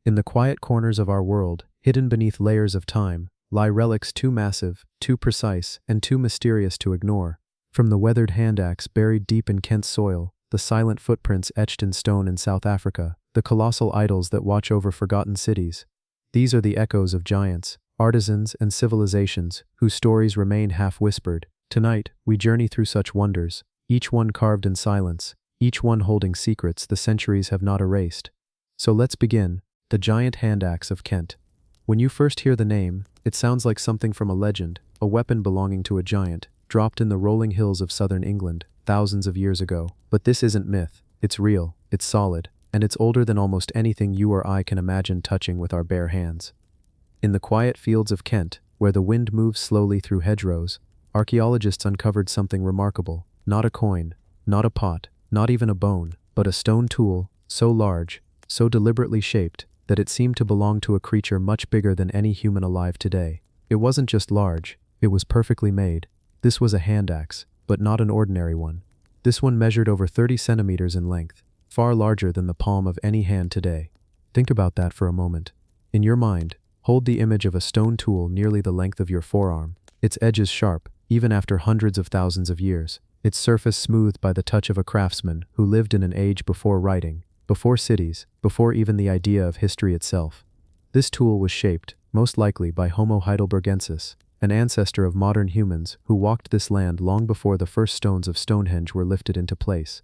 In the quiet corners of our world, hidden beneath layers of time, lie relics too massive, too precise, and too mysterious to ignore. From the weathered hand axe buried deep in Kent's soil, the silent footprints etched in stone in South Africa, the colossal idols that watch over forgotten cities. These are the echoes of giants, artisans, and civilizations whose stories remain half-whispered. Tonight, we journey through such wonders, each one carved in silence, each one holding secrets the centuries have not erased. So let's begin. The giant hand axe of Kent. When you first hear the name, it sounds like something from a legend, a weapon belonging to a giant, dropped in the rolling hills of southern England, thousands of years ago. But this isn't myth, it's real, it's solid, and it's older than almost anything you or I can imagine touching with our bare hands. In the quiet fields of Kent, where the wind moves slowly through hedgerows, archaeologists uncovered something remarkable. Not a coin, not a pot, not even a bone, but a stone tool, so large, so deliberately shaped, that it seemed to belong to a creature much bigger than any human alive today. It wasn't just large, it was perfectly made. This was a hand axe, but not an ordinary one. This one measured over 30 centimeters in length, far larger than the palm of any hand today. Think about that for a moment. In your mind, hold the image of a stone tool nearly the length of your forearm, its edges sharp, even after hundreds of thousands of years, its surface smoothed by the touch of a craftsman who lived in an age before writing, before cities, before even the idea of history itself. This tool was shaped, most likely by Homo heidelbergensis, an ancestor of modern humans who walked this land long before the first stones of Stonehenge were lifted into place.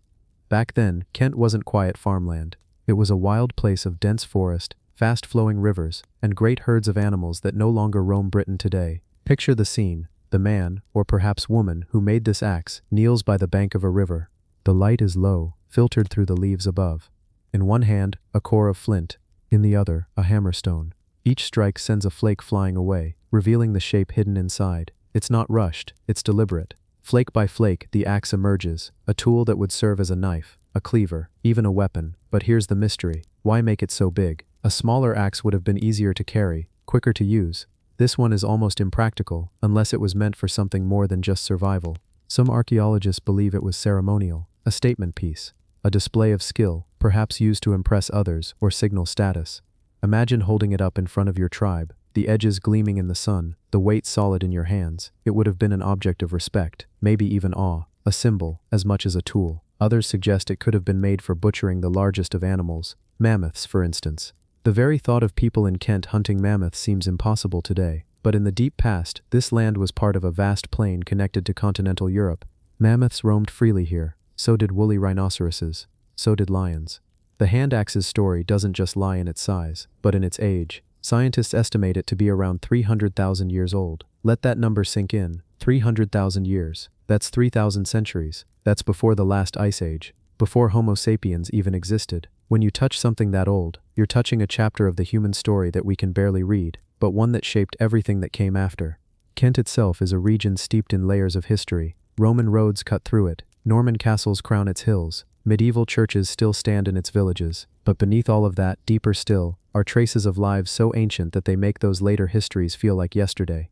Back then, Kent wasn't quiet farmland. It was a wild place of dense forest, fast-flowing rivers, and great herds of animals that no longer roam Britain today. Picture the scene. The man, or perhaps woman, who made this axe kneels by the bank of a river. The light is low, filtered through the leaves above. In one hand, a core of flint, in the other, a hammerstone. Each strike sends a flake flying away, revealing the shape hidden inside. It's not rushed, it's deliberate. Flake by flake, the axe emerges, a tool that would serve as a knife, a cleaver, even a weapon. But here's the mystery. Why make it so big? A smaller axe would have been easier to carry, quicker to use. This one is almost impractical, unless it was meant for something more than just survival. Some archaeologists believe it was ceremonial, a statement piece, a display of skill, perhaps used to impress others or signal status. Imagine holding it up in front of your tribe, the edges gleaming in the sun, the weight solid in your hands. It would have been an object of respect, maybe even awe, a symbol, as much as a tool. Others suggest it could have been made for butchering the largest of animals, mammoths for instance. The very thought of people in Kent hunting mammoths seems impossible today, but in the deep past, this land was part of a vast plain connected to continental Europe. Mammoths roamed freely here, so did woolly rhinoceroses, so did lions. The hand axe's story doesn't just lie in its size, but in its age. Scientists estimate it to be around 300,000 years old. Let that number sink in. 300,000 years. That's 3,000 centuries. That's before the last ice age, before Homo sapiens even existed. When you touch something that old, you're touching a chapter of the human story that we can barely read, but one that shaped everything that came after. Kent itself is a region steeped in layers of history. Roman roads cut through it, Norman castles crown its hills, medieval churches still stand in its villages, but beneath all of that, deeper still, are traces of lives so ancient that they make those later histories feel like yesterday.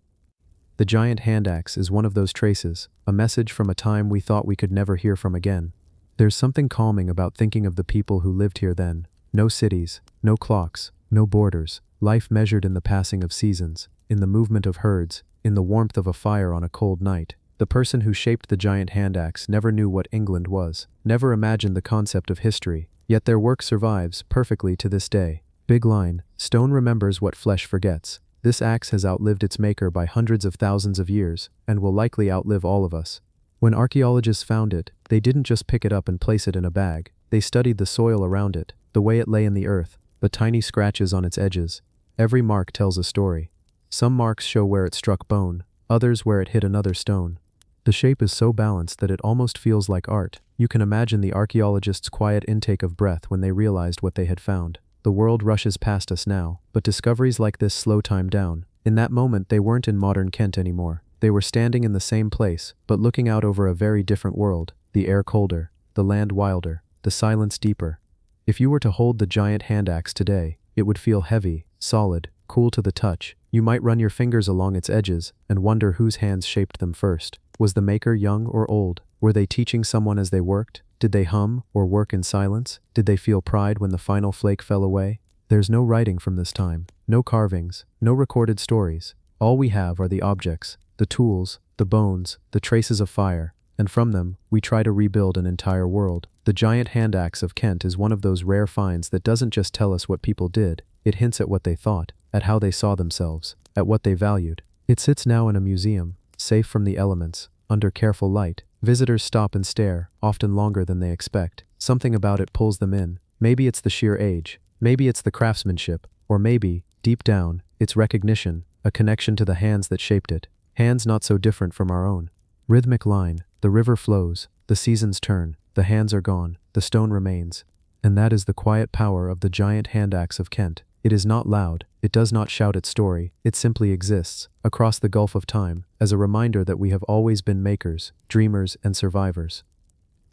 The giant hand axe is one of those traces, a message from a time we thought we could never hear from again. There's something calming about thinking of the people who lived here then. No cities, no clocks, no borders, life measured in the passing of seasons, in the movement of herds, in the warmth of a fire on a cold night. The person who shaped the giant hand axe never knew what England was, never imagined the concept of history, yet their work survives perfectly to this day. Big line, stone remembers what flesh forgets. This axe has outlived its maker by hundreds of thousands of years, and will likely outlive all of us. When archaeologists found it, they didn't just pick it up and place it in a bag. They studied the soil around it, the way it lay in the earth, the tiny scratches on its edges. Every mark tells a story. Some marks show where it struck bone, others where it hit another stone. The shape is so balanced that it almost feels like art. You can imagine the archaeologists' quiet intake of breath when they realized what they had found. The world rushes past us now, but discoveries like this slow time down. In that moment, they weren't in modern Kent anymore. They were standing in the same place, but looking out over a very different world. The air colder, the land wilder, the silence deeper. If you were to hold the giant hand axe today, it would feel heavy, solid, cool to the touch. You might run your fingers along its edges and wonder whose hands shaped them first. Was the maker young or old? Were they teaching someone as they worked? Did they hum or work in silence? Did they feel pride when the final flake fell away? There's no writing from this time, no carvings, no recorded stories. All we have are the objects, the tools, the bones, the traces of fire, and from them, we try to rebuild an entire world. The giant hand axe of Kent is one of those rare finds that doesn't just tell us what people did, it hints at what they thought, at how they saw themselves, at what they valued. It sits now in a museum, safe from the elements, under careful light. Visitors stop and stare, often longer than they expect. Something about it pulls them in. Maybe it's the sheer age, maybe it's the craftsmanship, or maybe, deep down, it's recognition, a connection to the hands that shaped it. Hands not so different from our own. Rhythmic line, the river flows, the seasons turn, the hands are gone, the stone remains. And that is the quiet power of the giant hand axe of Kent. It is not loud, it does not shout its story, it simply exists, across the gulf of time, as a reminder that we have always been makers, dreamers, and survivors.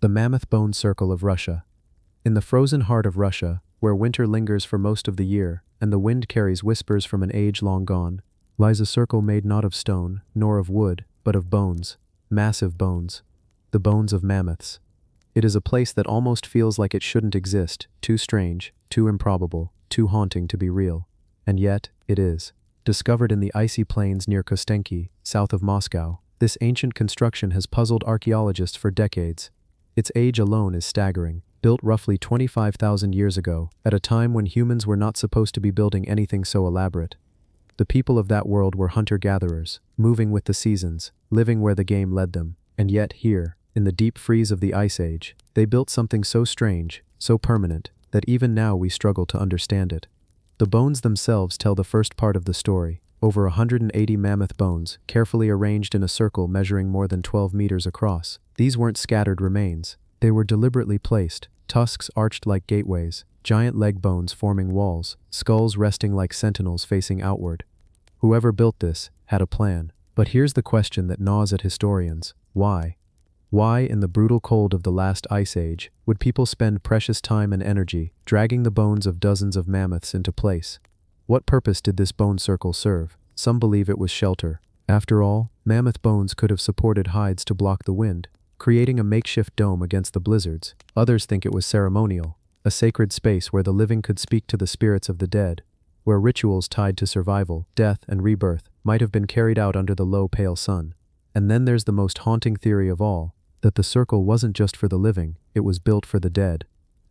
The Mammoth Bone Circle of Russia. In the frozen heart of Russia, where winter lingers for most of the year, and the wind carries whispers from an age long gone, lies a circle made not of stone, nor of wood, but of bones. Massive bones. The bones of mammoths. It is a place that almost feels like it shouldn't exist, too strange, too improbable, too haunting to be real. And yet, it is. Discovered in the icy plains near Kostenki, south of Moscow, this ancient construction has puzzled archaeologists for decades. Its age alone is staggering, built roughly 25,000 years ago, at a time when humans were not supposed to be building anything so elaborate. The people of that world were hunter-gatherers, moving with the seasons, living where the game led them. And yet here, in the deep freeze of the Ice Age, they built something so strange, so permanent, that even now we struggle to understand it. The bones themselves tell the first part of the story, over 180 mammoth bones, carefully arranged in a circle measuring more than 12 meters across. These weren't scattered remains. They were deliberately placed, tusks arched like gateways, giant leg bones forming walls, skulls resting like sentinels facing outward. Whoever built this had a plan. But here's the question that gnaws at historians. Why? Why, in the brutal cold of the last ice age, would people spend precious time and energy dragging the bones of dozens of mammoths into place? What purpose did this bone circle serve? Some believe it was shelter. After all, mammoth bones could have supported hides to block the wind, creating a makeshift dome against the blizzards. Others think it was ceremonial, a sacred space where the living could speak to the spirits of the dead, where rituals tied to survival, death, and rebirth might have been carried out under the low, pale sun. And then there's the most haunting theory of all, that the circle wasn't just for the living, it was built for the dead.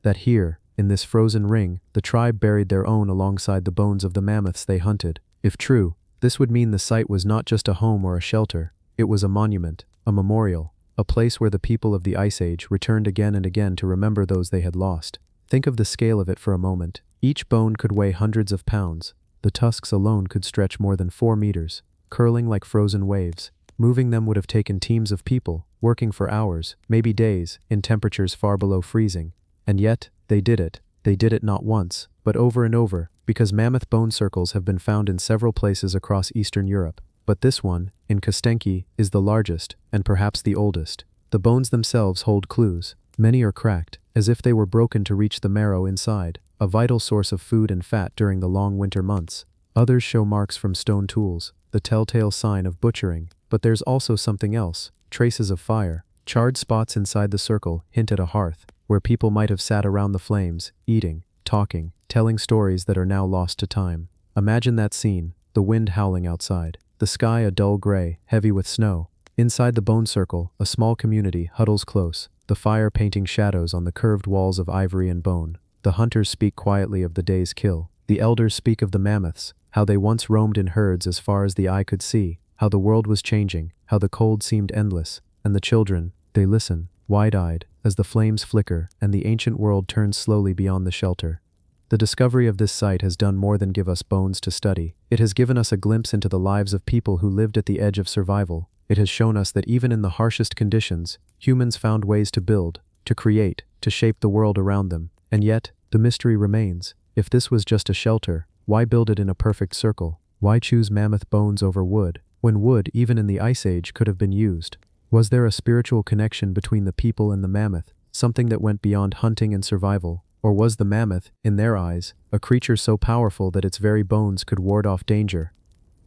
That here, in this frozen ring, the tribe buried their own alongside the bones of the mammoths they hunted. If true, this would mean the site was not just a home or a shelter, it was a monument, a memorial, a place where the people of the Ice Age returned again and again to remember those they had lost. Think of the scale of it for a moment. Each bone could weigh hundreds of pounds. The tusks alone could stretch more than 4 meters, curling like frozen waves. Moving them would have taken teams of people, working for hours, maybe days, in temperatures far below freezing. And yet, they did it. They did it not once, but over and over, because mammoth bone circles have been found in several places across Eastern Europe. But this one, in Kostenki, is the largest, and perhaps the oldest. The bones themselves hold clues. Many are cracked, as if they were broken to reach the marrow inside, a vital source of food and fat during the long winter months. Others show marks from stone tools, the telltale sign of butchering. But there's also something else, traces of fire. Charred spots inside the circle hint at a hearth, where people might have sat around the flames, eating, talking, telling stories that are now lost to time. Imagine that scene, the wind howling outside, the sky a dull gray, heavy with snow. Inside the bone circle, a small community huddles close, the fire painting shadows on the curved walls of ivory and bone. The hunters speak quietly of the day's kill. The elders speak of the mammoths, how they once roamed in herds as far as the eye could see, how the world was changing, how the cold seemed endless. And the children, they listen, wide-eyed, as the flames flicker and the ancient world turns slowly beyond the shelter. The discovery of this site has done more than give us bones to study. It has given us a glimpse into the lives of people who lived at the edge of survival. It has shown us that even in the harshest conditions, humans found ways to build, to create, to shape the world around them. And yet, the mystery remains. If this was just a shelter, why build it in a perfect circle? Why choose mammoth bones over wood, when wood, even in the Ice Age, could have been used? Was there a spiritual connection between the people and the mammoth, something that went beyond hunting and survival? Or was the mammoth, in their eyes, a creature so powerful that its very bones could ward off danger?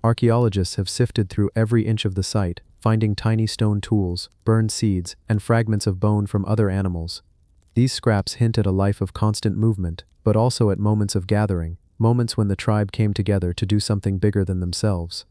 Archaeologists have sifted through every inch of the site, finding tiny stone tools, burned seeds, and fragments of bone from other animals. These scraps hint at a life of constant movement, but also at moments of gathering, moments when the tribe came together to do something bigger than themselves.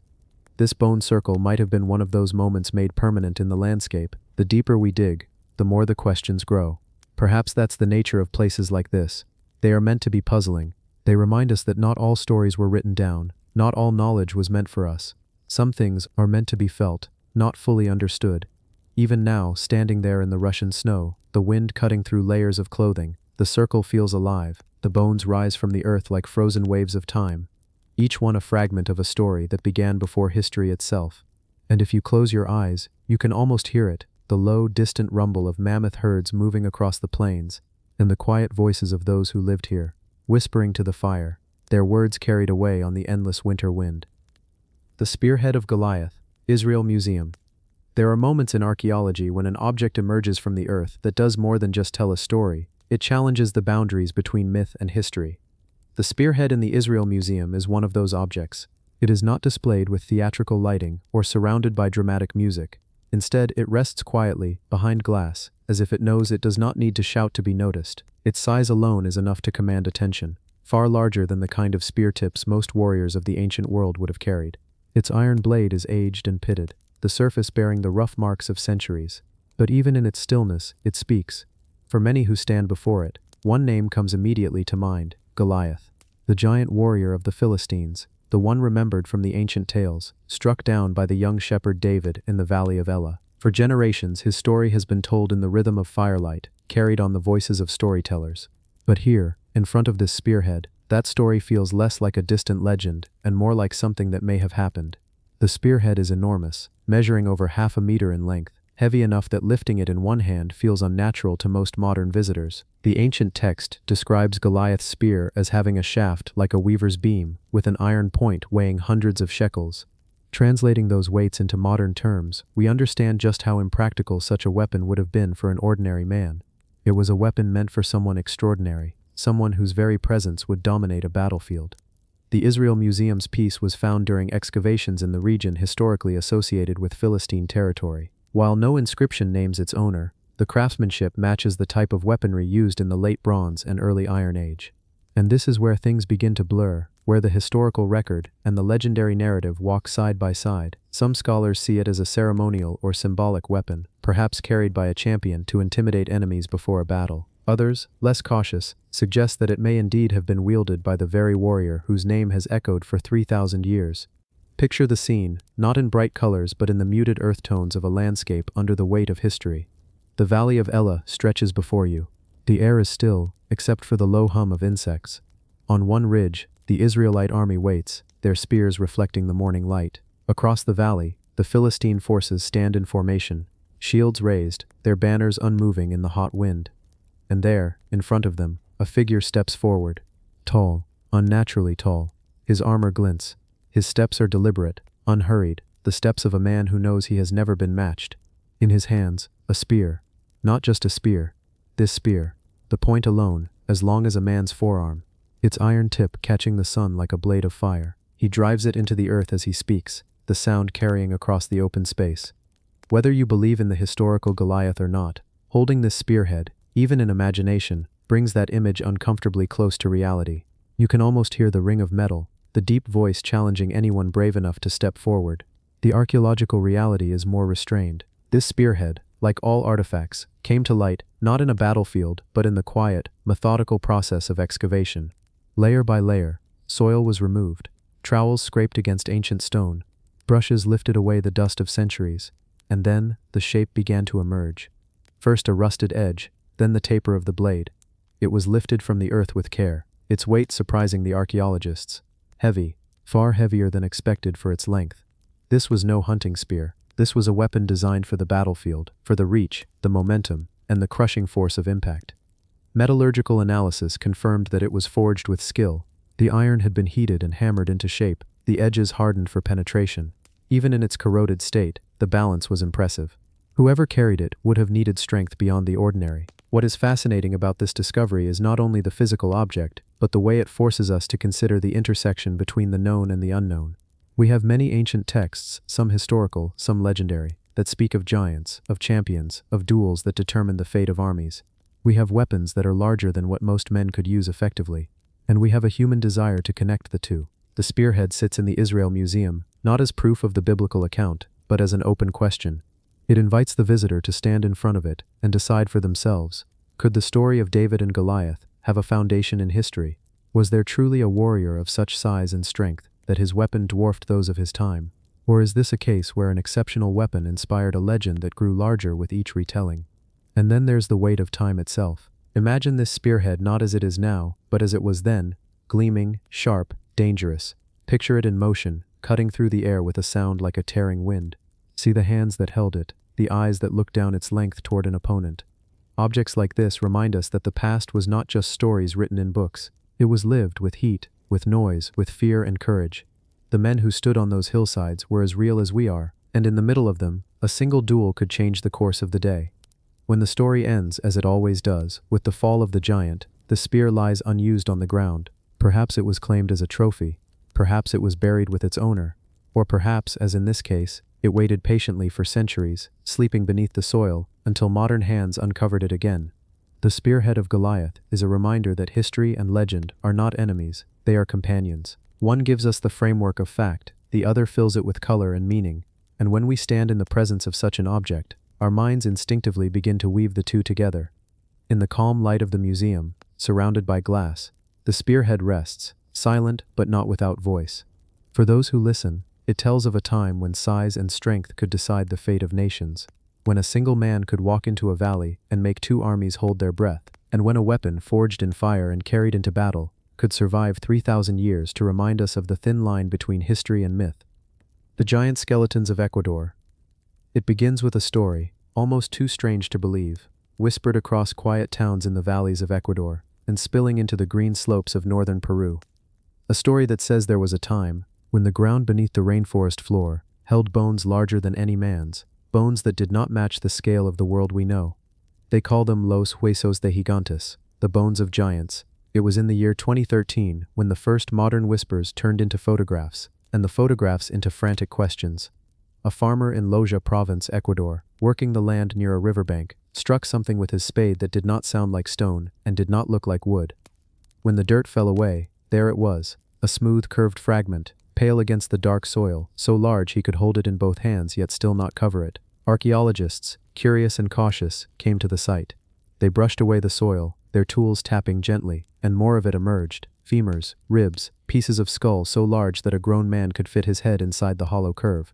This bone circle might have been one of those moments made permanent in the landscape. The deeper we dig, the more the questions grow. Perhaps that's the nature of places like this. They are meant to be puzzling. They remind us that not all stories were written down, not all knowledge was meant for us. Some things are meant to be felt, not fully understood. Even now, standing there in the Russian snow, the wind cutting through layers of clothing, the circle feels alive, the bones rise from the earth like frozen waves of time. Each one a fragment of a story that began before history itself. And if you close your eyes, you can almost hear it, the low, distant rumble of mammoth herds moving across the plains, and the quiet voices of those who lived here, whispering to the fire, their words carried away on the endless winter wind. The Spearhead of Goliath, Israel Museum. There are moments in archaeology when an object emerges from the earth that does more than just tell a story. It challenges the boundaries between myth and history. The spearhead in the Israel Museum is one of those objects. It is not displayed with theatrical lighting or surrounded by dramatic music. Instead, it rests quietly, behind glass, as if it knows it does not need to shout to be noticed. Its size alone is enough to command attention, far larger than the kind of spear tips most warriors of the ancient world would have carried. Its iron blade is aged and pitted, the surface bearing the rough marks of centuries. But even in its stillness, it speaks. For many who stand before it, one name comes immediately to mind: Goliath. The giant warrior of the Philistines, the one remembered from the ancient tales, struck down by the young shepherd David in the valley of Elah. For generations, his story has been told in the rhythm of firelight, carried on the voices of storytellers. But here, in front of this spearhead, that story feels less like a distant legend and more like something that may have happened. The spearhead is enormous, measuring over 1/2 meter in length, heavy enough that lifting it in one hand feels unnatural to most modern visitors. The ancient text describes Goliath's spear as having a shaft like a weaver's beam, with an iron point weighing hundreds of shekels. Translating those weights into modern terms, we understand just how impractical such a weapon would have been for an ordinary man. It was a weapon meant for someone extraordinary, someone whose very presence would dominate a battlefield. The Israel Museum's piece was found during excavations in the region historically associated with Philistine territory. While no inscription names its owner, the craftsmanship matches the type of weaponry used in the late Bronze and early Iron Age. And this is where things begin to blur, where the historical record and the legendary narrative walk side by side. Some scholars see it as a ceremonial or symbolic weapon, perhaps carried by a champion to intimidate enemies before a battle. Others, less cautious, suggest that it may indeed have been wielded by the very warrior whose name has echoed for 3,000 years. Picture the scene, not in bright colors but in the muted earth tones of a landscape under the weight of history. The valley of Elah stretches before you. The air is still, except for the low hum of insects. On one ridge, the Israelite army waits, their spears reflecting the morning light. Across the valley, the Philistine forces stand in formation, shields raised, their banners unmoving in the hot wind. And there, in front of them, a figure steps forward. Tall, unnaturally tall. His armor glints. His steps are deliberate, unhurried, the steps of a man who knows he has never been matched. In his hands, a spear. Not just a spear. This spear, the point alone, as long as a man's forearm. Its iron tip catching the sun like a blade of fire. He drives it into the earth as he speaks, the sound carrying across the open space. Whether you believe in the historical Goliath or not, holding this spearhead, even in imagination, brings that image uncomfortably close to reality. You can almost hear the ring of metal, the deep voice challenging anyone brave enough to step forward. The archaeological reality is more restrained. This spearhead, like all artifacts, came to light not in a battlefield but in the quiet, methodical process of excavation. Layer by layer, soil was removed, trowels scraped against ancient stone, brushes lifted away the dust of centuries, and then the shape began to emerge. First a rusted edge, then the taper of the blade. It was lifted from the earth with care, its weight surprising the archaeologists. Heavy, far heavier than expected for its length. This was no hunting spear. This was a weapon designed for the battlefield, for the reach, the momentum, and the crushing force of impact. Metallurgical analysis confirmed that it was forged with skill. The iron had been heated and hammered into shape, the edges hardened for penetration. Even in its corroded state, the balance was impressive. Whoever carried it would have needed strength beyond the ordinary. What is fascinating about this discovery is not only the physical object, but the way it forces us to consider the intersection between the known and the unknown. We have many ancient texts, some historical, some legendary, that speak of giants, of champions, of duels that determine the fate of armies. We have weapons that are larger than what most men could use effectively. And we have a human desire to connect the two. The spearhead sits in the Israel Museum, not as proof of the biblical account, but as an open question. It invites the visitor to stand in front of it and decide for themselves. Could the story of David and Goliath have a foundation in history? Was there truly a warrior of such size and strength that his weapon dwarfed those of his time? Or is this a case where an exceptional weapon inspired a legend that grew larger with each retelling? And then there's the weight of time itself. Imagine this spearhead not as it is now, but as it was then, gleaming, sharp, dangerous. Picture it in motion, cutting through the air with a sound like a tearing wind. See the hands that held it, the eyes that looked down its length toward an opponent. Objects like this remind us that the past was not just stories written in books. It was lived with heat, with noise, with fear and courage. The men who stood on those hillsides were as real as we are, and in the middle of them, a single duel could change the course of the day. When the story ends, as it always does, with the fall of the giant, the spear lies unused on the ground. Perhaps it was claimed as a trophy. Perhaps it was buried with its owner. Or perhaps, as in this case, it waited patiently for centuries, sleeping beneath the soil, until modern hands uncovered it again. The spearhead of Goliath is a reminder that history and legend are not enemies, they are companions. One gives us the framework of fact, the other fills it with color and meaning, and when we stand in the presence of such an object, our minds instinctively begin to weave the two together. In the calm light of the museum, surrounded by glass, the spearhead rests, silent but not without voice. For those who listen, it tells of a time when size and strength could decide the fate of nations, when a single man could walk into a valley and make two armies hold their breath, and when a weapon forged in fire and carried into battle could survive 3,000 years to remind us of the thin line between history and myth. The giant skeletons of Ecuador. It begins with a story, almost too strange to believe, whispered across quiet towns in the valleys of Ecuador and spilling into the green slopes of northern Peru. A story that says there was a time when the ground beneath the rainforest floor held bones larger than any man's, bones that did not match the scale of the world we know. They call them los huesos de gigantes, the bones of giants. It was in the year 2013 when the first modern whispers turned into photographs, and the photographs into frantic questions. A farmer in Loja province, Ecuador, working the land near a riverbank, struck something with his spade that did not sound like stone and did not look like wood. When the dirt fell away, there it was, a smooth curved fragment, pale against the dark soil, so large he could hold it in both hands yet still not cover it. Archaeologists, curious and cautious, came to the site. They brushed away the soil, their tools tapping gently, and more of it emerged, femurs, ribs, pieces of skull so large that a grown man could fit his head inside the hollow curve.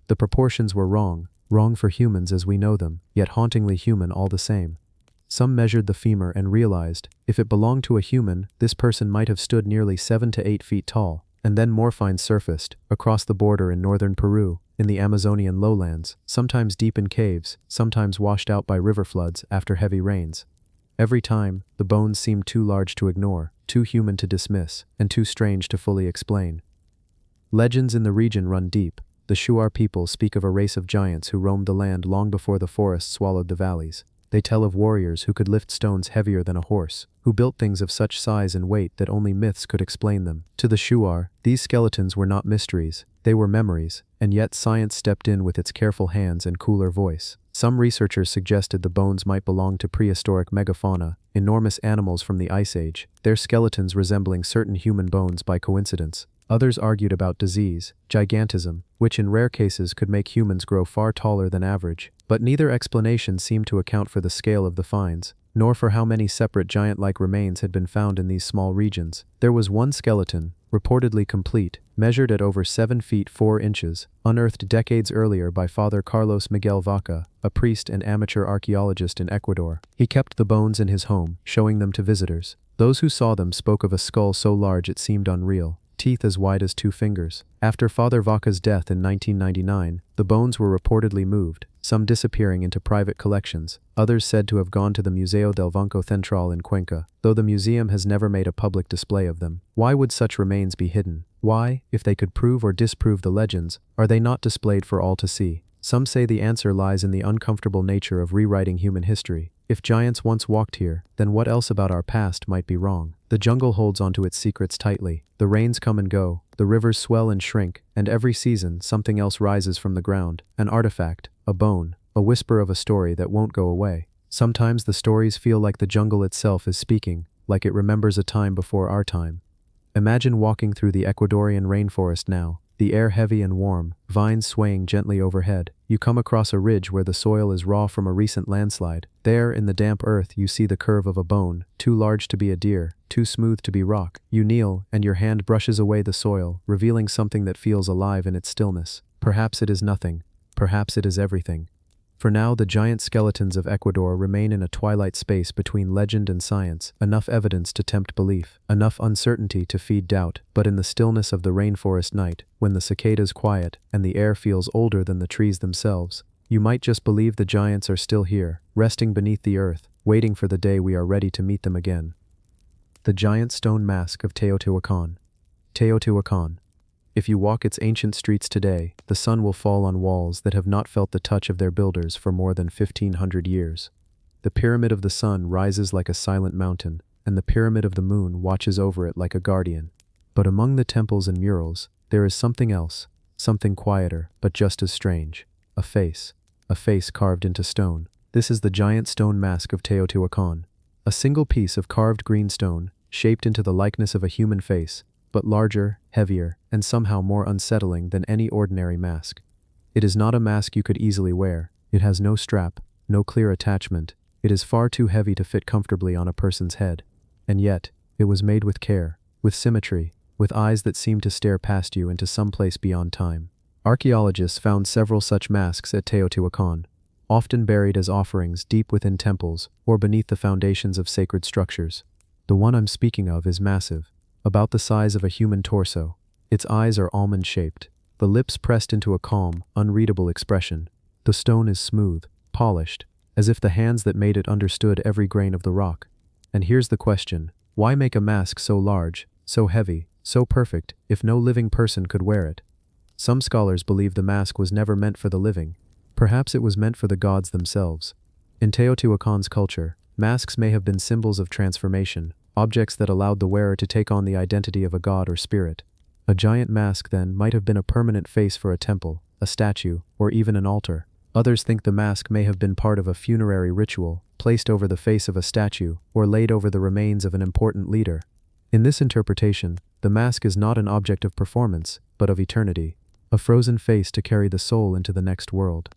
The proportions were wrong for humans as we know them, yet hauntingly human all the same. Some measured the femur and realized, if it belonged to a human, this person might have stood nearly 7 to 8 feet tall. And then more finds surfaced, across the border in northern Peru, in the Amazonian lowlands, sometimes deep in caves, sometimes washed out by river floods after heavy rains. Every time, the bones seemed too large to ignore, too human to dismiss, and too strange to fully explain. Legends in the region run deep. The Shuar people speak of a race of giants who roamed the land long before the forests swallowed the valleys. They tell of warriors who could lift stones heavier than a horse, who built things of such size and weight that only myths could explain them. To the Shuar, these skeletons were not mysteries, they were memories, and yet science stepped in with its careful hands and cooler voice. Some researchers suggested the bones might belong to prehistoric megafauna, enormous animals from the Ice Age, their skeletons resembling certain human bones by coincidence. Others argued about disease, gigantism, which in rare cases could make humans grow far taller than average, but neither explanation seemed to account for the scale of the finds, nor for how many separate giant-like remains had been found in these small regions. There was one skeleton, reportedly complete, measured at over 7 feet 4 inches, unearthed decades earlier by Father Carlos Miguel Vaca, a priest and amateur archaeologist in Ecuador. He kept the bones in his home, showing them to visitors. Those who saw them spoke of a skull so large it seemed unreal, teeth as wide as 2 fingers. After Father Vaca's death in 1999, the bones were reportedly moved, some disappearing into private collections, others said to have gone to the Museo del Banco Central in Cuenca, though the museum has never made a public display of them. Why would such remains be hidden? Why, if they could prove or disprove the legends, are they not displayed for all to see? Some say the answer lies in the uncomfortable nature of rewriting human history. If giants once walked here, then what else about our past might be wrong? The jungle holds onto its secrets tightly. The rains come and go, the rivers swell and shrink, and every season something else rises from the ground, an artifact, a bone, a whisper of a story that won't go away. Sometimes the stories feel like the jungle itself is speaking, like it remembers a time before our time. Imagine walking through the Ecuadorian rainforest now, the air heavy and warm, vines swaying gently overhead. You come across a ridge where the soil is raw from a recent landslide. There, in the damp earth, you see the curve of a bone, too large to be a deer, too smooth to be rock. You kneel, and your hand brushes away the soil, revealing something that feels alive in its stillness. Perhaps it is nothing. Perhaps it is everything. For now, the giant skeletons of Ecuador remain in a twilight space between legend and science, enough evidence to tempt belief, enough uncertainty to feed doubt. But in the stillness of the rainforest night, when the cicadas quiet and the air feels older than the trees themselves, you might just believe the giants are still here, resting beneath the earth, waiting for the day we are ready to meet them again. The giant stone mask of Teotihuacan. Teotihuacan. If you walk its ancient streets today, the sun will fall on walls that have not felt the touch of their builders for more than 1,500 years. The pyramid of the sun rises like a silent mountain, and the pyramid of the moon watches over it like a guardian. But among the temples and murals, there is something else, something quieter, but just as strange. A face carved into stone. This is the giant stone mask of Teotihuacan. A single piece of carved green stone, shaped into the likeness of a human face, but larger, heavier, and somehow more unsettling than any ordinary mask. It is not a mask you could easily wear. It has no strap, no clear attachment. It is far too heavy to fit comfortably on a person's head. And yet, it was made with care, with symmetry, with eyes that seemed to stare past you into some place beyond time. Archaeologists found several such masks at Teotihuacan, often buried as offerings deep within temples or beneath the foundations of sacred structures. The one I'm speaking of is massive, about the size of a human torso. Its eyes are almond-shaped, the lips pressed into a calm, unreadable expression. The stone is smooth, polished, as if the hands that made it understood every grain of the rock. And here's the question: why make a mask so large, so heavy, so perfect, if no living person could wear it? Some scholars believe the mask was never meant for the living. Perhaps it was meant for the gods themselves. In Teotihuacan's culture, masks may have been symbols of transformation, objects that allowed the wearer to take on the identity of a god or spirit. A giant mask, then, might have been a permanent face for a temple, a statue, or even an altar. Others think the mask may have been part of a funerary ritual, placed over the face of a statue, or laid over the remains of an important leader. In this interpretation, the mask is not an object of performance, but of eternity, a frozen face to carry the soul into the next world.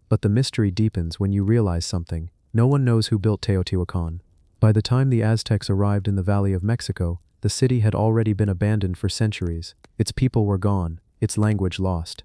But the mystery deepens when you realize something. No one knows who built Teotihuacan. By the time the Aztecs arrived in the Valley of Mexico, the city had already been abandoned for centuries. Its people were gone, its language lost.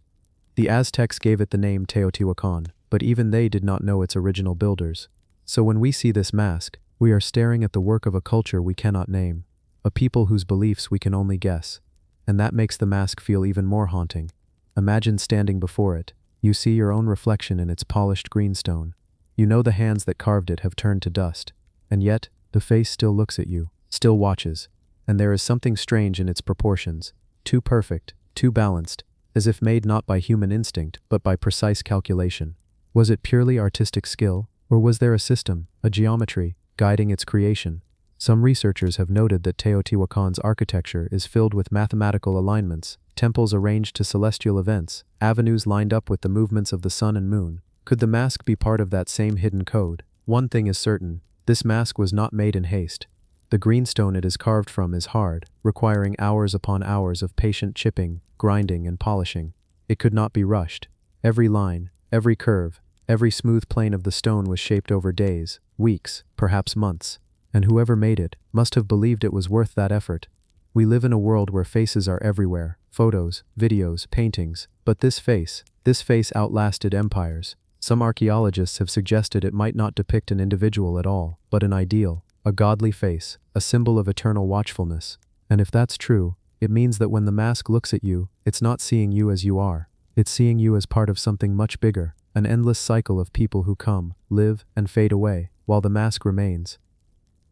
The Aztecs gave it the name Teotihuacan, but even they did not know its original builders. So when we see this mask, we are staring at the work of a culture we cannot name, a people whose beliefs we can only guess. And that makes the mask feel even more haunting. Imagine standing before it. You see your own reflection in its polished greenstone. You know the hands that carved it have turned to dust. And yet, the face still looks at you, still watches. And there is something strange in its proportions, too perfect, too balanced, as if made not by human instinct, but by precise calculation. Was it purely artistic skill, or was there a system, a geometry, guiding its creation? Some researchers have noted that Teotihuacan's architecture is filled with mathematical alignments, temples arranged to celestial events, avenues lined up with the movements of the sun and moon. Could the mask be part of that same hidden code? One thing is certain: this mask was not made in haste. The greenstone it is carved from is hard, requiring hours upon hours of patient chipping, grinding, and polishing. It could not be rushed. Every line, every curve, every smooth plane of the stone was shaped over days, weeks, perhaps months. And whoever made it must have believed it was worth that effort. We live in a world where faces are everywhere: photos, videos, paintings. But this face outlasted empires. Some archaeologists have suggested it might not depict an individual at all, but an ideal, a godly face, a symbol of eternal watchfulness. And if that's true, it means that when the mask looks at you, it's not seeing you as you are. It's seeing you as part of something much bigger, an endless cycle of people who come, live, and fade away, while the mask remains.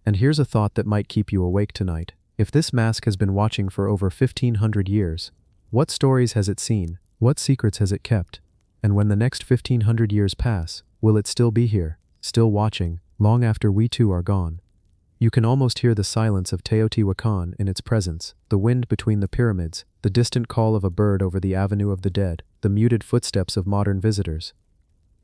And here's a thought that might keep you awake tonight. If this mask has been watching for over 1,500 years, what stories has it seen? What secrets has it kept? And when the next 1,500 years pass, will it still be here, still watching, long after we too are gone? You can almost hear the silence of Teotihuacan in its presence, the wind between the pyramids, the distant call of a bird over the Avenue of the Dead, the muted footsteps of modern visitors.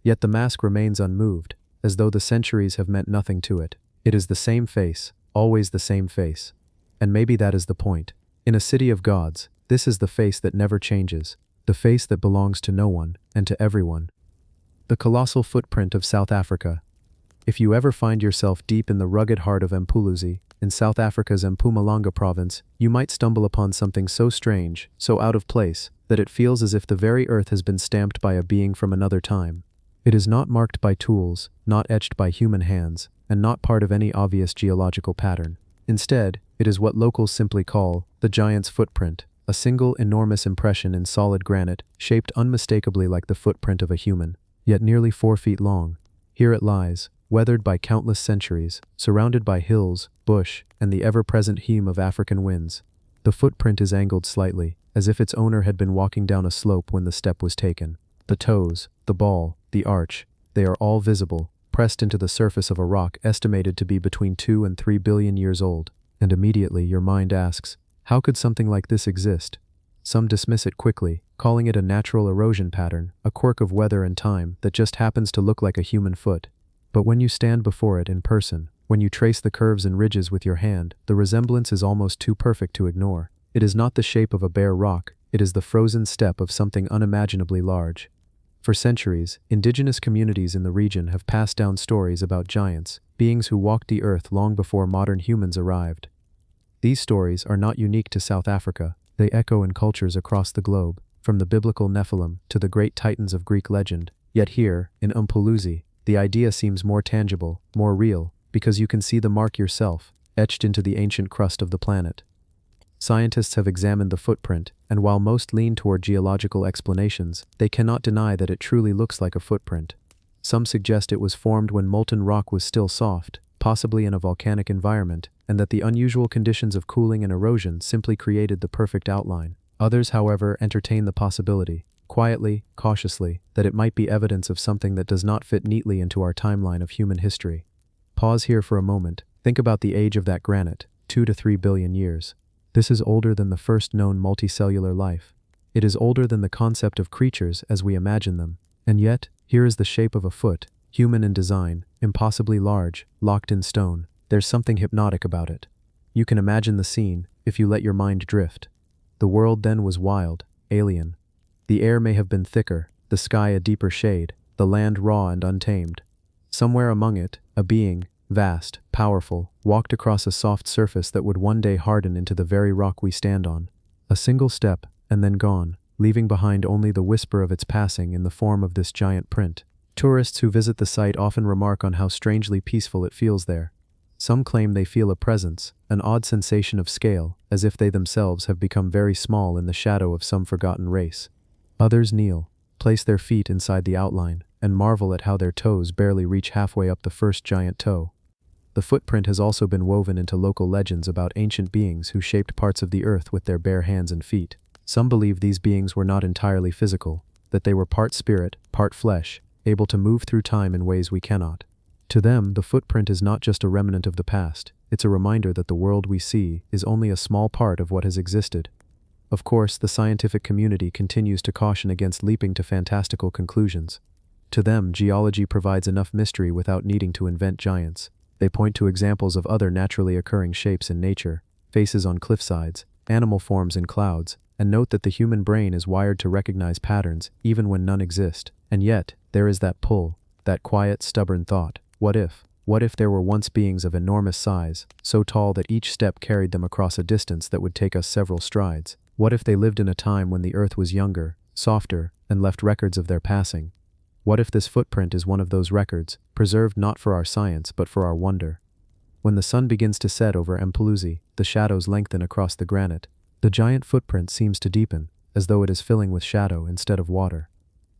Yet the mask remains unmoved, as though the centuries have meant nothing to it. It is the same face, always the same face. And maybe that is the point. In a city of gods, this is the face that never changes, the face that belongs to no one and to everyone. The colossal footprint of South Africa. If you ever find yourself deep in the rugged heart of Mpumalanga, in South Africa's Mpumalanga province, you might stumble upon something so strange, so out of place, that it feels as if the very earth has been stamped by a being from another time. It is not marked by tools, not etched by human hands, and not part of any obvious geological pattern. Instead, it is what locals simply call the giant's footprint, a single enormous impression in solid granite, shaped unmistakably like the footprint of a human, yet nearly 4 feet long. Here it lies, weathered by countless centuries, surrounded by hills, bush, and the ever-present hum of African winds. The footprint is angled slightly, as if its owner had been walking down a slope when the step was taken. The toes, the ball, the arch, they are all visible, pressed into the surface of a rock estimated to be between 2 and 3 billion years old. And immediately your mind asks, how could something like this exist? Some dismiss it quickly, calling it a natural erosion pattern, a quirk of weather and time that just happens to look like a human foot. But when you stand before it in person, when you trace the curves and ridges with your hand, the resemblance is almost too perfect to ignore. It is not the shape of a bare rock, it is the frozen step of something unimaginably large. For centuries, indigenous communities in the region have passed down stories about giants, beings who walked the earth long before modern humans arrived. These stories are not unique to South Africa, they echo in cultures across the globe, from the biblical Nephilim to the great titans of Greek legend. Yet here, in Mpumalanga, the idea seems more tangible, more real, because you can see the mark yourself, etched into the ancient crust of the planet. Scientists have examined the footprint, and while most lean toward geological explanations, they cannot deny that it truly looks like a footprint. Some suggest it was formed when molten rock was still soft, possibly in a volcanic environment, and that the unusual conditions of cooling and erosion simply created the perfect outline. Others, however, entertain the possibility, quietly, cautiously, that it might be evidence of something that does not fit neatly into our timeline of human history. Pause here for a moment, think about the age of that granite, 2 to 3 billion years. This is older than the first known multicellular life. It is older than the concept of creatures as we imagine them. And yet, here is the shape of a foot, human in design, impossibly large, locked in stone. There's something hypnotic about it. You can imagine the scene, if you let your mind drift. The world then was wild, alien. The air may have been thicker, the sky a deeper shade, the land raw and untamed. Somewhere among it, a being, vast, powerful, walked across a soft surface that would one day harden into the very rock we stand on. A single step, and then gone, leaving behind only the whisper of its passing in the form of this giant print. Tourists who visit the site often remark on how strangely peaceful it feels there. Some claim they feel a presence, an odd sensation of scale, as if they themselves have become very small in the shadow of some forgotten race. Others kneel, place their feet inside the outline, and marvel at how their toes barely reach halfway up the first giant toe. The footprint has also been woven into local legends about ancient beings who shaped parts of the earth with their bare hands and feet. Some believe these beings were not entirely physical, that they were part spirit, part flesh, able to move through time in ways we cannot. To them, the footprint is not just a remnant of the past, it's a reminder that the world we see is only a small part of what has existed. Of course, the scientific community continues to caution against leaping to fantastical conclusions. To them, geology provides enough mystery without needing to invent giants. They point to examples of other naturally occurring shapes in nature, faces on cliffsides, animal forms in clouds, and note that the human brain is wired to recognize patterns even when none exist. And yet, there is that pull, that quiet, stubborn thought. What if? What if there were once beings of enormous size, so tall that each step carried them across a distance that would take us several strides? What if they lived in a time when the earth was younger, softer, and left records of their passing? What if this footprint is one of those records, preserved not for our science but for our wonder? When the sun begins to set over Mpumalanga, the shadows lengthen across the granite. The giant footprint seems to deepen, as though it is filling with shadow instead of water.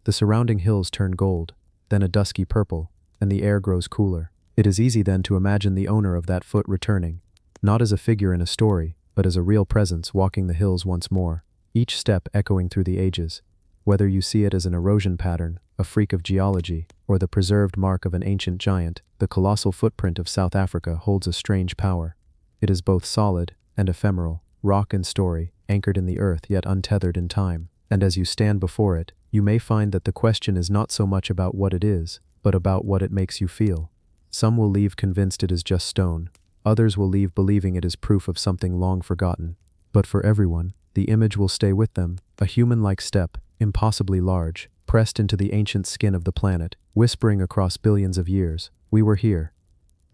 The surrounding hills turn gold, then a dusky purple, and the air grows cooler. It is easy then to imagine the owner of that foot returning, not as a figure in a story, but as a real presence walking the hills once more, each step echoing through the ages. Whether you see it as an erosion pattern, a freak of geology, or the preserved mark of an ancient giant, the colossal footprint of South Africa holds a strange power. It is both solid and ephemeral, rock and story, anchored in the earth yet untethered in time. And as you stand before it, you may find that the question is not so much about what it is, but about what it makes you feel. Some will leave convinced it is just stone. Others will leave believing it is proof of something long forgotten. But for everyone, the image will stay with them, a human-like step, impossibly large, pressed into the ancient skin of the planet, whispering across billions of years, "We were here."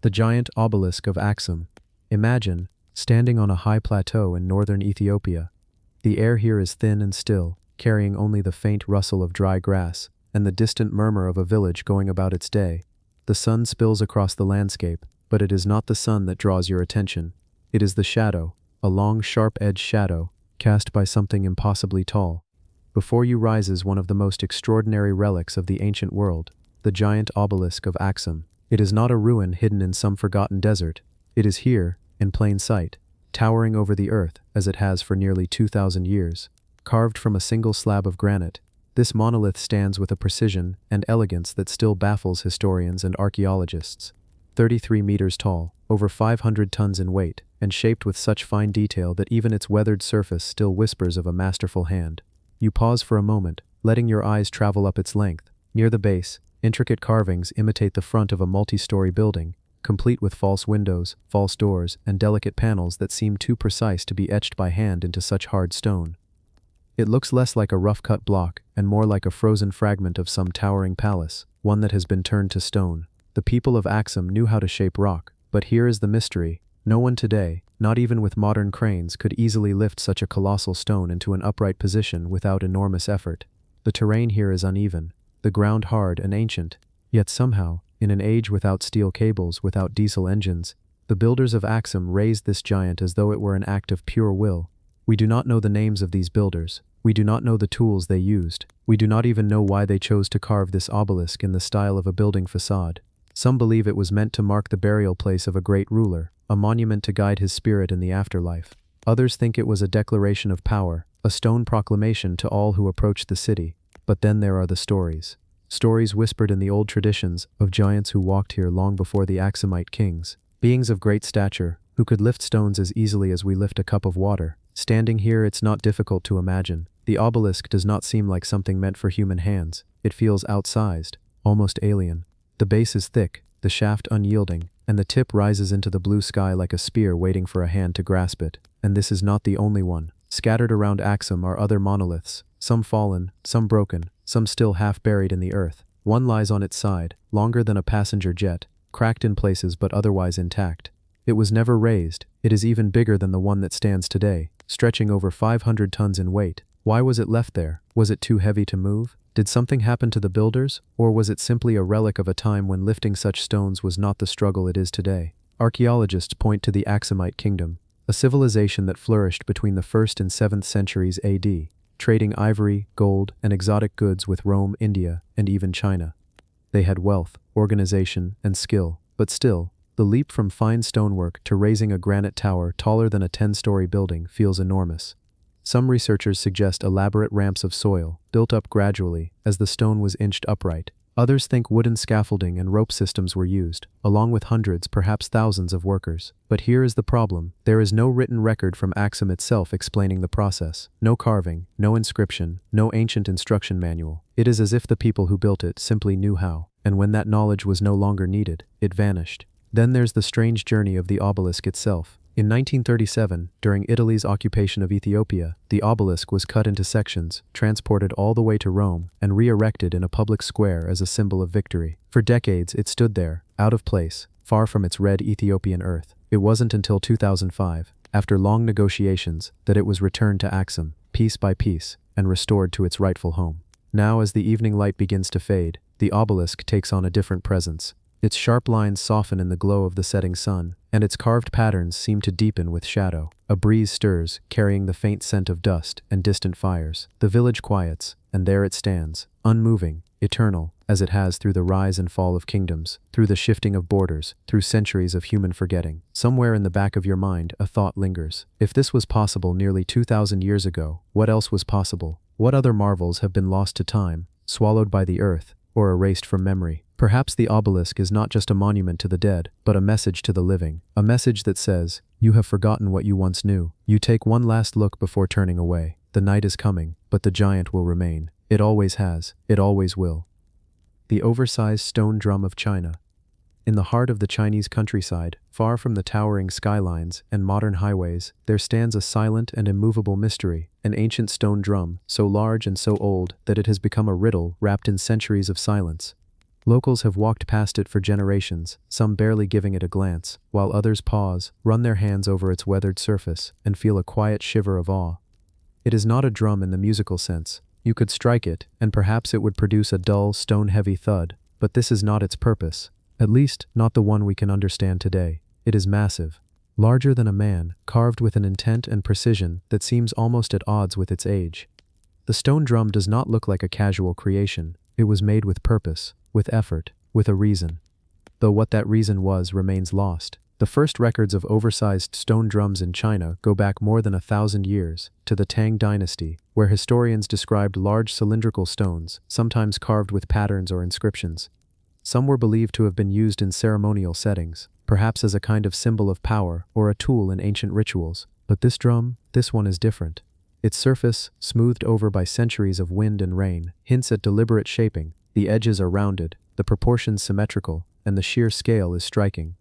The giant obelisk of Axum. Imagine, standing on a high plateau in northern Ethiopia. The air here is thin and still, carrying only the faint rustle of dry grass, and the distant murmur of a village going about its day. The sun spills across the landscape, but it is not the sun that draws your attention. It is the shadow, a long sharp-edged shadow, cast by something impossibly tall. Before you rises one of the most extraordinary relics of the ancient world, the giant obelisk of Axum. It is not a ruin hidden in some forgotten desert. It is here, in plain sight, towering over the earth as it has for nearly 2,000 years. Carved from a single slab of granite, this monolith stands with a precision and elegance that still baffles historians and archaeologists. 33 meters tall, over 500 tons in weight, and shaped with such fine detail that even its weathered surface still whispers of a masterful hand. You pause for a moment, letting your eyes travel up its length. Near the base, intricate carvings imitate the front of a multi-story building, complete with false windows, false doors, and delicate panels that seem too precise to be etched by hand into such hard stone. It looks less like a rough-cut block and more like a frozen fragment of some towering palace, one that has been turned to stone. The people of Axum knew how to shape rock, but here is the mystery. No one today, not even with modern cranes, could easily lift such a colossal stone into an upright position without enormous effort. The terrain here is uneven, the ground hard and ancient, yet somehow, in an age without steel cables, without diesel engines, the builders of Axum raised this giant as though it were an act of pure will. We do not know the names of these builders. We do not know the tools they used. We do not even know why they chose to carve this obelisk in the style of a building facade. Some believe it was meant to mark the burial place of a great ruler, a monument to guide his spirit in the afterlife. Others think it was a declaration of power, a stone proclamation to all who approached the city. But then there are the stories. Stories whispered in the old traditions of giants who walked here long before the Axumite kings. Beings of great stature, who could lift stones as easily as we lift a cup of water. Standing here, it's not difficult to imagine. The obelisk does not seem like something meant for human hands. It feels outsized, almost alien. The base is thick, the shaft unyielding, and the tip rises into the blue sky like a spear waiting for a hand to grasp it. And this is not the only one. Scattered around Axum are other monoliths, some fallen, some broken, some still half buried in the earth. One lies on its side, longer than a passenger jet, cracked in places but otherwise intact. It was never raised. It is even bigger than the one that stands today, stretching over 500 tons in weight. Why was it left there? Was it too heavy to move? Did something happen to the builders? Or was it simply a relic of a time when lifting such stones was not the struggle it is today? Archaeologists point to the Axumite kingdom, a civilization that flourished between the 1st and 7th centuries AD, trading ivory, gold, and exotic goods with Rome, India, and even China. They had wealth, organization, and skill, but still, the leap from fine stonework to raising a granite tower taller than a 10-story building feels enormous. Some researchers suggest elaborate ramps of soil, built up gradually as the stone was inched upright. Others think wooden scaffolding and rope systems were used, along with hundreds, perhaps thousands of workers. But here is the problem. There is no written record from Axum itself explaining the process. No carving, no inscription, no ancient instruction manual. It is as if the people who built it simply knew how, and when that knowledge was no longer needed, it vanished. Then there's the strange journey of the obelisk itself. In 1937, during Italy's occupation of Ethiopia, the obelisk was cut into sections, transported all the way to Rome, and re-erected in a public square as a symbol of victory. For decades, it stood there, out of place, far from its red Ethiopian earth. It wasn't until 2005, after long negotiations, that it was returned to Axum, piece by piece, and restored to its rightful home. Now, as the evening light begins to fade, the obelisk takes on a different presence. Its sharp lines soften in the glow of the setting sun, and its carved patterns seem to deepen with shadow. A breeze stirs, carrying the faint scent of dust and distant fires. The village quiets, and there it stands, unmoving, eternal, as it has through the rise and fall of kingdoms, through the shifting of borders, through centuries of human forgetting. Somewhere in the back of your mind, a thought lingers. If this was possible nearly 2,000 years ago, what else was possible? What other marvels have been lost to time, swallowed by the earth, or erased from memory? Perhaps the obelisk is not just a monument to the dead, but a message to the living. A message that says, you have forgotten what you once knew. You take one last look before turning away. The night is coming, but the giant will remain. It always has. It always will. The oversized stone drum of China. In the heart of the Chinese countryside, far from the towering skylines and modern highways, there stands a silent and immovable mystery, an ancient stone drum, so large and so old that it has become a riddle wrapped in centuries of silence. Locals have walked past it for generations, some barely giving it a glance, while others pause, run their hands over its weathered surface, and feel a quiet shiver of awe. It is not a drum in the musical sense. You could strike it, and perhaps it would produce a dull, stone-heavy thud, but this is not its purpose. At least, not the one we can understand today. It is massive. Larger than a man, carved with an intent and precision that seems almost at odds with its age. The stone drum does not look like a casual creation. It was made with purpose, with effort, with a reason. Though what that reason was remains lost. The first records of oversized stone drums in China go back more than 1,000 years, to the Tang dynasty, where historians described large cylindrical stones, sometimes carved with patterns or inscriptions. Some were believed to have been used in ceremonial settings, perhaps as a kind of symbol of power or a tool in ancient rituals. But this one is different. Its surface, smoothed over by centuries of wind and rain, hints at deliberate shaping. The edges are rounded, the proportions symmetrical, and the sheer scale is striking.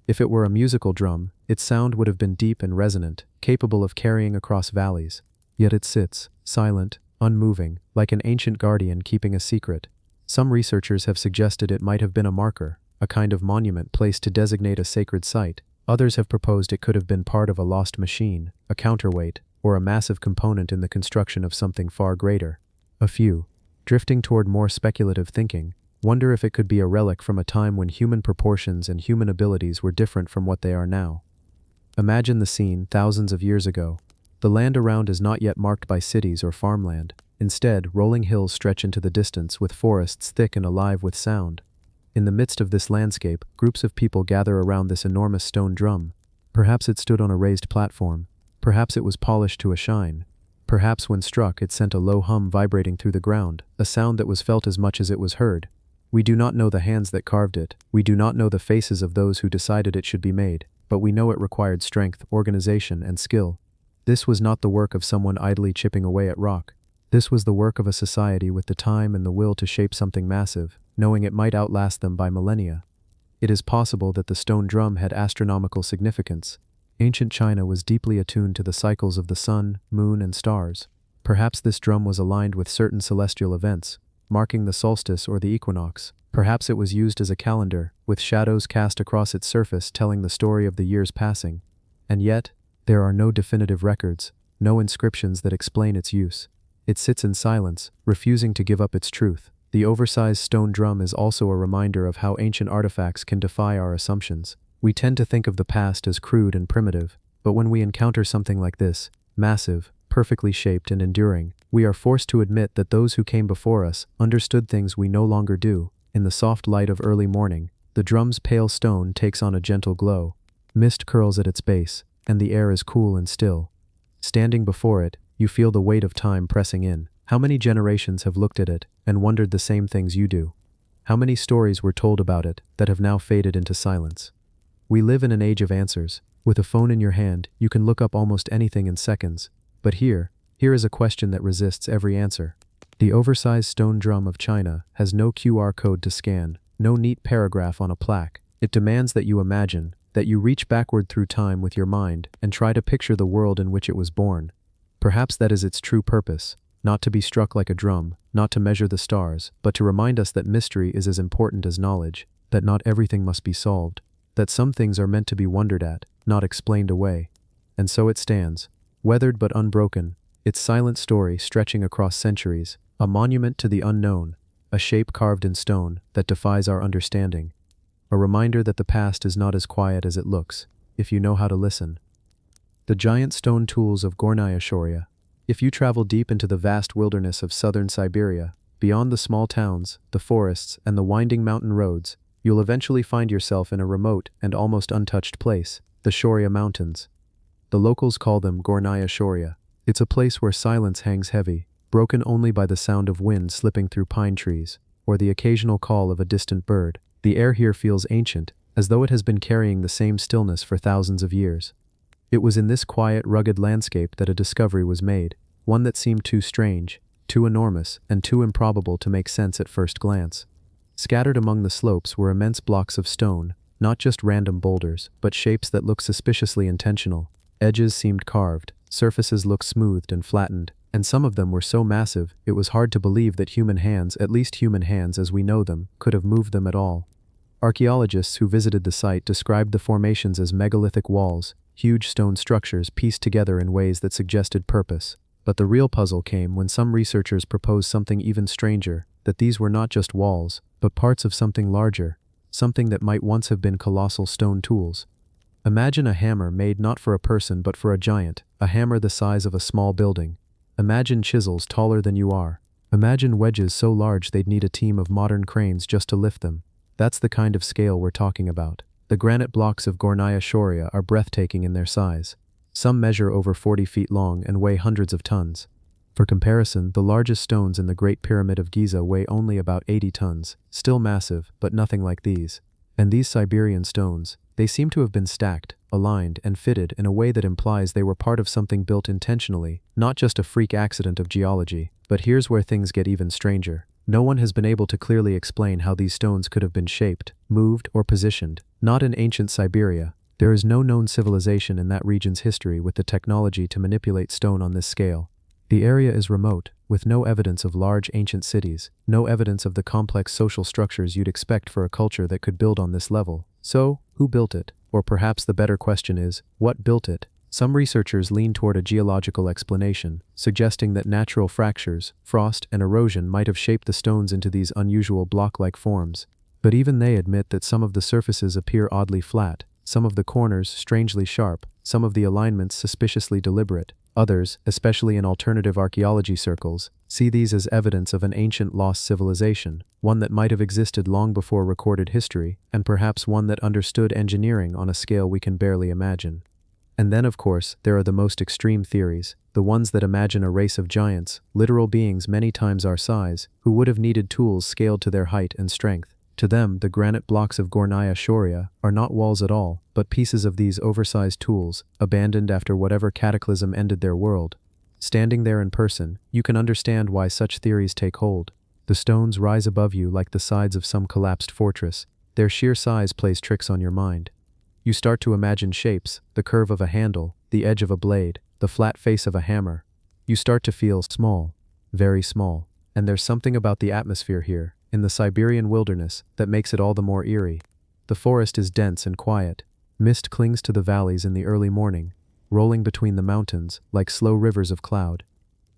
If it were a musical drum, its sound would have been deep and resonant, capable of carrying across valleys. Yet it sits, silent, unmoving, like an ancient guardian keeping a secret. Some researchers have suggested it might have been a marker, a kind of monument placed to designate a sacred site. Others have proposed it could have been part of a lost machine, a counterweight, or a massive component in the construction of something far greater. A few, drifting toward more speculative thinking, wonder if it could be a relic from a time when human proportions and human abilities were different from what they are now. Imagine the scene thousands of years ago. The land around is not yet marked by cities or farmland. Instead, rolling hills stretch into the distance with forests thick and alive with sound. In the midst of this landscape, groups of people gather around this enormous stone drum. Perhaps it stood on a raised platform. Perhaps it was polished to a shine. Perhaps when struck it sent a low hum vibrating through the ground, a sound that was felt as much as it was heard. We do not know the hands that carved it. We do not know the faces of those who decided it should be made, but we know it required strength, organization, and skill. This was not the work of someone idly chipping away at rock. This was the work of a society with the time and the will to shape something massive, knowing it might outlast them by millennia. It is possible that the stone drum had astronomical significance. Ancient China was deeply attuned to the cycles of the sun, moon, and stars. Perhaps this drum was aligned with certain celestial events, marking the solstice or the equinox. Perhaps it was used as a calendar, with shadows cast across its surface telling the story of the years passing. And yet, there are no definitive records, no inscriptions that explain its use. It sits in silence, refusing to give up its truth. The oversized stone drum is also a reminder of how ancient artifacts can defy our assumptions. We tend to think of the past as crude and primitive, but when we encounter something like this, massive, perfectly shaped and enduring, we are forced to admit that those who came before us understood things we no longer do. In the soft light of early morning, the drum's pale stone takes on a gentle glow. Mist curls at its base, and the air is cool and still. Standing before it, you feel the weight of time pressing in. How many generations have looked at it and wondered the same things you do? How many stories were told about it that have now faded into silence? We live in an age of answers. With a phone in your hand, you can look up almost anything in seconds. But here is a question that resists every answer. The oversized stone drum of China has no QR code to scan, no neat paragraph on a plaque. It demands that you imagine, that you reach backward through time with your mind and try to picture the world in which it was born. Perhaps that is its true purpose, not to be struck like a drum, not to measure the stars, but to remind us that mystery is as important as knowledge, that not everything must be solved, that some things are meant to be wondered at, not explained away. And so it stands, weathered but unbroken, its silent story stretching across centuries, a monument to the unknown, a shape carved in stone that defies our understanding, a reminder that the past is not as quiet as it looks, if you know how to listen. The giant stone tools of Gornaya Shoria. If you travel deep into the vast wilderness of southern Siberia, beyond the small towns, the forests, and the winding mountain roads, you'll eventually find yourself in a remote and almost untouched place, the Shoria Mountains. The locals call them Gornaya Shoria. It's a place where silence hangs heavy, broken only by the sound of wind slipping through pine trees, or the occasional call of a distant bird. The air here feels ancient, as though it has been carrying the same stillness for thousands of years. It was in this quiet, rugged landscape that a discovery was made, one that seemed too strange, too enormous, and too improbable to make sense at first glance. Scattered among the slopes were immense blocks of stone, not just random boulders, but shapes that looked suspiciously intentional. Edges seemed carved, surfaces looked smoothed and flattened, and some of them were so massive it was hard to believe that human hands, at least human hands as we know them, could have moved them at all. Archaeologists who visited the site described the formations as megalithic walls, huge stone structures pieced together in ways that suggested purpose. But the real puzzle came when some researchers proposed something even stranger, that these were not just walls, but parts of something larger, something that might once have been colossal stone tools. Imagine a hammer made not for a person but for a giant, a hammer the size of a small building. Imagine chisels taller than you are. Imagine wedges so large they'd need a team of modern cranes just to lift them. That's the kind of scale we're talking about. The granite blocks of Gornaya Shoria are breathtaking in their size. Some measure over 40 feet long and weigh hundreds of tons. For comparison, the largest stones in the Great Pyramid of Giza weigh only about 80 tons, still massive, but nothing like these. And these Siberian stones, they seem to have been stacked, aligned, and fitted in a way that implies they were part of something built intentionally, not just a freak accident of geology. But here's where things get even stranger. No one has been able to clearly explain how these stones could have been shaped, moved, or positioned. Not in ancient Siberia. There is no known civilization in that region's history with the technology to manipulate stone on this scale. The area is remote, with no evidence of large ancient cities, no evidence of the complex social structures you'd expect for a culture that could build on this level. So, who built it? Or perhaps the better question is, what built it? Some researchers lean toward a geological explanation, suggesting that natural fractures, frost, and erosion might have shaped the stones into these unusual block-like forms. But even they admit that some of the surfaces appear oddly flat, some of the corners strangely sharp, some of the alignments suspiciously deliberate. Others, especially in alternative archaeology circles, see these as evidence of an ancient lost civilization, one that might have existed long before recorded history, and perhaps one that understood engineering on a scale we can barely imagine. And then, of course, there are the most extreme theories, the ones that imagine a race of giants, literal beings many times our size, who would have needed tools scaled to their height and strength. To them, the granite blocks of Gornaya Shoria are not walls at all, but pieces of these oversized tools, abandoned after whatever cataclysm ended their world. Standing there in person, you can understand why such theories take hold. The stones rise above you like the sides of some collapsed fortress. Their sheer size plays tricks on your mind. You start to imagine shapes, the curve of a handle, the edge of a blade, the flat face of a hammer. You start to feel small, very small. And there's something about the atmosphere here, in the Siberian wilderness, that makes it all the more eerie. The forest is dense and quiet. Mist clings to the valleys in the early morning, rolling between the mountains like slow rivers of cloud.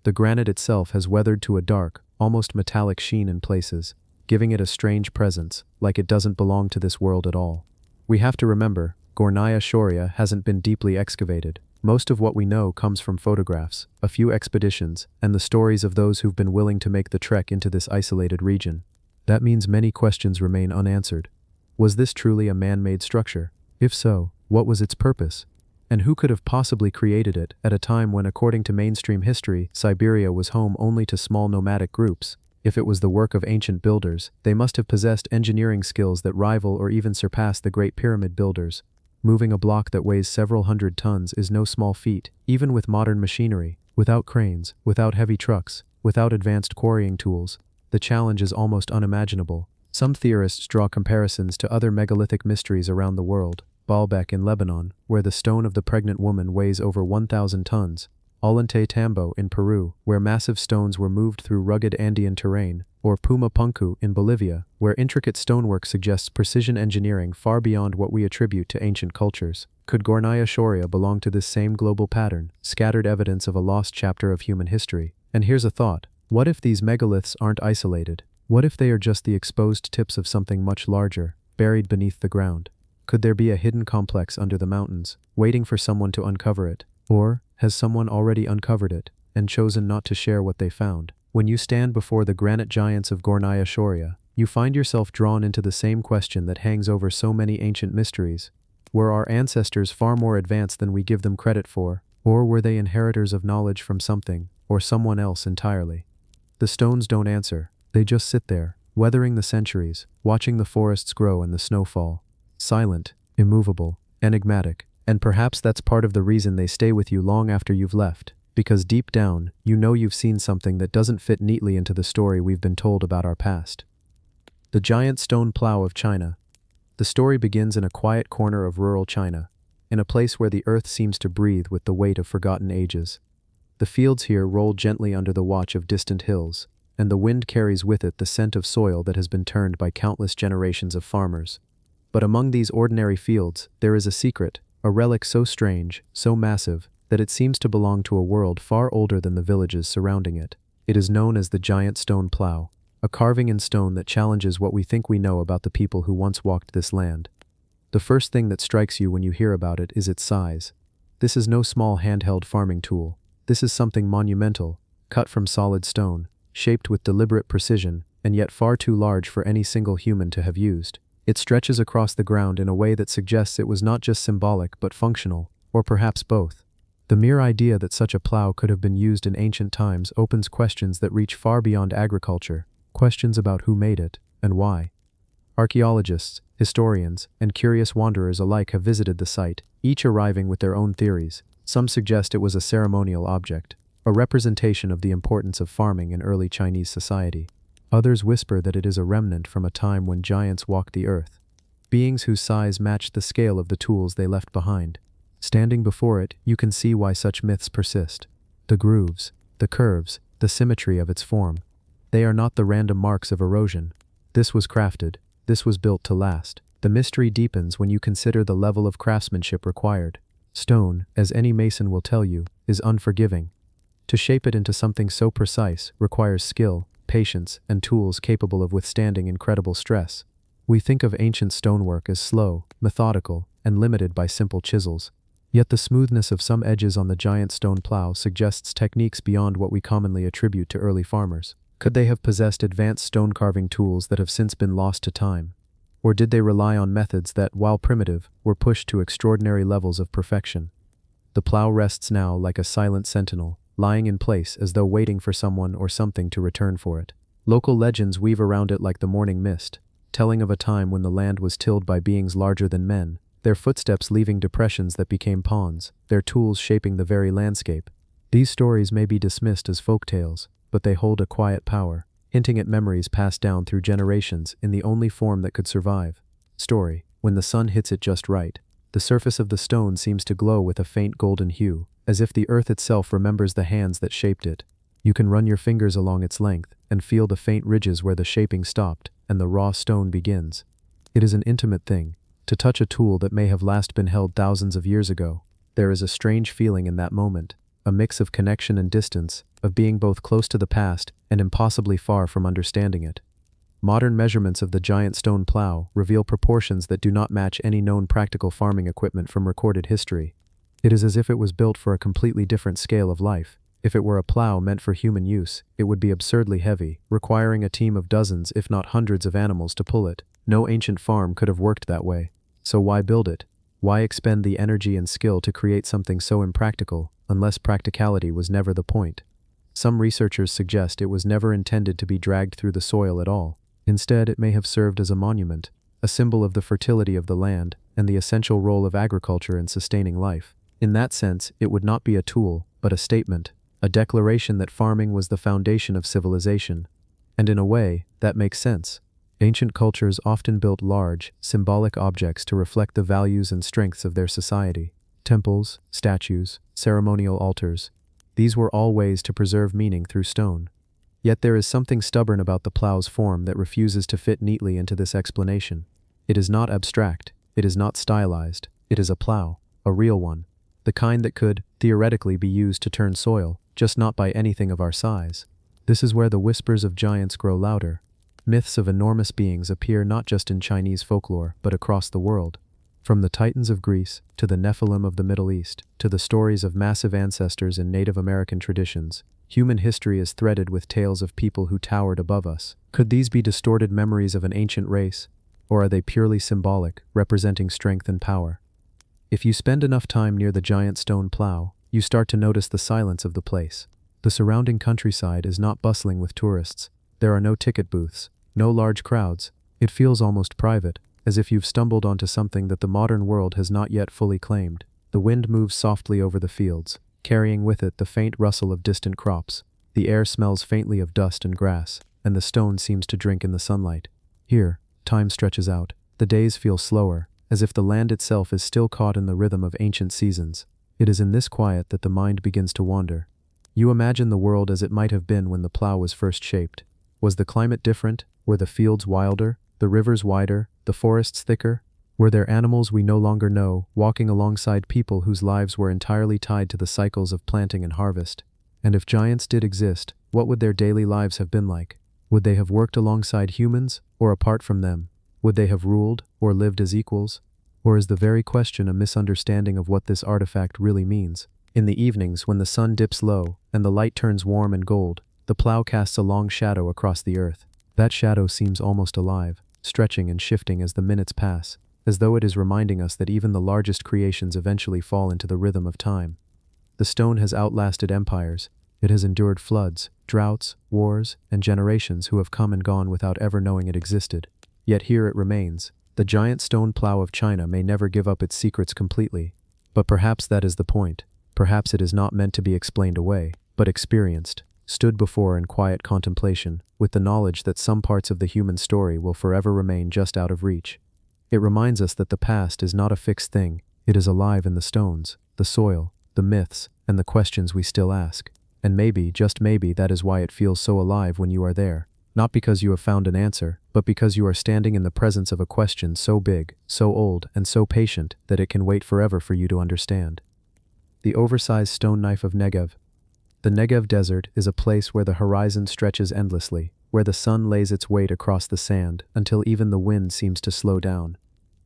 The granite itself has weathered to a dark, almost metallic sheen in places, giving it a strange presence, like it doesn't belong to this world at all. We have to remember, Gornaya Shoria hasn't been deeply excavated. Most of what we know comes from photographs, a few expeditions, and the stories of those who've been willing to make the trek into this isolated region. That means many questions remain unanswered. Was this truly a man-made structure? If so, what was its purpose? And who could have possibly created it at a time when, according to mainstream history, Siberia was home only to small nomadic groups? If it was the work of ancient builders, they must have possessed engineering skills that rival or even surpass the Great Pyramid builders. Moving a block that weighs several hundred tons is no small feat, even with modern machinery. Without cranes, without heavy trucks, without advanced quarrying tools, the challenge is almost unimaginable. Some theorists draw comparisons to other megalithic mysteries around the world. Baalbek in Lebanon, where the stone of the pregnant woman weighs over 1,000 tons. Ollantay Tambo in Peru, where massive stones were moved through rugged Andean terrain. Or Puma Punku in Bolivia, where intricate stonework suggests precision engineering far beyond what we attribute to ancient cultures. Could Gornaya Shoria belong to this same global pattern, scattered evidence of a lost chapter of human history? And here's a thought. What if these megaliths aren't isolated? What if they are just the exposed tips of something much larger, buried beneath the ground? Could there be a hidden complex under the mountains, waiting for someone to uncover it? Or has someone already uncovered it, and chosen not to share what they found? When you stand before the granite giants of Gornaya Shoria, you find yourself drawn into the same question that hangs over so many ancient mysteries. Were our ancestors far more advanced than we give them credit for? Or were they inheritors of knowledge from something, or someone else entirely? The stones don't answer. They just sit there, weathering the centuries, watching the forests grow and the snow fall. Silent, immovable, enigmatic. And perhaps that's part of the reason they stay with you long after you've left. Because deep down, you know you've seen something that doesn't fit neatly into the story we've been told about our past. The giant stone plow of China. The story begins in a quiet corner of rural China, in a place where the earth seems to breathe with the weight of forgotten ages. The fields here roll gently under the watch of distant hills, and the wind carries with it the scent of soil that has been turned by countless generations of farmers. But among these ordinary fields, there is a secret, a relic so strange, so massive, that it seems to belong to a world far older than the villages surrounding it. It is known as the giant stone plow, a carving in stone that challenges what we think we know about the people who once walked this land. The first thing that strikes you when you hear about it is its size. This is no small handheld farming tool. This is something monumental, cut from solid stone, shaped with deliberate precision, and yet far too large for any single human to have used. It stretches across the ground in a way that suggests it was not just symbolic but functional, or perhaps both. The mere idea that such a plow could have been used in ancient times opens questions that reach far beyond agriculture, questions about who made it, and why. Archaeologists, historians, and curious wanderers alike have visited the site, each arriving with their own theories. Some suggest it was a ceremonial object, a representation of the importance of farming in early Chinese society. Others whisper that it is a remnant from a time when giants walked the earth, beings whose size matched the scale of the tools they left behind. Standing before it, you can see why such myths persist. The grooves, the curves, the symmetry of its form. They are not the random marks of erosion. This was crafted, this was built to last. The mystery deepens when you consider the level of craftsmanship required. Stone, as any mason will tell you, is unforgiving. To shape it into something so precise requires skill, patience, and tools capable of withstanding incredible stress. We think of ancient stonework as slow, methodical, and limited by simple chisels. Yet the smoothness of some edges on the giant stone plow suggests techniques beyond what we commonly attribute to early farmers. Could they have possessed advanced stone carving tools that have since been lost to time? Or did they rely on methods that, while primitive, were pushed to extraordinary levels of perfection? The plow rests now like a silent sentinel, lying in place as though waiting for someone or something to return for it. Local legends weave around it like the morning mist, telling of a time when the land was tilled by beings larger than men, their footsteps leaving depressions that became ponds, their tools shaping the very landscape. These stories may be dismissed as folk tales, but they hold a quiet power, hinting at memories passed down through generations in the only form that could survive. Story. When the sun hits it just right, the surface of the stone seems to glow with a faint golden hue, as if the earth itself remembers the hands that shaped it. You can run your fingers along its length and feel the faint ridges where the shaping stopped and the raw stone begins. It is an intimate thing. To touch a tool that may have last been held thousands of years ago, there is a strange feeling in that moment, a mix of connection and distance, of being both close to the past and impossibly far from understanding it. Modern measurements of the giant stone plow reveal proportions that do not match any known practical farming equipment from recorded history. It is as if it was built for a completely different scale of life. If it were a plow meant for human use, it would be absurdly heavy, requiring a team of dozens if not hundreds of animals to pull it. No ancient farm could have worked that way. So why build it? Why expend the energy and skill to create something so impractical, unless practicality was never the point? Some researchers suggest it was never intended to be dragged through the soil at all. Instead, it may have served as a monument, a symbol of the fertility of the land and the essential role of agriculture in sustaining life. In that sense, it would not be a tool, but a statement, a declaration that farming was the foundation of civilization. And in a way, that makes sense. Ancient cultures often built large, symbolic objects to reflect the values and strengths of their society. Temples, statues, ceremonial altars. These were all ways to preserve meaning through stone. Yet there is something stubborn about the plow's form that refuses to fit neatly into this explanation. It is not abstract, it is not stylized, it is a plow, a real one. The kind that could, theoretically, be used to turn soil, just not by anything of our size. This is where the whispers of giants grow louder. Myths of enormous beings appear not just in Chinese folklore, but across the world. From the Titans of Greece, to the Nephilim of the Middle East, to the stories of massive ancestors in Native American traditions, human history is threaded with tales of people who towered above us. Could these be distorted memories of an ancient race, or are they purely symbolic, representing strength and power? If you spend enough time near the giant stone plow, you start to notice the silence of the place. The surrounding countryside is not bustling with tourists. There are no ticket booths, no large crowds. It feels almost private, as if you've stumbled onto something that the modern world has not yet fully claimed. The wind moves softly over the fields, carrying with it the faint rustle of distant crops. The air smells faintly of dust and grass, and the stone seems to drink in the sunlight. Here, time stretches out. The days feel slower, as if the land itself is still caught in the rhythm of ancient seasons. It is in this quiet that the mind begins to wander. You imagine the world as it might have been when the plow was first shaped. Was the climate different? Were the fields wilder? The rivers wider? The forests thicker? Were there animals we no longer know, walking alongside people whose lives were entirely tied to the cycles of planting and harvest? And if giants did exist, what would their daily lives have been like? Would they have worked alongside humans, or apart from them? Would they have ruled, or lived as equals? Or is the very question a misunderstanding of what this artifact really means? In the evenings, when the sun dips low, and the light turns warm and gold, the plow casts a long shadow across the earth. That shadow seems almost alive, stretching and shifting as the minutes pass, as though it is reminding us that even the largest creations eventually fall into the rhythm of time. The stone has outlasted empires. It has endured floods, droughts, wars, and generations who have come and gone without ever knowing it existed. Yet here it remains. The giant stone plow of China may never give up its secrets completely. But perhaps that is the point. Perhaps it is not meant to be explained away, but experienced, stood before in quiet contemplation, with the knowledge that some parts of the human story will forever remain just out of reach. It reminds us that the past is not a fixed thing. It is alive in the stones, the soil, the myths, and the questions we still ask. And maybe, just maybe, that is why it feels so alive when you are there. Not because you have found an answer, but because you are standing in the presence of a question so big, so old, and so patient that it can wait forever for you to understand. The oversized stone knife of Negev. The Negev desert is a place where the horizon stretches endlessly, where the sun lays its weight across the sand until even the wind seems to slow down.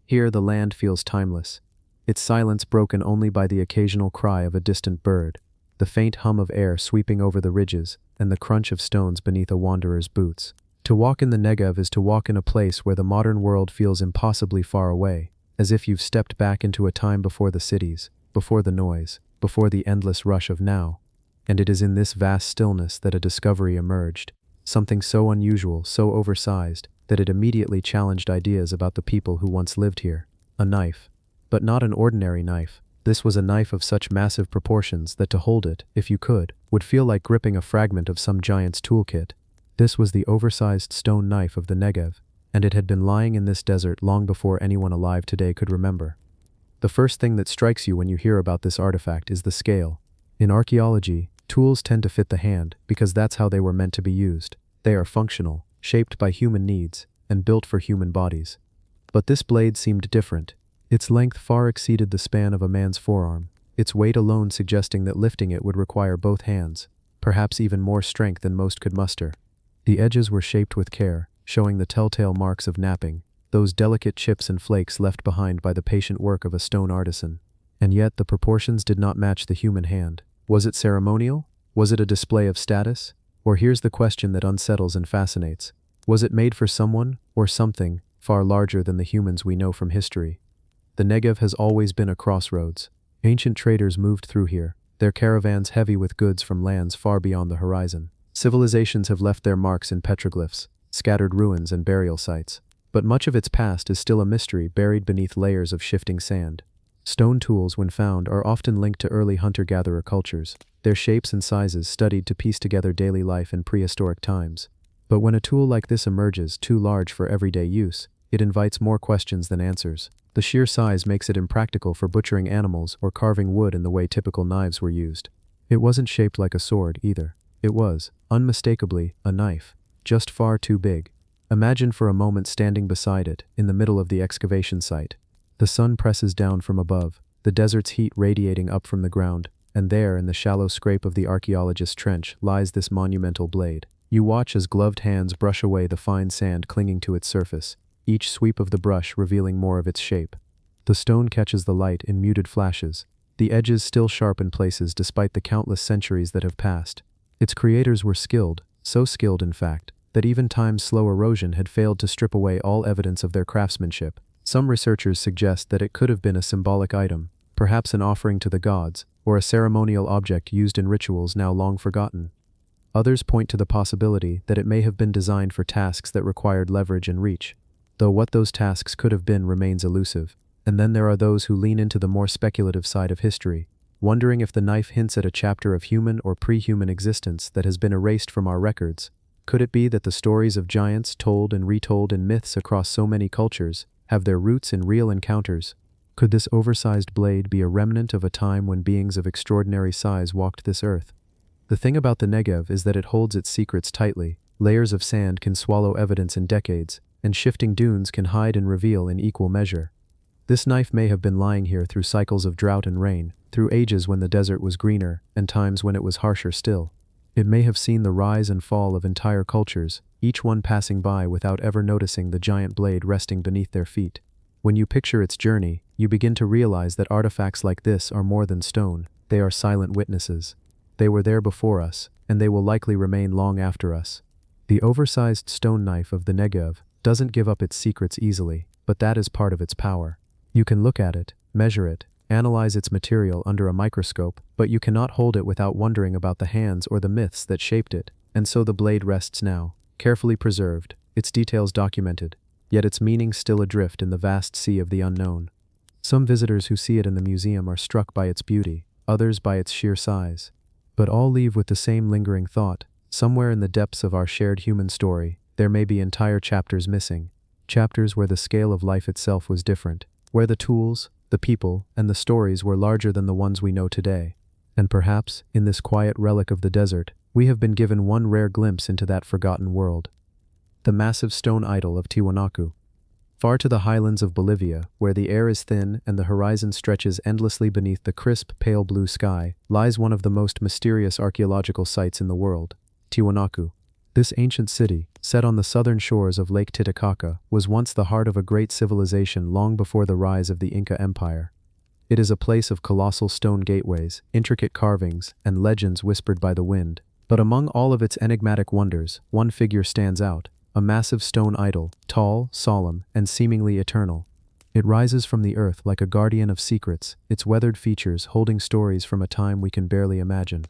Here the land feels timeless, its silence broken only by the occasional cry of a distant bird, the faint hum of air sweeping over the ridges, and the crunch of stones beneath a wanderer's boots. To walk in the Negev is to walk in a place where the modern world feels impossibly far away, as if you've stepped back into a time before the cities, before the noise, before the endless rush of now. And it is in this vast stillness that a discovery emerged, something so unusual, so oversized, that it immediately challenged ideas about the people who once lived here. A knife. But not an ordinary knife. This was a knife of such massive proportions that to hold it, if you could, would feel like gripping a fragment of some giant's toolkit. This was the oversized stone knife of the Negev, and it had been lying in this desert long before anyone alive today could remember. The first thing that strikes you when you hear about this artifact is the scale. In archaeology, tools tend to fit the hand because that's how they were meant to be used. They are functional, shaped by human needs, and built for human bodies. But this blade seemed different. Its length far exceeded the span of a man's forearm, its weight alone suggesting that lifting it would require both hands, perhaps even more strength than most could muster. The edges were shaped with care, showing the telltale marks of knapping, those delicate chips and flakes left behind by the patient work of a stone artisan. And yet the proportions did not match the human hand. Was it ceremonial? Was it a display of status? Or here's the question that unsettles and fascinates. Was it made for someone, or something, far larger than the humans we know from history? The Negev has always been a crossroads. Ancient traders moved through here, their caravans heavy with goods from lands far beyond the horizon. Civilizations have left their marks in petroglyphs, scattered ruins and burial sites. But much of its past is still a mystery buried beneath layers of shifting sand. Stone tools, when found, are often linked to early hunter-gatherer cultures, their shapes and sizes studied to piece together daily life in prehistoric times. But when a tool like this emerges, too large for everyday use, it invites more questions than answers. The sheer size makes it impractical for butchering animals or carving wood in the way typical knives were used. It wasn't shaped like a sword, either. It was, unmistakably, a knife, just far too big. Imagine for a moment standing beside it, in the middle of the excavation site. The sun presses down from above, the desert's heat radiating up from the ground, and there, in the shallow scrape of the archaeologist's trench, lies this monumental blade. You watch as gloved hands brush away the fine sand clinging to its surface, each sweep of the brush revealing more of its shape. The stone catches the light in muted flashes, the edges still sharp in places despite the countless centuries that have passed. Its creators were skilled, so skilled in fact, that even time's slow erosion had failed to strip away all evidence of their craftsmanship. Some researchers suggest that it could have been a symbolic item, perhaps an offering to the gods, or a ceremonial object used in rituals now long forgotten. Others point to the possibility that it may have been designed for tasks that required leverage and reach, though what those tasks could have been remains elusive. And then there are those who lean into the more speculative side of history, wondering if the knife hints at a chapter of human or pre-human existence that has been erased from our records. Could it be that the stories of giants told and retold in myths across so many cultures have their roots in real encounters? Could this oversized blade be a remnant of a time when beings of extraordinary size walked this earth? The thing about the Negev is that it holds its secrets tightly. Layers of sand can swallow evidence in decades, and shifting dunes can hide and reveal in equal measure. This knife may have been lying here through cycles of drought and rain, through ages when the desert was greener, and times when it was harsher still. It may have seen the rise and fall of entire cultures, each one passing by without ever noticing the giant blade resting beneath their feet. When you picture its journey, you begin to realize that artifacts like this are more than stone. They are silent witnesses. They were there before us, and they will likely remain long after us. The oversized stone knife of the Negev doesn't give up its secrets easily, but that is part of its power. You can look at it, measure it, analyze its material under a microscope, but you cannot hold it without wondering about the hands or the myths that shaped it, and so the blade rests now, carefully preserved, its details documented, yet its meaning still adrift in the vast sea of the unknown. Some visitors who see it in the museum are struck by its beauty, others by its sheer size. But all leave with the same lingering thought: somewhere in the depths of our shared human story, there may be entire chapters missing, chapters where the scale of life itself was different, where the tools, the people, and the stories were larger than the ones we know today. And perhaps, in this quiet relic of the desert, we have been given one rare glimpse into that forgotten world. The massive stone idol of Tiwanaku. Far to the highlands of Bolivia, where the air is thin and the horizon stretches endlessly beneath the crisp, pale blue sky, lies one of the most mysterious archaeological sites in the world, Tiwanaku. This ancient city, set on the southern shores of Lake Titicaca, was once the heart of a great civilization long before the rise of the Inca Empire. It is a place of colossal stone gateways, intricate carvings, and legends whispered by the wind. But among all of its enigmatic wonders, one figure stands out: a massive stone idol, tall, solemn, and seemingly eternal. It rises from the earth like a guardian of secrets, its weathered features holding stories from a time we can barely imagine.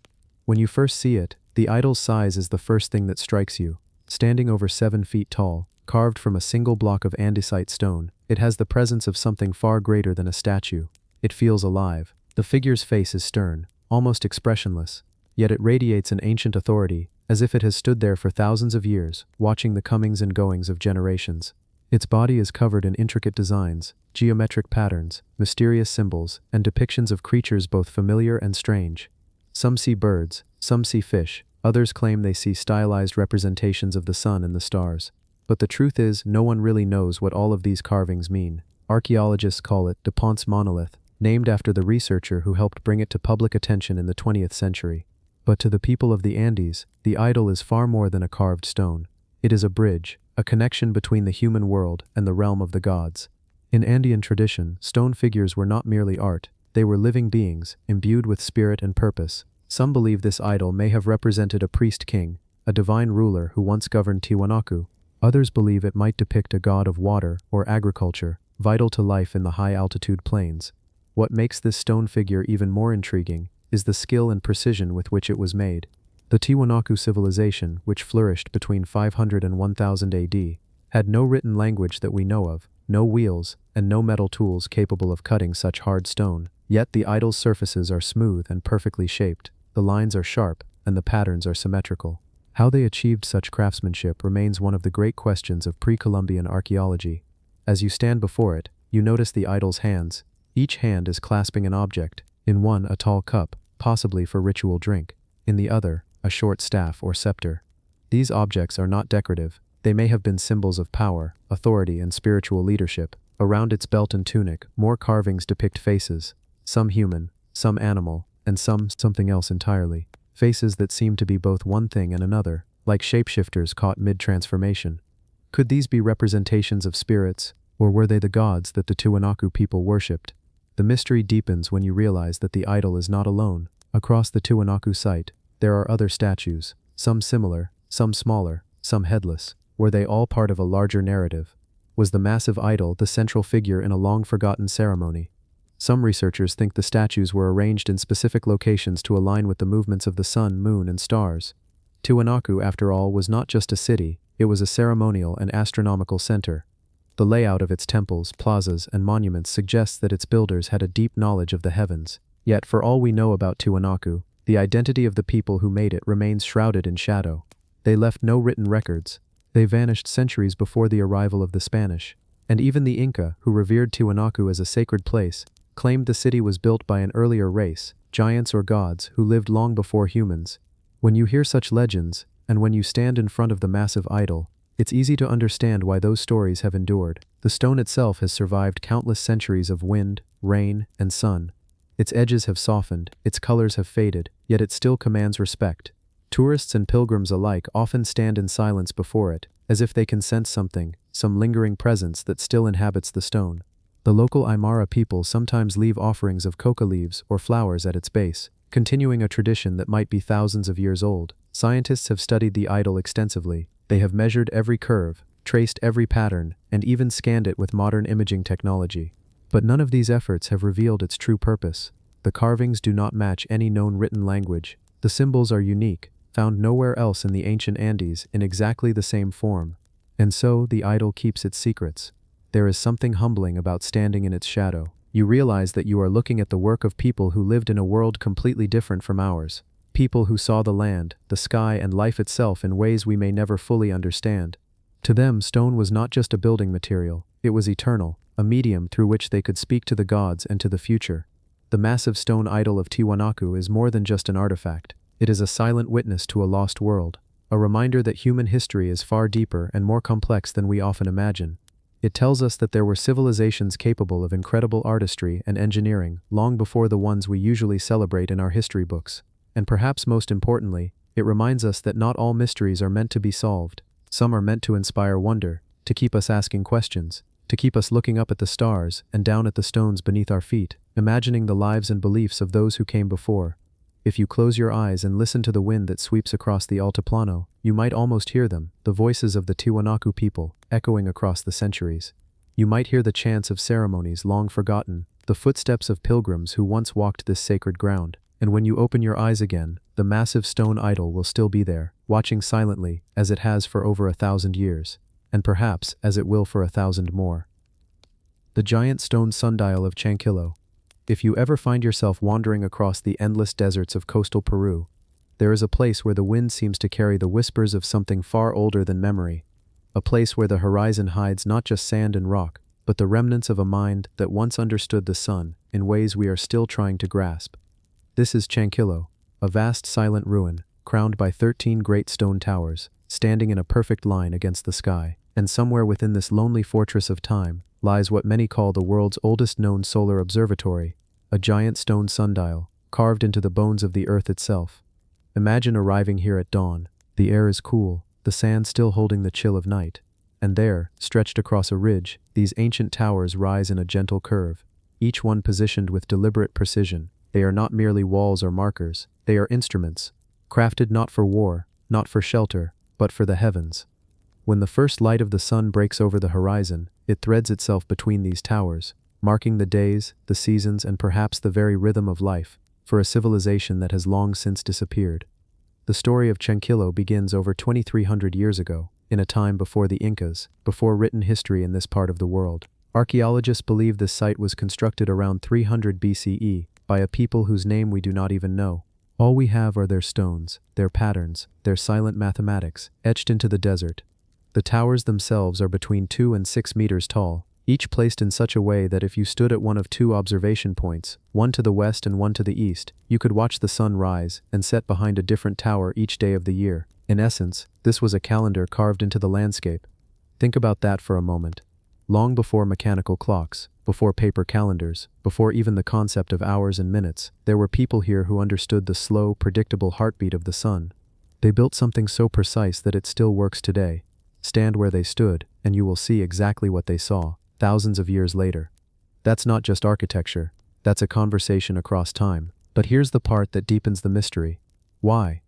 When you first see it, the idol's size is the first thing that strikes you. Standing over 7 feet tall, carved from a single block of andesite stone, it has the presence of something far greater than a statue. It feels alive. The figure's face is stern, almost expressionless, yet it radiates an ancient authority, as if it has stood there for thousands of years, watching the comings and goings of generations. Its body is covered in intricate designs, geometric patterns, mysterious symbols, and depictions of creatures both familiar and strange. Some see birds, some see fish, others claim they see stylized representations of the sun and the stars. But the truth is, no one really knows what all of these carvings mean. Archaeologists call it Dupont's monolith, named after the researcher who helped bring it to public attention in the 20th century. But to the people of the Andes, the idol is far more than a carved stone. It is a bridge, a connection between the human world and the realm of the gods. In Andean tradition, stone figures were not merely art, they were living beings, imbued with spirit and purpose. Some believe this idol may have represented a priest-king, a divine ruler who once governed Tiwanaku. Others believe it might depict a god of water or agriculture, vital to life in the high-altitude plains. What makes this stone figure even more intriguing is the skill and precision with which it was made. The Tiwanaku civilization, which flourished between 500 and 1000 AD, had no written language that we know of, no wheels, and no metal tools capable of cutting such hard stone. Yet the idol's surfaces are smooth and perfectly shaped, the lines are sharp, and the patterns are symmetrical. How they achieved such craftsmanship remains one of the great questions of pre-Columbian archaeology. As you stand before it, you notice the idol's hands. Each hand is clasping an object, in one a tall cup, possibly for ritual drink, in the other, a short staff or scepter. These objects are not decorative, they may have been symbols of power, authority, and spiritual leadership. Around its belt and tunic, more carvings depict faces, some human, some animal, and some something else entirely. Faces that seem to be both one thing and another, like shapeshifters caught mid-transformation. Could these be representations of spirits, or were they the gods that the Tiwanaku people worshipped? The mystery deepens when you realize that the idol is not alone. Across the Tiwanaku site, there are other statues, some similar, some smaller, some headless. Were they all part of a larger narrative? Was the massive idol the central figure in a long-forgotten ceremony? Some researchers think the statues were arranged in specific locations to align with the movements of the sun, moon, and stars. Tiwanaku, after all, was not just a city, it was a ceremonial and astronomical center. The layout of its temples, plazas, and monuments suggests that its builders had a deep knowledge of the heavens. Yet, for all we know about Tiwanaku, the identity of the people who made it remains shrouded in shadow. They left no written records. They vanished centuries before the arrival of the Spanish. And even the Inca, who revered Tiwanaku as a sacred place, claimed the city was built by an earlier race, giants or gods, who lived long before humans. When you hear such legends, and when you stand in front of the massive idol, it's easy to understand why those stories have endured. The stone itself has survived countless centuries of wind, rain, and sun. Its edges have softened, its colors have faded, yet it still commands respect. Tourists and pilgrims alike often stand in silence before it, as if they can sense something, some lingering presence that still inhabits the stone. The local Aymara people sometimes leave offerings of coca leaves or flowers at its base, continuing a tradition that might be thousands of years old. Scientists have studied the idol extensively. They have measured every curve, traced every pattern, and even scanned it with modern imaging technology. But none of these efforts have revealed its true purpose. The carvings do not match any known written language. The symbols are unique, found nowhere else in the ancient Andes in exactly the same form. And so, the idol keeps its secrets. There is something humbling about standing in its shadow. You realize that you are looking at the work of people who lived in a world completely different from ours. People who saw the land, the sky, and life itself in ways we may never fully understand. To them, stone was not just a building material, it was eternal, a medium through which they could speak to the gods and to the future. The massive stone idol of Tiwanaku is more than just an artifact. It is a silent witness to a lost world, a reminder that human history is far deeper and more complex than we often imagine. It tells us that there were civilizations capable of incredible artistry and engineering long before the ones we usually celebrate in our history books. And perhaps most importantly, it reminds us that not all mysteries are meant to be solved. Some are meant to inspire wonder, to keep us asking questions, to keep us looking up at the stars and down at the stones beneath our feet, imagining the lives and beliefs of those who came before. If you close your eyes and listen to the wind that sweeps across the Altiplano, you might almost hear them, the voices of the Tiwanaku people, echoing across the centuries. You might hear the chants of ceremonies long forgotten, the footsteps of pilgrims who once walked this sacred ground. And when you open your eyes again, the massive stone idol will still be there, watching silently, as it has for over 1,000 years, and perhaps as it will for 1,000 more. The giant stone sundial of Chanquillo. If you ever find yourself wandering across the endless deserts of coastal Peru, there is a place where the wind seems to carry the whispers of something far older than memory, a place where the horizon hides not just sand and rock, but the remnants of a mind that once understood the sun in ways we are still trying to grasp. This is Chanquillo, a vast silent ruin, crowned by 13 great stone towers, standing in a perfect line against the sky. And somewhere within this lonely fortress of time lies what many call the world's oldest known solar observatory, a giant stone sundial, carved into the bones of the earth itself. Imagine arriving here at dawn. The air is cool, the sand still holding the chill of night. And there, stretched across a ridge, these ancient towers rise in a gentle curve, each one positioned with deliberate precision. They are not merely walls or markers, they are instruments, crafted not for war, not for shelter, but for the heavens. When the first light of the sun breaks over the horizon, it threads itself between these towers, marking the days, the seasons, and perhaps the very rhythm of life, for a civilization that has long since disappeared. The story of Chanquillo begins over 2,300 years ago, in a time before the Incas, before written history in this part of the world. Archaeologists believe this site was constructed around 300 BCE, by a people whose name we do not even know. All we have are their stones, their patterns, their silent mathematics, etched into the desert. The towers themselves are between 2 and 6 meters tall, each placed in such a way that if you stood at one of 2 observation points, one to the west and one to the east, you could watch the sun rise and set behind a different tower each day of the year. In essence, this was a calendar carved into the landscape. Think about that for a moment. Long before mechanical clocks, before paper calendars, before even the concept of hours and minutes, there were people here who understood the slow, predictable heartbeat of the sun. They built something so precise that it still works today. Stand where they stood, and you will see exactly what they saw, thousands of years later. That's not just architecture, that's a conversation across time. But here's the part that deepens the mystery. Why?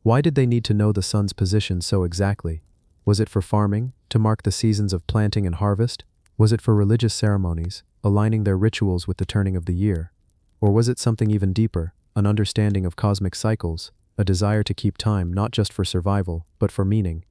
Why did they need to know the sun's position so exactly? Was it for farming, to mark the seasons of planting and harvest? Was it for religious ceremonies, aligning their rituals with the turning of the year? Or was it something even deeper, an understanding of cosmic cycles, a desire to keep time not just for survival, but for meaning?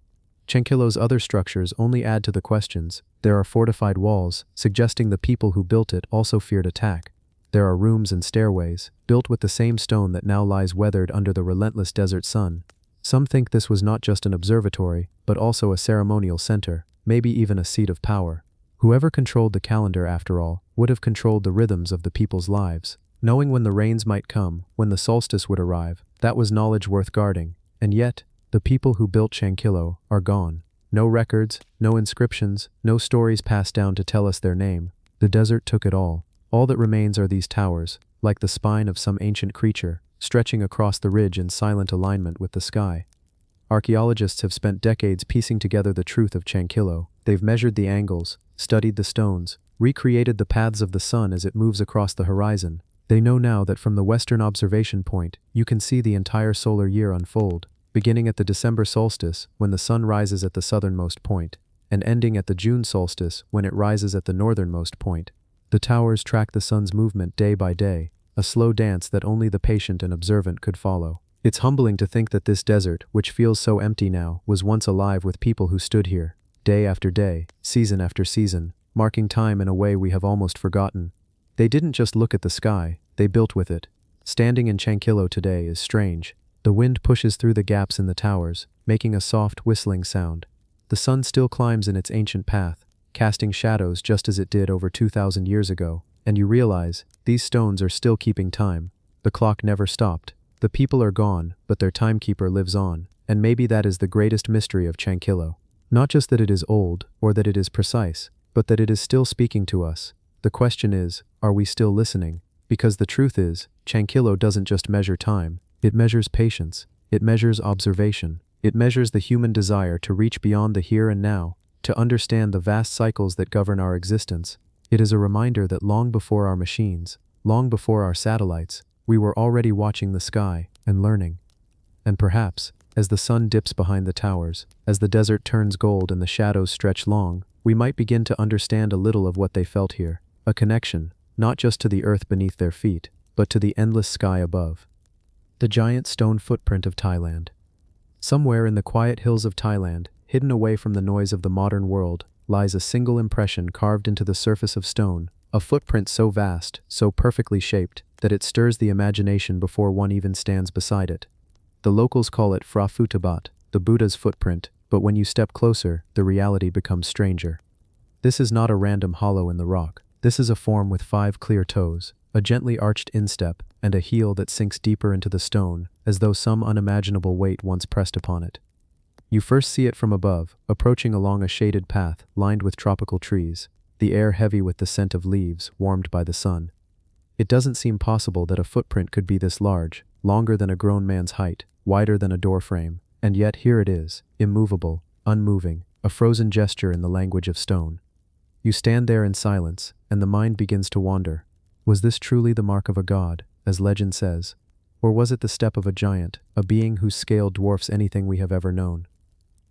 Chanquillo's other structures only add to the questions. There are fortified walls, suggesting the people who built it also feared attack. There are rooms and stairways, built with the same stone that now lies weathered under the relentless desert sun. Some think this was not just an observatory, but also a ceremonial center, maybe even a seat of power. Whoever controlled the calendar, after all, would have controlled the rhythms of the people's lives. Knowing when the rains might come, when the solstice would arrive, that was knowledge worth guarding. And yet, the people who built Chankillo are gone. No records, no inscriptions, no stories passed down to tell us their name. The desert took it all. All that remains are these towers, like the spine of some ancient creature, stretching across the ridge in silent alignment with the sky. Archaeologists have spent decades piecing together the truth of Chankillo. They've measured the angles, studied the stones, recreated the paths of the sun as it moves across the horizon. They know now that from the western observation point, you can see the entire solar year unfold, beginning at the December solstice, when the sun rises at the southernmost point, and ending at the June solstice, when it rises at the northernmost point. The towers track the sun's movement day by day, a slow dance that only the patient and observant could follow. It's humbling to think that this desert, which feels so empty now, was once alive with people who stood here, day after day, season after season, marking time in a way we have almost forgotten. They didn't just look at the sky, they built with it. Standing in Chankillo today is strange. The wind pushes through the gaps in the towers, making a soft whistling sound. The sun still climbs in its ancient path, casting shadows just as it did over 2,000 years ago, and you realize, these stones are still keeping time. The clock never stopped. The people are gone, but their timekeeper lives on, and maybe that is the greatest mystery of Chankillo. Not just that it is old, or that it is precise, but that it is still speaking to us. The question is, are we still listening? Because the truth is, Chankillo doesn't just measure time, it measures patience, it measures observation, it measures the human desire to reach beyond the here and now, to understand the vast cycles that govern our existence. It is a reminder that long before our machines, long before our satellites, we were already watching the sky and learning. And perhaps, as the sun dips behind the towers, as the desert turns gold and the shadows stretch long, we might begin to understand a little of what they felt here, a connection, not just to the earth beneath their feet, but to the endless sky above. The giant stone footprint of Thailand. Somewhere in the quiet hills of Thailand, hidden away from the noise of the modern world, lies a single impression carved into the surface of stone, a footprint so vast, so perfectly shaped, that it stirs the imagination before one even stands beside it. The locals call it Phra Phutabat, the Buddha's footprint, but when you step closer, the reality becomes stranger. This is not a random hollow in the rock. This is a form with 5 clear toes, a gently arched instep, and a heel that sinks deeper into the stone, as though some unimaginable weight once pressed upon it. You first see it from above, approaching along a shaded path lined with tropical trees, the air heavy with the scent of leaves warmed by the sun. It doesn't seem possible that a footprint could be this large, longer than a grown man's height, wider than a doorframe, and yet here it is, immovable, unmoving, a frozen gesture in the language of stone. You stand there in silence, and the mind begins to wander. Was this truly the mark of a god, as legend says? Or was it the step of a giant, a being whose scale dwarfs anything we have ever known?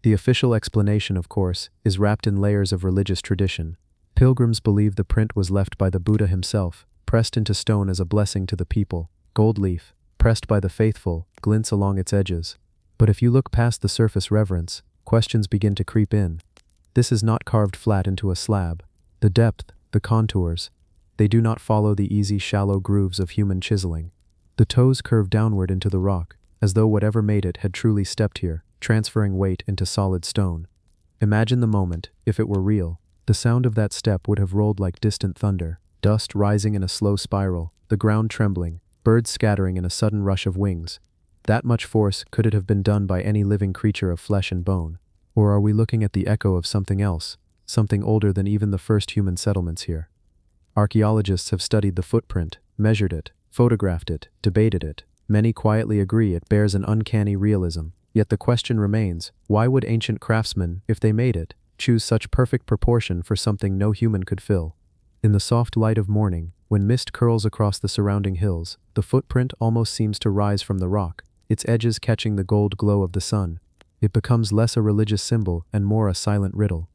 The official explanation, of course, is wrapped in layers of religious tradition. Pilgrims believe the print was left by the Buddha himself, pressed into stone as a blessing to the people. Gold leaf, pressed by the faithful, glints along its edges. But if you look past the surface reverence, questions begin to creep in. This is not carved flat into a slab. The depth, the contours, they do not follow the easy, shallow grooves of human chiseling. The toes curve downward into the rock, as though whatever made it had truly stepped here, transferring weight into solid stone. Imagine the moment, if it were real. The sound of that step would have rolled like distant thunder, dust rising in a slow spiral, the ground trembling, birds scattering in a sudden rush of wings. That much force, could it have been done by any living creature of flesh and bone? Or are we looking at the echo of something else, something older than even the first human settlements here? Archaeologists have studied the footprint, measured it, photographed it, debated it. Many quietly agree it bears an uncanny realism. Yet the question remains, why would ancient craftsmen, if they made it, choose such perfect proportion for something no human could fill? In the soft light of morning, when mist curls across the surrounding hills, the footprint almost seems to rise from the rock, its edges catching the gold glow of the sun. It becomes less a religious symbol and more a silent riddle.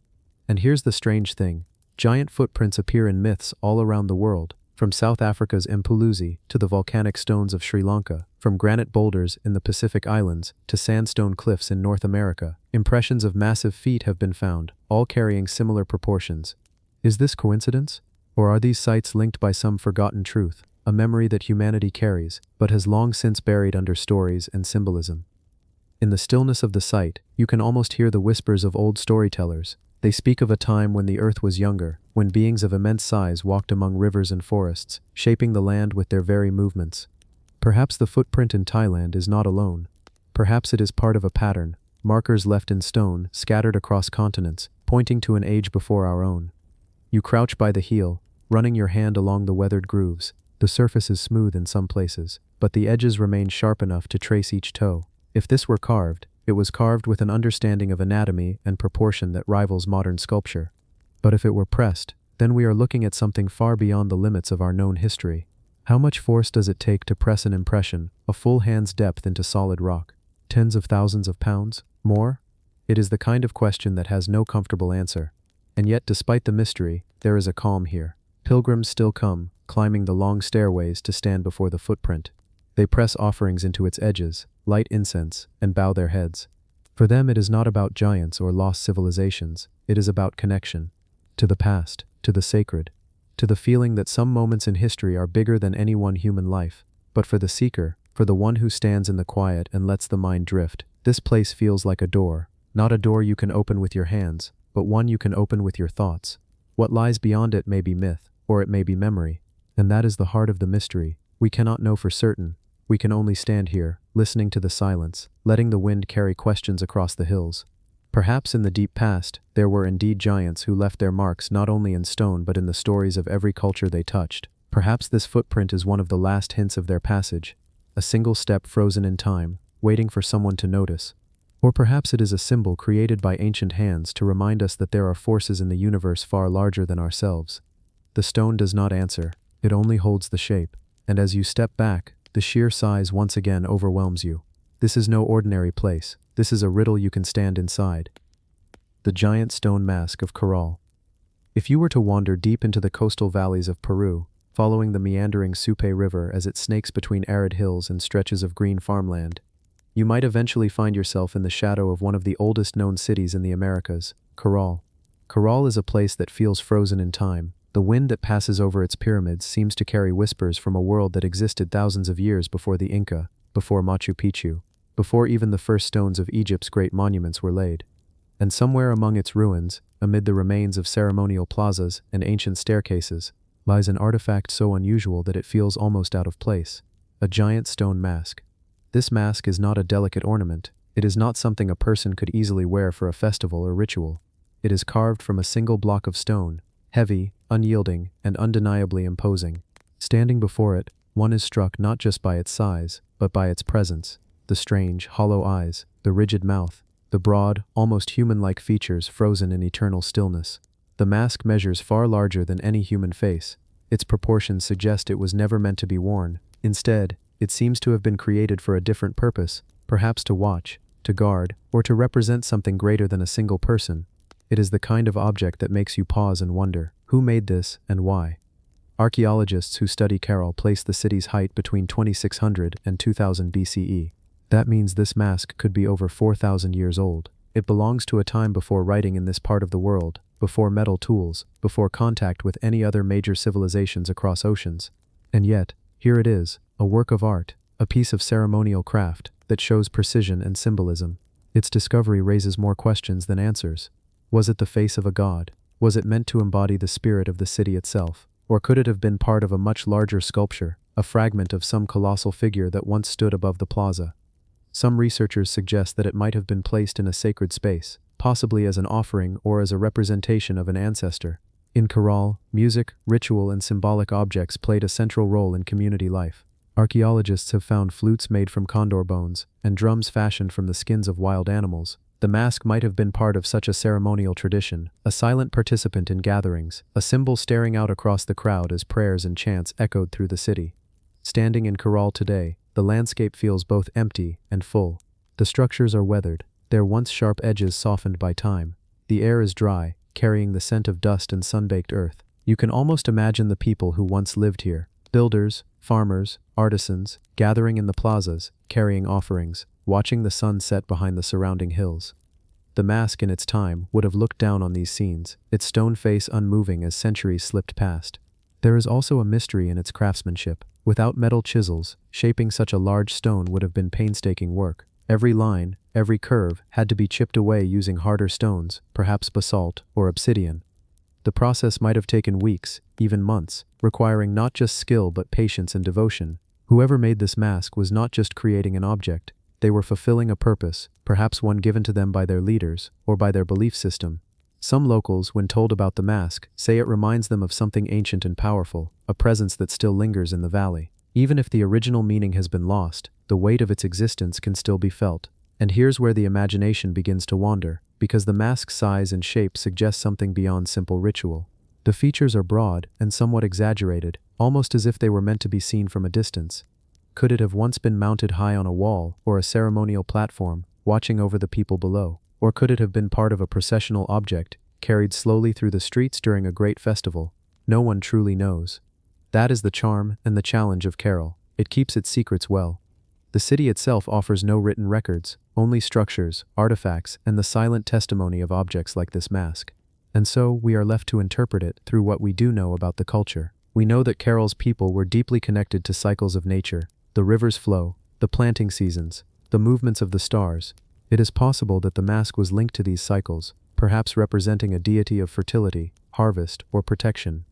And here's the strange thing. Giant footprints appear in myths all around the world, from South Africa's Mpuluzi to the volcanic stones of Sri Lanka, from granite boulders in the Pacific Islands to sandstone cliffs in North America. Impressions of massive feet have been found, all carrying similar proportions. Is this coincidence? Or are these sites linked by some forgotten truth, a memory that humanity carries, but has long since buried under stories and symbolism? In the stillness of the site, you can almost hear the whispers of old storytellers. They speak of a time when the earth was younger, when beings of immense size walked among rivers and forests, shaping the land with their very movements. Perhaps the footprint in Thailand is not alone. Perhaps it is part of a pattern, markers left in stone, scattered across continents, pointing to an age before our own. You crouch by the heel, running your hand along the weathered grooves. The surface is smooth in some places, but the edges remain sharp enough to trace each toe. If this were carved, it was carved with an understanding of anatomy and proportion that rivals modern sculpture. But if it were pressed, then we are looking at something far beyond the limits of our known history. How much force does it take to press an impression, a full hand's depth into solid rock? Tens of thousands of pounds? More? It is the kind of question that has no comfortable answer. And yet, despite the mystery, there is a calm here. Pilgrims still come, climbing the long stairways to stand before the footprint. They press offerings into its edges, light incense, and bow their heads. For them it is not about giants or lost civilizations, it is about connection. To the past, to the sacred, to the feeling that some moments in history are bigger than any one human life. But for the seeker, for the one who stands in the quiet and lets the mind drift, this place feels like a door, not a door you can open with your hands, but one you can open with your thoughts. What lies beyond it may be myth, or it may be memory, and that is the heart of the mystery. We cannot know for certain. We can only stand here, listening to the silence, letting the wind carry questions across the hills. Perhaps in the deep past, there were indeed giants who left their marks not only in stone but in the stories of every culture they touched. Perhaps this footprint is one of the last hints of their passage, a single step frozen in time, waiting for someone to notice. Or perhaps it is a symbol created by ancient hands to remind us that there are forces in the universe far larger than ourselves. The stone does not answer, it only holds the shape, and as you step back, the sheer size once again overwhelms you. This is no ordinary place, this is a riddle you can stand inside. The giant stone mask of Caral. If you were to wander deep into the coastal valleys of Peru, following the meandering Supe River as it snakes between arid hills and stretches of green farmland, you might eventually find yourself in the shadow of one of the oldest known cities in the Americas, Caral. Caral is a place that feels frozen in time. The wind that passes over its pyramids seems to carry whispers from a world that existed thousands of years before the Inca, before Machu Picchu, before even the first stones of Egypt's great monuments were laid. And somewhere among its ruins, amid the remains of ceremonial plazas and ancient staircases, lies an artifact so unusual that it feels almost out of place: a giant stone mask. This mask is not a delicate ornament. It is not something a person could easily wear for a festival or ritual. It is carved from a single block of stone, heavy, unyielding, and undeniably imposing. Standing before it, one is struck not just by its size, but by its presence. The strange, hollow eyes, the rigid mouth, the broad, almost human-like features frozen in eternal stillness. The mask measures far larger than any human face. Its proportions suggest it was never meant to be worn. Instead, it seems to have been created for a different purpose, perhaps to watch, to guard, or to represent something greater than a single person. It is the kind of object that makes you pause and wonder, who made this and why? Archaeologists who study Caral place the city's height between 2600 and 2000 BCE. That means this mask could be over 4,000 years old. It belongs to a time before writing in this part of the world, before metal tools, before contact with any other major civilizations across oceans. And yet, here it is, a work of art, a piece of ceremonial craft that shows precision and symbolism. Its discovery raises more questions than answers. Was it the face of a god? Was it meant to embody the spirit of the city itself? Or could it have been part of a much larger sculpture, a fragment of some colossal figure that once stood above the plaza? Some researchers suggest that it might have been placed in a sacred space, possibly as an offering or as a representation of an ancestor. In Caral, music, ritual, and symbolic objects played a central role in community life. Archaeologists have found flutes made from condor bones and drums fashioned from the skins of wild animals. The mask might have been part of such a ceremonial tradition, a silent participant in gatherings, a symbol staring out across the crowd as prayers and chants echoed through the city. Standing in Caral today, the landscape feels both empty and full. The structures are weathered, their once sharp edges softened by time. The air is dry, carrying the scent of dust and sun-baked earth. You can almost imagine the people who once lived here: builders, farmers, artisans, gathering in the plazas, carrying offerings, watching the sun set behind the surrounding hills. The mask in its time would have looked down on these scenes, its stone face unmoving as centuries slipped past. There is also a mystery in its craftsmanship. Without metal chisels, shaping such a large stone would have been painstaking work. Every line, Every curve had to be chipped away using harder stones, perhaps basalt or obsidian. The process might have taken weeks, even months, requiring not just skill but patience and devotion. Whoever made this mask was not just creating an object, they were fulfilling a purpose, perhaps one given to them by their leaders or by their belief system. Some locals, when told about the mask, say it reminds them of something ancient and powerful, a presence that still lingers in the valley. Even if the original meaning has been lost, the weight of its existence can still be felt. And here's where the imagination begins to wander, because the mask's size and shape suggest something beyond simple ritual. The features are broad and somewhat exaggerated, almost as if they were meant to be seen from a distance. Could it have once been mounted high on a wall or a ceremonial platform, watching over the people below? Or could it have been part of a processional object, carried slowly through the streets during a great festival? No one truly knows. That is the charm and the challenge of Carol. It keeps its secrets well. The city itself offers no written records, only structures, artifacts, and the silent testimony of objects like this mask. And so, we are left to interpret it through what we do know about the culture. We know that Carol's people were deeply connected to cycles of nature, the river's flow, the planting seasons, the movements of the stars. It is possible that the mask was linked to these cycles, perhaps representing a deity of fertility, harvest, or protection.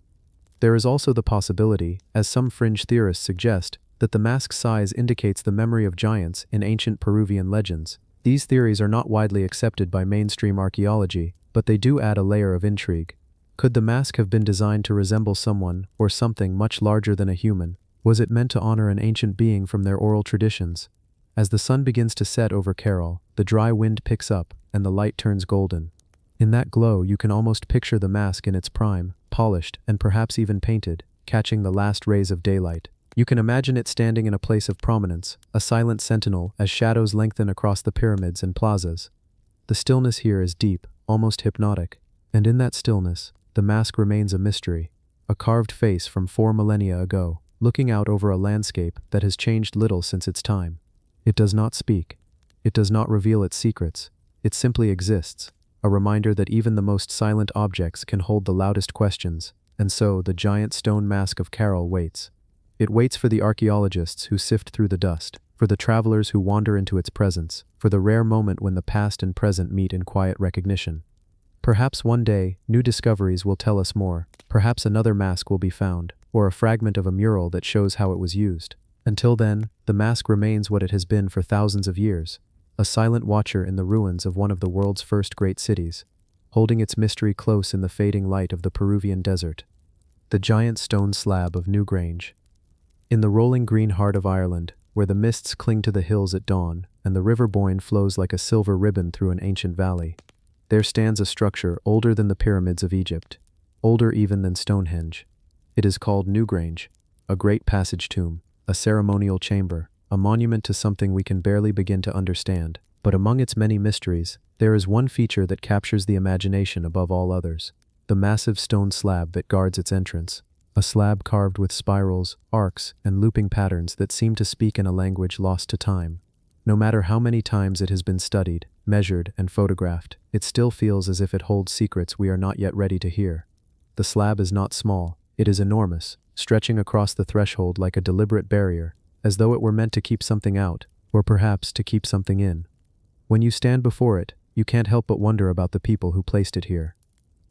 There is also the possibility, as some fringe theorists suggest, that the mask's size indicates the memory of giants in ancient Peruvian legends. These theories are not widely accepted by mainstream archaeology, but they do add a layer of intrigue. Could the mask have been designed to resemble someone or something much larger than a human? Was it meant to honor an ancient being from their oral traditions? As the sun begins to set over Carol, the dry wind picks up and the light turns golden. In that glow, you can almost picture the mask in its prime, polished and perhaps even painted, catching the last rays of daylight. You can imagine it standing in a place of prominence, a silent sentinel as shadows lengthen across the pyramids and plazas. The stillness here is deep, almost hypnotic, and in that stillness, the mask remains a mystery, a carved face from 4 millennia ago, looking out over a landscape that has changed little since its time. It does not speak. It does not reveal its secrets. It simply exists, a reminder that even the most silent objects can hold the loudest questions, and so the giant stone mask of Carol waits. It waits for the archaeologists who sift through the dust, for the travelers who wander into its presence, for the rare moment when the past and present meet in quiet recognition. Perhaps one day, new discoveries will tell us more. Perhaps another mask will be found, or a fragment of a mural that shows how it was used. Until then, the mask remains what it has been for thousands of years, a silent watcher in the ruins of one of the world's first great cities, holding its mystery close in the fading light of the Peruvian desert. The giant stone slab of Newgrange. In the rolling green heart of Ireland, where the mists cling to the hills at dawn and the River Boyne flows like a silver ribbon through an ancient valley, there stands a structure older than the pyramids of Egypt, older even than Stonehenge. It is called Newgrange, a great passage tomb, a ceremonial chamber, a monument to something we can barely begin to understand. But among its many mysteries, there is one feature that captures the imagination above all others: the massive stone slab that guards its entrance. A slab carved with spirals, arcs, and looping patterns that seem to speak in a language lost to time. No matter how many times it has been studied, measured, and photographed, it still feels as if it holds secrets we are not yet ready to hear. The slab is not small, it is enormous, stretching across the threshold like a deliberate barrier, as though it were meant to keep something out, or perhaps to keep something in. When you stand before it, you can't help but wonder about the people who placed it here.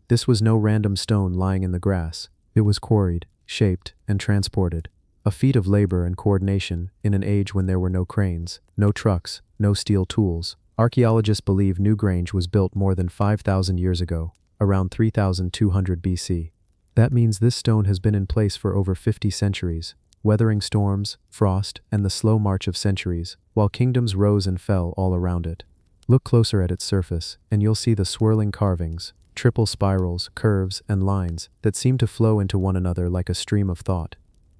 This was no random stone lying in the grass. It was quarried, shaped, and transported. A feat of labor and coordination in an age when there were no cranes, no trucks, no steel tools. Archaeologists believe Newgrange was built more than 5,000 years ago, around 3,200 BC. That means this stone has been in place for over 50 centuries, weathering storms, frost, and the slow march of centuries, while kingdoms rose and fell all around it. Look closer at its surface, and you'll see the swirling carvings, triple spirals, curves, and lines that seem to flow into one another like a stream of thought.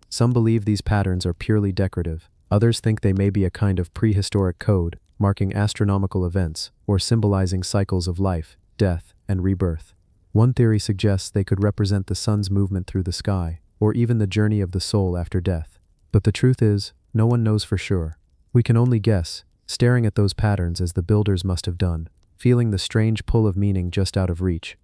Some believe these patterns are purely decorative. Others think they may be a kind of prehistoric code, marking astronomical events or symbolizing cycles of life, death, and rebirth. One theory suggests they could represent the sun's movement through the sky, or even the journey of the soul after death. But the truth is, no one knows for sure. We can only guess, staring at those patterns as the builders must have done, feeling the strange pull of meaning just out of reach.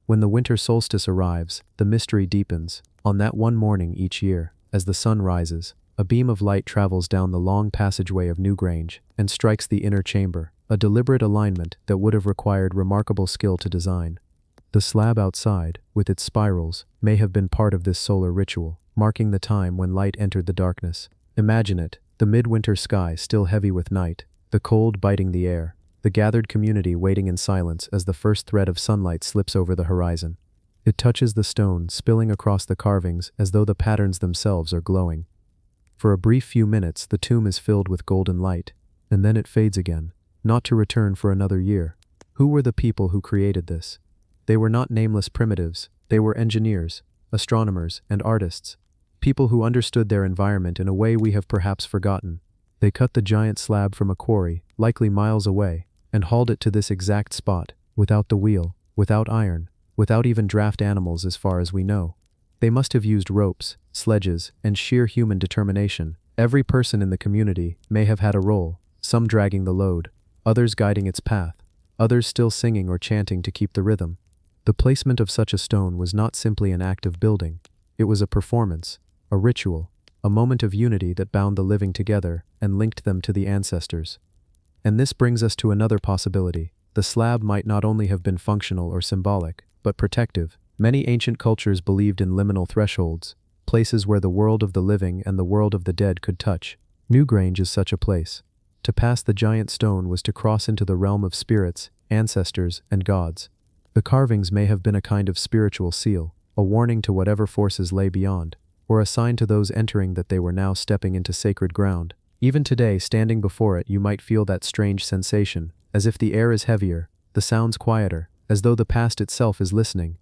When the winter solstice arrives, the mystery deepens. On that one morning each year, as the sun rises, a beam of light travels down the long passageway of Newgrange and strikes the inner chamber. a deliberate alignment that would have required remarkable skill to design. The slab outside, with its spirals, may have been part of this solar ritual, marking the time when light entered the darkness. Imagine it, the midwinter sky still heavy with night, the cold biting the air, the gathered community waiting in silence as the first thread of sunlight slips over the horizon. It touches the stone, spilling across the carvings as though the patterns themselves are glowing. For a brief few minutes, the tomb is filled with golden light, and then it fades again, not to return for another year. Who were the people who created this? They were not nameless primitives, they were engineers, astronomers, and artists. People who understood their environment in a way we have perhaps forgotten. They cut the giant slab from a quarry, likely miles away, and hauled it to this exact spot, without the wheel, without iron, without even draft animals as far as we know. They must have used ropes, sledges, and sheer human determination. Every person in the community may have had a role, some dragging the load, others guiding its path, others still singing or chanting to keep the rhythm. The placement of such a stone was not simply an act of building. It was a performance, a ritual, a moment of unity that bound the living together and linked them to the ancestors. And this brings us to another possibility. The slab might not only have been functional or symbolic, but protective. Many ancient cultures believed in liminal thresholds, places where the world of the living and the world of the dead could touch. Newgrange is such a place. To pass the giant stone was to cross into the realm of spirits, ancestors, and gods. The carvings may have been a kind of spiritual seal, a warning to whatever forces lay beyond, or a sign to those entering that they were now stepping into sacred ground. Even today, standing before it, you might feel that strange sensation, as if the air is heavier, the sounds quieter, as though the past itself is listening.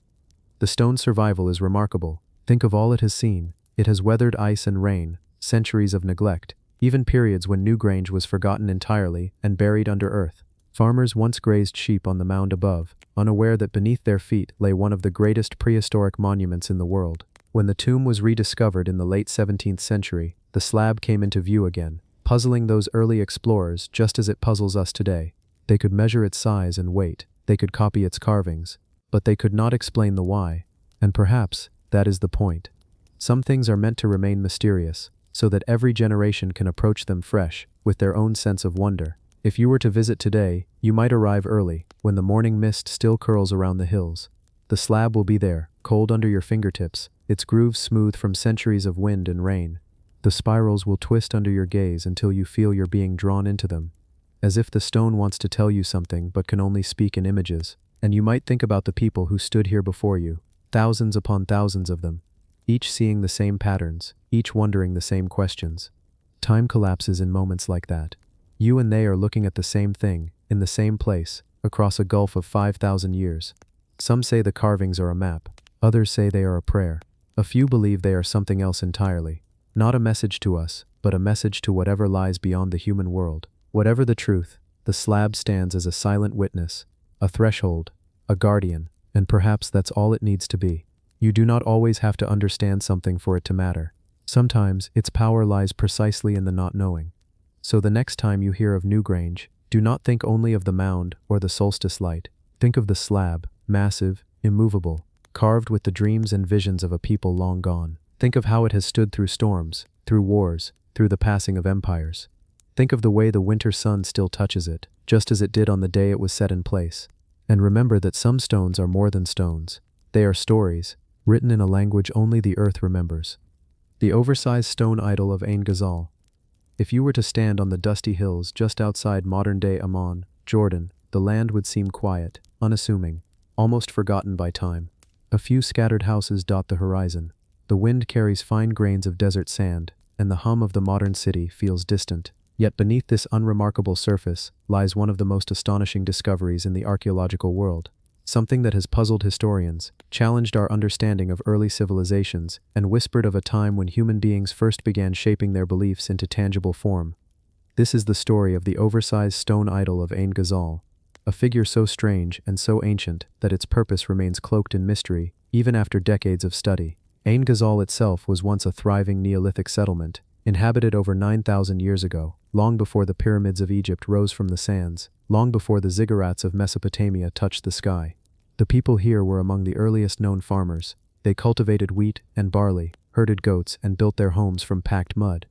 The stone's survival is remarkable. Think of all it has seen. It has weathered ice and rain, centuries of neglect, even periods when Newgrange was forgotten entirely and buried under earth. Farmers once grazed sheep on the mound above, unaware that beneath their feet lay one of the greatest prehistoric monuments in the world. When the tomb was rediscovered in the late 17th century, the slab came into view again, puzzling those early explorers just as it puzzles us today. They could measure its size and weight, they could copy its carvings, but they could not explain the why. And perhaps that is the point. Some things are meant to remain mysterious, so that every generation can approach them fresh, with their own sense of wonder. If you were to visit today, you might arrive early, when the morning mist still curls around the hills. The slab will be there, cold under your fingertips, its grooves smooth from centuries of wind and rain. The spirals will twist under your gaze until you feel you're being drawn into them, as if the stone wants to tell you something but can only speak in images. And you might think about the people who stood here before you, thousands upon thousands of them, each seeing the same patterns, each wondering the same questions. Time collapses in moments like that. You and they are looking at the same thing, in the same place, across a gulf of 5,000 years. Some say the carvings are a map, others say they are a prayer. A few believe they are something else entirely. Not a message to us, but a message to whatever lies beyond the human world. Whatever the truth, the slab stands as a silent witness, a threshold, a guardian, and perhaps that's all it needs to be. You do not always have to understand something for it to matter. Sometimes its power lies precisely in the not knowing. So the next time you hear of Newgrange, do not think only of the mound or the solstice light. Think of the slab, massive, immovable, carved with the dreams and visions of a people long gone. Think of how it has stood through storms, through wars, through the passing of empires. Think of the way the winter sun still touches it, just as it did on the day it was set in place. And remember that some stones are more than stones. They are stories, written in a language only the earth remembers. The oversized stone idol of Ain Ghazal. If you were to stand on the dusty hills just outside modern-day Amman, Jordan, the land would seem quiet, unassuming, almost forgotten by time. A few scattered houses dot the horizon. The wind carries fine grains of desert sand, and the hum of the modern city feels distant. Yet beneath this unremarkable surface lies one of the most astonishing discoveries in the archaeological world. Something that has puzzled historians, challenged our understanding of early civilizations, and whispered of a time when human beings first began shaping their beliefs into tangible form. This is the story of the oversized stone idol of Ain Ghazal, a figure so strange and so ancient that its purpose remains cloaked in mystery, even after decades of study. Ain Ghazal itself was once a thriving Neolithic settlement, inhabited over 9,000 years ago, long before the pyramids of Egypt rose from the sands, long before the ziggurats of Mesopotamia touched the sky. The people here were among the earliest known farmers. They cultivated wheat and barley, herded goats, and built their homes from packed mud.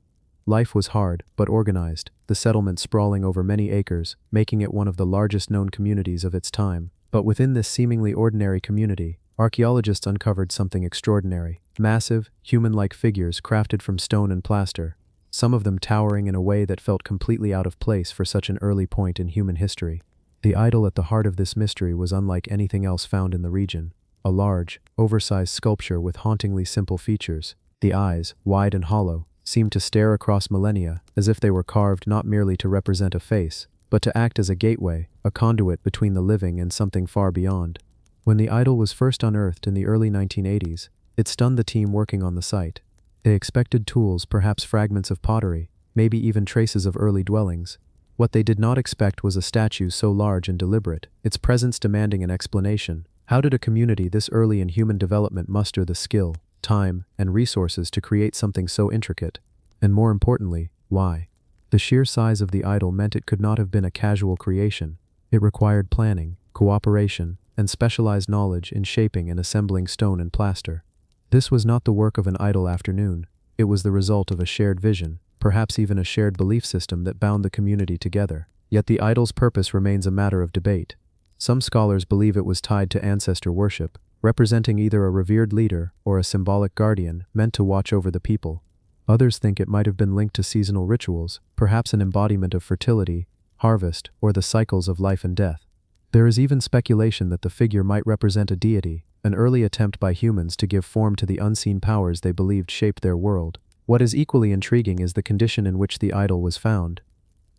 Life was hard, but organized. the settlement sprawling over many acres, making it one of the largest known communities of its time. But within this seemingly ordinary community, archaeologists uncovered something extraordinary. Massive, human-like figures crafted from stone and plaster, some of them towering in a way that felt completely out of place for such an early point in human history. The idol at the heart of this mystery was unlike anything else found in the region. A large, oversized sculpture with hauntingly simple features. The eyes, wide and hollow, seemed to stare across millennia, as if they were carved not merely to represent a face, but to act as a gateway, a conduit between the living and something far beyond. When the idol was first unearthed in the early 1980s, it stunned the team working on the site. They expected tools, perhaps fragments of pottery, maybe even traces of early dwellings. What they did not expect was a statue so large and deliberate, its presence demanding an explanation. How did a community this early in human development muster the skill, time, and resources to create something so intricate? And more importantly, why? The sheer size of the idol meant it could not have been a casual creation. It required planning, cooperation, and specialized knowledge in shaping and assembling stone and plaster. This was not the work of an idle afternoon. It was the result of a shared vision, perhaps even a shared belief system that bound the community together. Yet the idol's purpose remains a matter of debate. Some scholars believe it was tied to ancestor worship, representing either a revered leader or a symbolic guardian meant to watch over the people. Others think it might have been linked to seasonal rituals, perhaps an embodiment of fertility, harvest, or the cycles of life and death. There is even speculation that the figure might represent a deity, an early attempt by humans to give form to the unseen powers they believed shaped their world. What is equally intriguing is the condition in which the idol was found.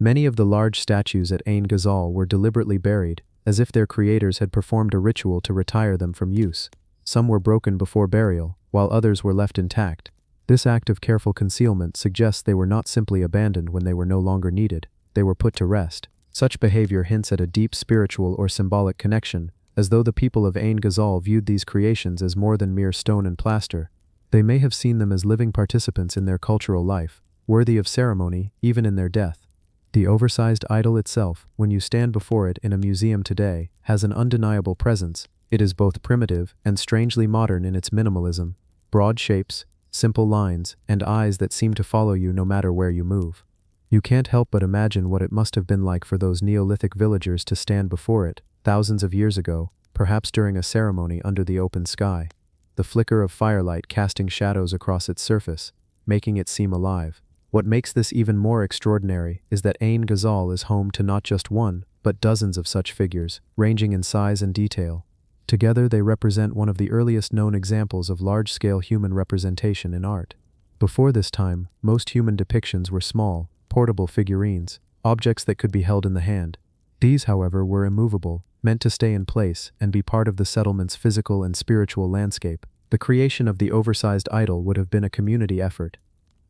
Many of the large statues at Ain Ghazal were deliberately buried, as if their creators had performed a ritual to retire them from use. Some were broken before burial, while others were left intact. This act of careful concealment suggests they were not simply abandoned when they were no longer needed, they were put to rest. Such behavior hints at a deep spiritual or symbolic connection, as though the people of Ain Ghazal viewed these creations as more than mere stone and plaster. They may have seen them as living participants in their cultural life, worthy of ceremony even in their death. The oversized idol itself, when you stand before it in a museum today, has an undeniable presence. It is both primitive and strangely modern in its minimalism. Broad shapes, simple lines, and eyes that seem to follow you no matter where you move. You can't help but imagine what it must have been like for those Neolithic villagers to stand before it, thousands of years ago, perhaps during a ceremony under the open sky. The flicker of firelight casting shadows across its surface, making it seem alive. What makes this even more extraordinary is that Ain Ghazal is home to not just one, but dozens of such figures, ranging in size and detail. Together they represent one of the earliest known examples of large-scale human representation in art. Before this time, most human depictions were small, portable figurines, objects that could be held in the hand. These, however, were immovable, meant to stay in place and be part of the settlement's physical and spiritual landscape. The creation of the oversized idol would have been a community effort.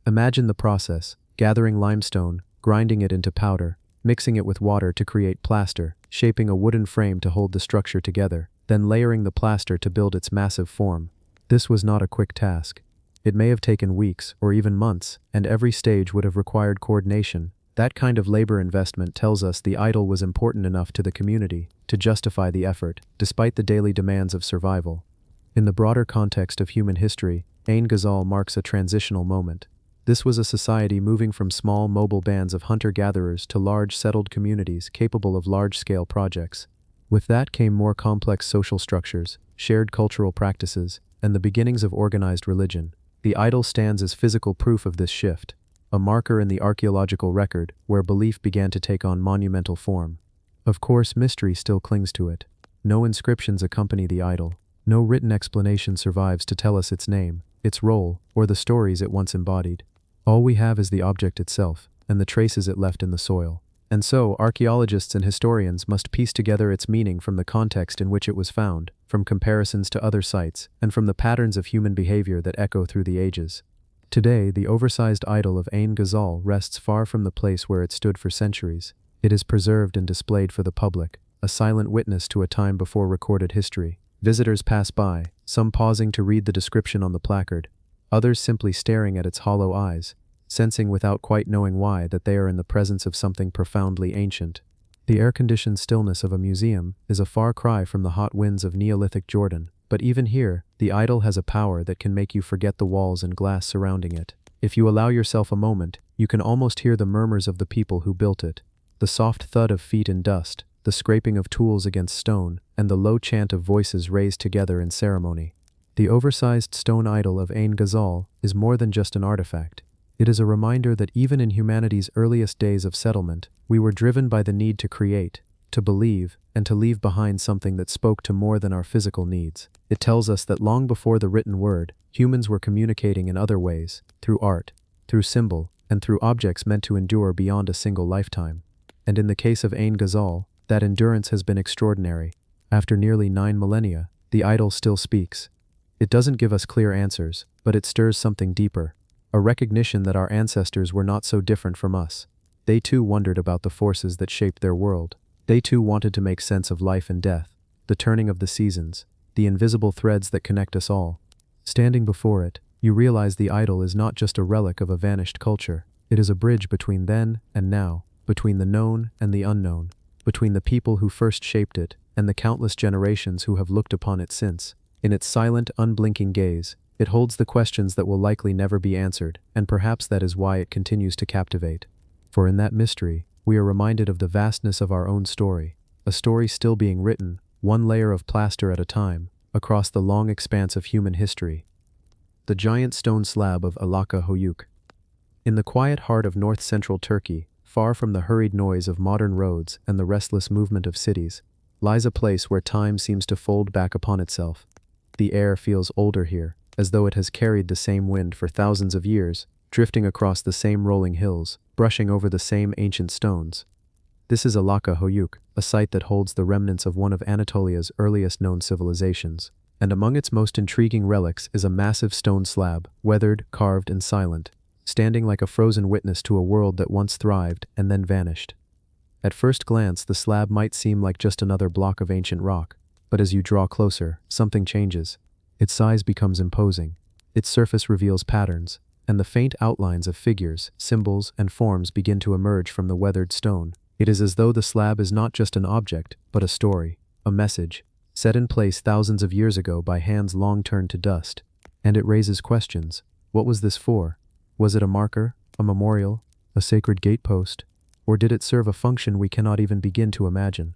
Imagine the process: gathering limestone, grinding it into powder, mixing it with water to create plaster, shaping a wooden frame to hold the structure together, then layering the plaster to build its massive form. This was not a quick task. It may have taken weeks or even months, and every stage would have required coordination. That kind of labor investment tells us the idol was important enough to the community to justify the effort, despite the daily demands of survival. In the broader context of human history, Ain Ghazal marks a transitional moment. This was a society moving from small mobile bands of hunter-gatherers to large settled communities capable of large-scale projects. With that came more complex social structures, shared cultural practices, and the beginnings of organized religion. The idol stands as physical proof of this shift, a marker in the archaeological record where belief began to take on monumental form. Of course, mystery still clings to it. No inscriptions accompany the idol. No written explanation survives to tell us its name, its role, or the stories it once embodied. All we have is the object itself, and the traces it left in the soil. And so, archaeologists and historians must piece together its meaning from the context in which it was found, from comparisons to other sites, and from the patterns of human behavior that echo through the ages. Today, the oversized idol of Ain Ghazal rests far from the place where it stood for centuries. It is preserved and displayed for the public, a silent witness to a time before recorded history. Visitors pass by, some pausing to read the description on the placard, others simply staring at its hollow eyes, sensing without quite knowing why that they are in the presence of something profoundly ancient. The air-conditioned stillness of a museum is a far cry from the hot winds of Neolithic Jordan, but even here, the idol has a power that can make you forget the walls and glass surrounding it. If you allow yourself a moment, you can almost hear the murmurs of the people who built it, the soft thud of feet in dust, the scraping of tools against stone, and the low chant of voices raised together in ceremony. The oversized stone idol of Ain Ghazal is more than just an artifact. It is a reminder that even in humanity's earliest days of settlement, we were driven by the need to create, to believe, and to leave behind something that spoke to more than our physical needs. It tells us that long before the written word, humans were communicating in other ways, through art, through symbol, and through objects meant to endure beyond a single lifetime. And in the case of Ain Ghazal, that endurance has been extraordinary. After nearly 9 millennia, the idol still speaks. It doesn't give us clear answers, but it stirs something deeper, a recognition that our ancestors were not so different from us. They too wondered about the forces that shaped their world. They too wanted to make sense of life and death, the turning of the seasons, the invisible threads that connect us all. Standing before it, you realize the idol is not just a relic of a vanished culture. It is a bridge between then and now, between the known and the unknown, between the people who first shaped it and the countless generations who have looked upon it since. In its silent, unblinking gaze, it holds the questions that will likely never be answered, and perhaps that is why it continues to captivate. For in that mystery, we are reminded of the vastness of our own story, a story still being written, one layer of plaster at a time, across the long expanse of human history. The giant stone slab of Alaka Hoyuk. In the quiet heart of north-central Turkey, far from the hurried noise of modern roads and the restless movement of cities, lies a place where time seems to fold back upon itself. The air feels older here, as though it has carried the same wind for thousands of years, drifting across the same rolling hills, brushing over the same ancient stones. This is Alaka Hoyuk, a site that holds the remnants of one of Anatolia's earliest known civilizations, and among its most intriguing relics is a massive stone slab, weathered, carved, and silent, standing like a frozen witness to a world that once thrived and then vanished. At first glance, the slab might seem like just another block of ancient rock, but as you draw closer, something changes. Its size becomes imposing, its surface reveals patterns, and the faint outlines of figures, symbols, and forms begin to emerge from the weathered stone. It is as though the slab is not just an object, but a story, a message, set in place thousands of years ago by hands long turned to dust. And it raises questions. What was this for? Was it a marker, a memorial, a sacred gatepost? Or did it serve a function we cannot even begin to imagine?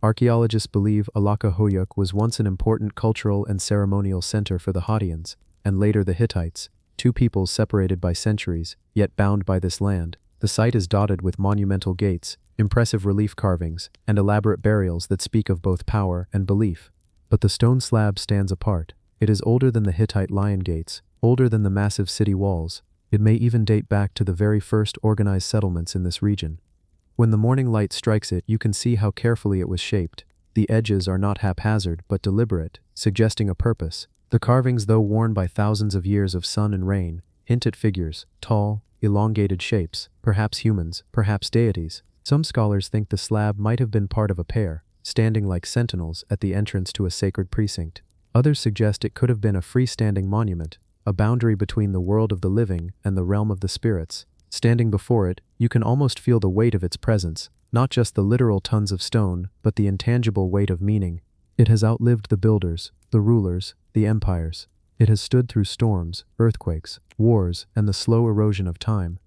Archaeologists believe Alaka Hoyuk was once an important cultural and ceremonial center for the Hattans, and later the Hittites, two peoples separated by centuries, yet bound by this land. The site is dotted with monumental gates, impressive relief carvings, and elaborate burials that speak of both power and belief. But the stone slab stands apart. It is older than the Hittite lion gates, older than the massive city walls. It may even date back to the very first organized settlements in this region. When the morning light strikes it, you can see how carefully it was shaped. The edges are not haphazard but deliberate, suggesting a purpose. The carvings, though worn by thousands of years of sun and rain, hint at figures, tall, elongated shapes, perhaps humans, perhaps deities. Some scholars think the slab might have been part of a pair, standing like sentinels at the entrance to a sacred precinct. Others suggest it could have been a freestanding monument, a boundary between the world of the living and the realm of the spirits. Standing before it, you can almost feel the weight of its presence, not just the literal tons of stone, but the intangible weight of meaning. It has outlived the builders, the rulers, the empires. It has stood through storms, earthquakes, wars, and the slow erosion of time.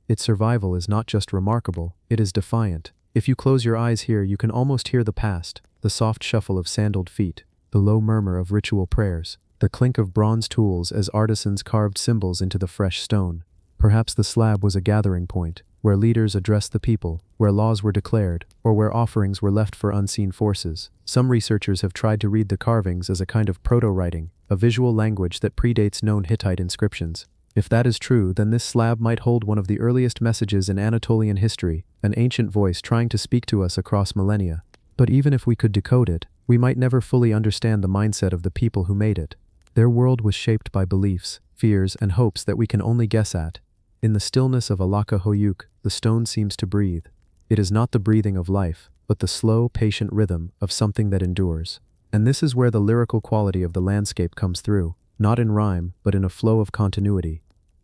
Its survival is not just remarkable, it is defiant. If you close your eyes here, you can almost hear the past, the soft shuffle of sandaled feet, the low murmur of ritual prayers, the clink of bronze tools as artisans carved symbols into the fresh stone. Perhaps the slab was a gathering point, where leaders addressed the people, where laws were declared, or where offerings were left for unseen forces. Some researchers have tried to read the carvings as a kind of proto-writing, a visual language that predates known Hittite inscriptions. If that is true, then this slab might hold one of the earliest messages in Anatolian history, an ancient voice trying to speak to us across millennia. But even if we could decode it, we might never fully understand the mindset of the people who made it. Their world was shaped by beliefs, fears, and hopes that we can only guess at. In the stillness of Alaka Hoyuk, the stone seems to breathe. It is not the breathing of life, but the slow, patient rhythm of something that endures. And this is where the lyrical quality of the landscape comes through, not in rhyme, but in a flow of continuity.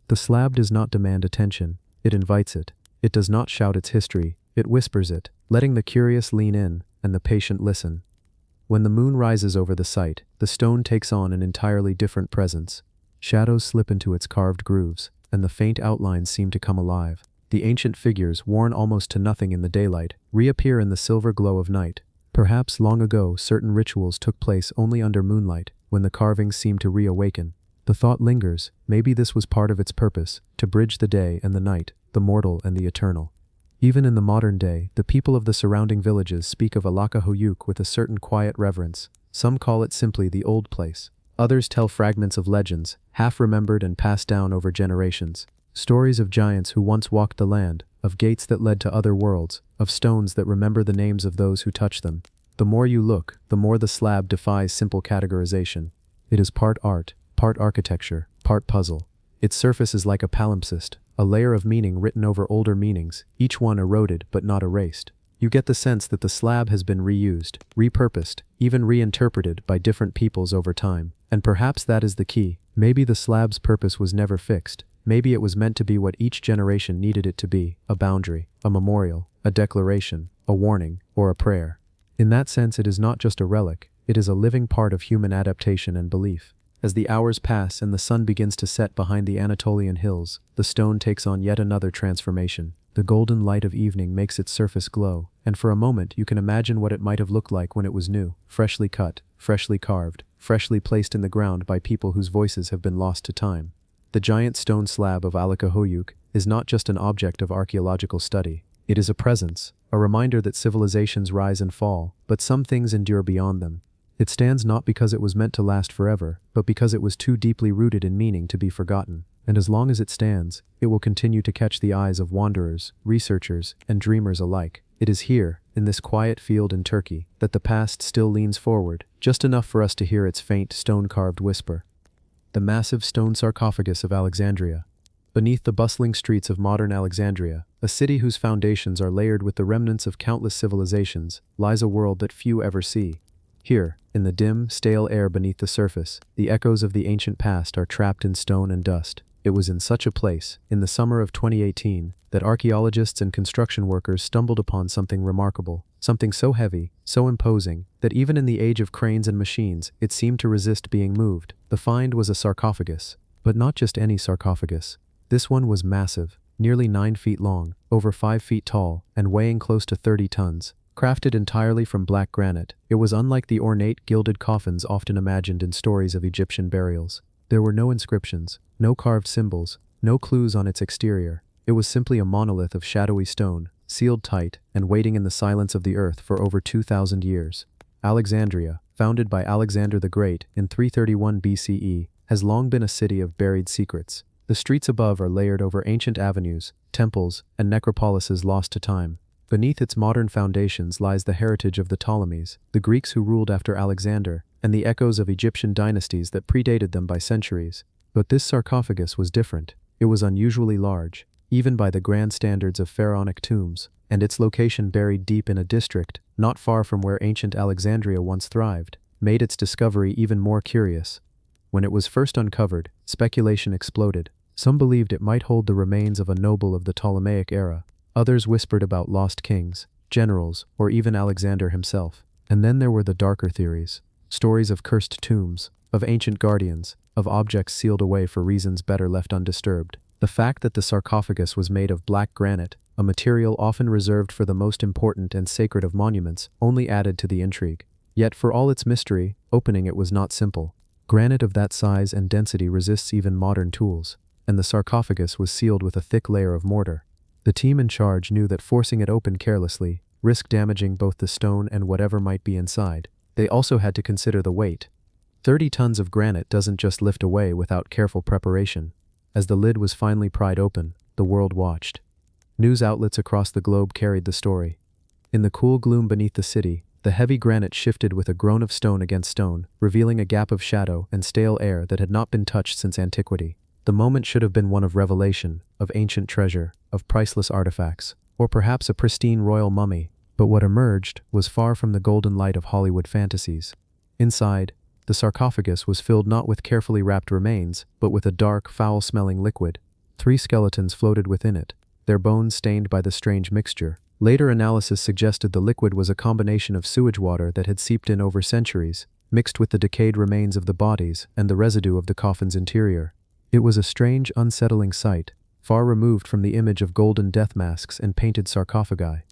The slab does not demand attention, it invites it. It does not shout its history, it whispers it, letting the curious lean in and the patient listen. When the moon rises over the site, the stone takes on an entirely different presence. Shadows slip into its carved grooves, and the faint outlines seem to come alive. The ancient figures, worn almost to nothing in the daylight, reappear in the silver glow of night. Perhaps long ago certain rituals took place only under moonlight, when the carvings seem to reawaken. The thought lingers, maybe this was part of its purpose, to bridge the day and the night, the mortal and the eternal. Even in the modern day, the people of the surrounding villages speak of Archeological with a certain quiet reverence. Some call it simply the old place. Others tell fragments of legends, half-remembered and passed down over generations. Stories of giants who once walked the land, of gates that led to other worlds, of stones that remember the names of those who touch them. The more you look, the more the slab defies simple categorization. It is part art, part architecture, part puzzle. Its surface is like a palimpsest, a layer of meaning written over older meanings, each one eroded but not erased. You get the sense that the slab has been reused, repurposed, even reinterpreted by different peoples over time. And perhaps that is the key. Maybe the slab's purpose was never fixed. Maybe it was meant to be what each generation needed it to be, a boundary, a memorial, a declaration, a warning, or a prayer. In that sense, it is not just a relic, it is a living part of human adaptation and belief. As the hours pass and the sun begins to set behind the Anatolian hills, the stone takes on yet another transformation. The golden light of evening makes its surface glow, and for a moment you can imagine what it might have looked like when it was new, freshly cut, freshly carved, freshly placed in the ground by people whose voices have been lost to time. The giant stone slab of Archeological is not just an object of archaeological study. It is a presence, a reminder that civilizations rise and fall, but some things endure beyond them. It stands not because it was meant to last forever, but because it was too deeply rooted in meaning to be forgotten. And as long as it stands, it will continue to catch the eyes of wanderers, researchers, and dreamers alike. It is here, in this quiet field in Turkey, that the past still leans forward, just enough for us to hear its faint, stone-carved whisper. The massive stone sarcophagus of Alexandria. Beneath the bustling streets of modern Alexandria, a city whose foundations are layered with the remnants of countless civilizations, lies a world that few ever see. Here, in the dim, stale air beneath the surface, the echoes of the ancient past are trapped in stone and dust. It was in such a place, in the summer of 2018, that archaeologists and construction workers stumbled upon something remarkable, something so heavy, so imposing, that even in the age of cranes and machines, it seemed to resist being moved. The find was a sarcophagus, but not just any sarcophagus. This one was massive, nearly 9 feet long, over 5 feet tall, and weighing close to 30 tons. Crafted entirely from black granite, it was unlike the ornate gilded coffins often imagined in stories of Egyptian burials. There were no inscriptions, no carved symbols, no clues on its exterior. It was simply a monolith of shadowy stone, sealed tight and waiting in the silence of the earth for over 2,000 years. Alexandria, founded by Alexander the Great in 331 BCE, has long been a city of buried secrets. The streets above are layered over ancient avenues, temples, and necropolises lost to time. Beneath its modern foundations lies the heritage of the Ptolemies, the Greeks who ruled after Alexander, and the echoes of Egyptian dynasties that predated them by centuries. But this sarcophagus was different. It was unusually large, even by the grand standards of pharaonic tombs, and its location buried deep in a district, not far from where ancient Alexandria once thrived, made its discovery even more curious. When it was first uncovered, speculation exploded. Some believed it might hold the remains of a noble of the Ptolemaic era. Others whispered about lost kings, generals, or even Alexander himself. And then there were the darker theories. Stories of cursed tombs, of ancient guardians, of objects sealed away for reasons better left undisturbed. The fact that the sarcophagus was made of black granite, a material often reserved for the most important and sacred of monuments, only added to the intrigue. Yet for all its mystery, opening it was not simple. Granite of that size and density resists even modern tools, and the sarcophagus was sealed with a thick layer of mortar. The team in charge knew that forcing it open carelessly risked damaging both the stone and whatever might be inside. They also had to consider the weight. 30 tons of granite doesn't just lift away without careful preparation. As the lid was finally pried open, the world watched. News outlets across the globe carried the story. In the cool gloom beneath the city, the heavy granite shifted with a groan of stone against stone, revealing a gap of shadow and stale air that had not been touched since antiquity. The moment should have been one of revelation, of ancient treasure, of priceless artifacts, or perhaps a pristine royal mummy, but what emerged was far from the golden light of Hollywood fantasies. Inside, the sarcophagus was filled not with carefully wrapped remains, but with a dark, foul-smelling liquid. 3 skeletons floated within it, their bones stained by the strange mixture. Later analysis suggested the liquid was a combination of sewage water that had seeped in over centuries, mixed with the decayed remains of the bodies and the residue of the coffin's interior. It was a strange, unsettling sight, far removed from the image of golden death masks and painted sarcophagi.